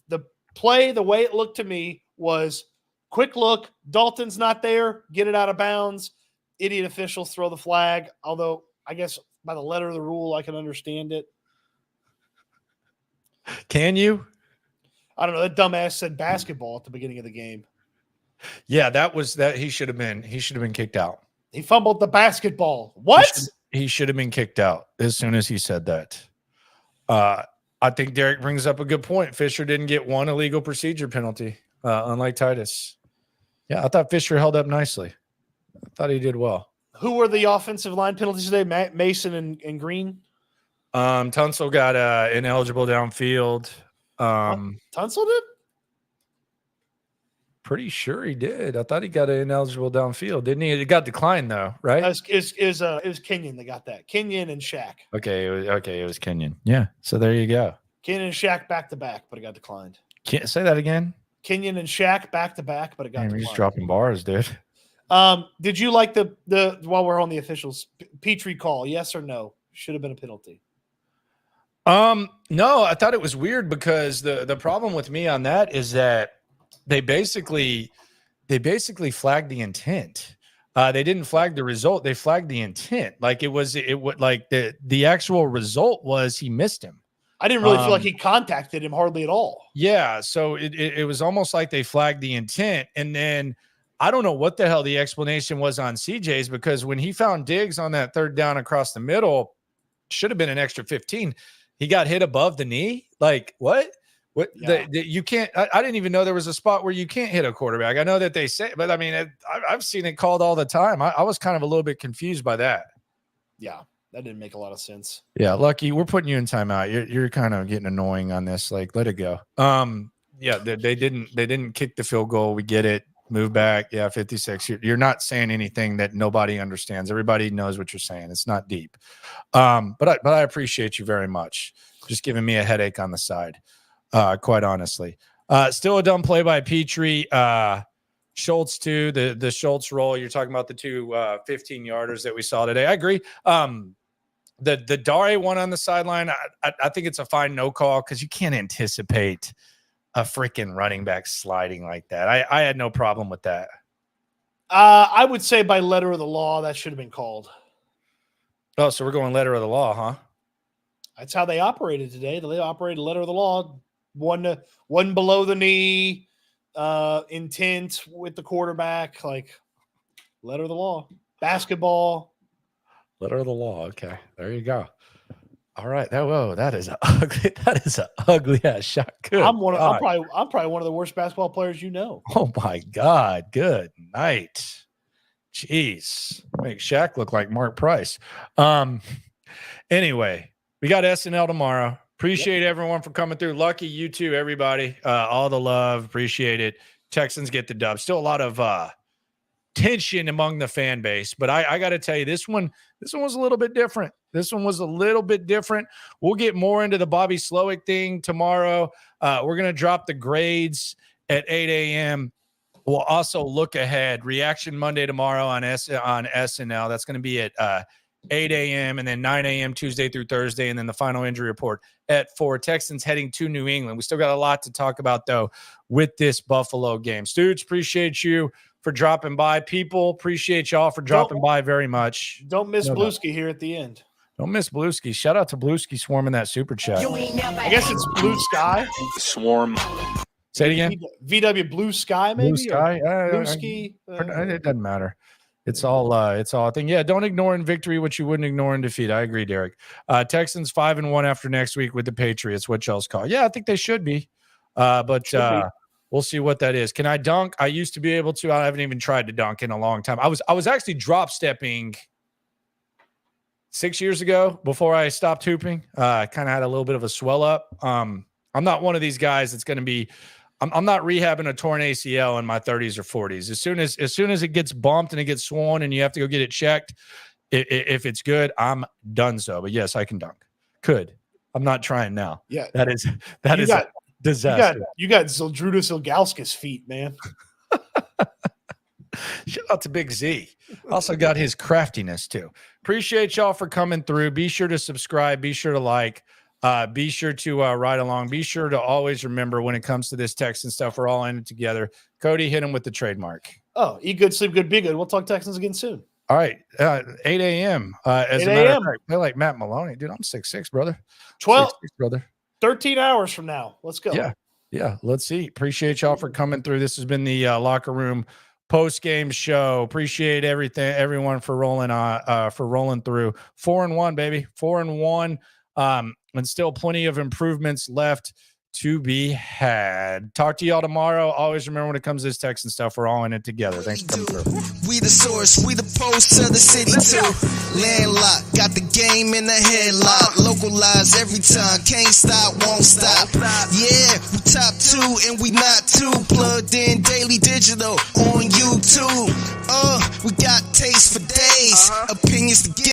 The play, the way it looked to me was quick look. Dalton's not there. Get it out of bounds. Idiot officials throw the flag. Although I guess by the letter of the rule, I can understand it. Can you? I don't know. That dumbass said basketball at the beginning of the game. Yeah, that he should have been kicked out. He fumbled the basketball. What? He should have been kicked out as soon as he said that. I think Derek brings up a good point. Fisher didn't get one illegal procedure penalty, unlike Titus. Yeah, I thought Fisher held up nicely. I thought he did well. Who were the offensive line penalties today? Mason and Green? Tunsil got ineligible downfield. Tunsil did? Pretty sure he did. I thought he got ineligible downfield, didn't he? It got declined though, right? It was Kenyon that got that. Kenyon and Shaq. Okay, it was Kenyon. Yeah. So there you go. Kenyon and Shaq back to back, but it got declined. Can't say that again. Kenyon and Shaq back to back, but it got declined. He's dropping bars, dude. Did you like the while we're on the officials Petrie call? Yes or no? Should have been a penalty. No, I thought it was weird because the problem with me on that is that they basically flagged the intent. They didn't flag the result. They flagged the intent. Like it would like the actual result was he missed him. I didn't really feel like he contacted him hardly at all. Yeah. So it was almost like they flagged the intent. And then I don't know what the hell the explanation was on CJ's, because when he found Diggs on that third down across the middle, should have been an extra 15. He got hit above the knee. Like what? What Yeah. you can't? I didn't even know there was a spot where you can't hit a quarterback. I know that they say, but I mean, I've seen it called all the time. I was kind of a little bit confused by that. Yeah, that didn't make a lot of sense. Yeah, Lucky, we're putting you in timeout. You're kind of getting annoying on this. Like, let it go. Yeah, they didn't kick the field goal. We get it. Move back. Yeah, 56. You're not saying anything that nobody understands. Everybody knows what you're saying. It's not deep. But I appreciate you very much. Just giving me a headache on the side. Quite honestly, still a dumb play by Petrie. Schultz too. The Schultz roll. You're talking about the two 15-yarders that we saw today. I agree. The Dare one on the sideline. I think it's a fine no call because you can't anticipate a freaking running back sliding like that. I had no problem with that. I would say by letter of the law that should have been called. Oh, so we're going letter of the law, huh? That's how they operated today. They operated letter of the law. One below the knee, intent with the quarterback, like letter of the law. Basketball. Letter of the law. Okay, there you go. All right. That is an ugly ass shot. Good. I'm probably one of the worst basketball players you know. Oh my God. Good night. Jeez, make Shaq look like Mark Price. Anyway, we got SNL tomorrow. Appreciate everyone for coming through. Lucky, you too, everybody. All the love. Appreciate it. Texans get the dub. Still a lot of tension among the fan base, but I got to tell you, this one was a little bit different. We'll get more into the Bobby Slowik thing tomorrow. We're going to drop the grades at 8 a.m. We'll also look ahead. Reaction Monday tomorrow on SNL. That's going to be at 8 a.m. and then 9 a.m. Tuesday through Thursday, and then the final injury report at 4. Texans heading to New England. We still got a lot to talk about, though, with this Buffalo game. Stooge, appreciate you for dropping by. People, appreciate y'all for dropping by very much. Don't miss Bluesky here at the end. Don't miss Bluesky. Shout out to Bluesky swarming that super chat. I guess it's Blue Sky. Swarm. Say it again. VW Blue Sky, maybe? Blue Sky. Bluesky. It doesn't matter. It's all a thing. Yeah, don't ignore in victory what you wouldn't ignore in defeat. I agree, Derek. Texans 5-1 after next week with the Patriots. What y'all's call? Yeah, I think they should be. But we'll see what that is. Can I dunk? I used to be able to. I haven't even tried to dunk in a long time. I was actually drop stepping 6 years ago before I stopped hooping. I kind of had a little bit of a swell up. I'm not one of these guys that's going to be. I'm not rehabbing a torn ACL in my 30s or 40s. As soon as it gets bumped and it gets swollen and you have to go get it checked, if it's good, I'm done. So, but yes, I can dunk. Could. I'm not trying now. Yeah, that is a disaster. You got Zildrudas Ilgauskas feet, man. Shout out to Big Z. Also got his craftiness too. Appreciate y'all for coming through. Be sure to subscribe. Be sure to like. Be sure to ride along. Be sure to always remember when it comes to this Texan stuff, we're all in it together. Cody, hit him with the trademark. Oh, eat good, sleep good, be good. We'll talk Texans again soon. All right. 8 a.m. As 8 a matter a.m. of fact, play like Matt Maloney. Dude, I'm 6'6", brother. 12, 6'6", brother. 13 hours from now. Let's go. Yeah. Let's see. Appreciate y'all for coming through. This has been the Locker Room post-game show. Appreciate everyone for rolling through. 4-1, baby. 4-1. And still plenty of improvements left to be had. Talk to y'all tomorrow. Always remember when it comes to this Texan stuff, we're all in it together. Thanks for coming through. We the source, we the post to the city too. Landlocked, got the game in the headlock. Localized every time, can't stop, won't stop. Yeah, we top 2 and we not 2. Plugged in daily digital on YouTube. We got taste for days. Opinions to get.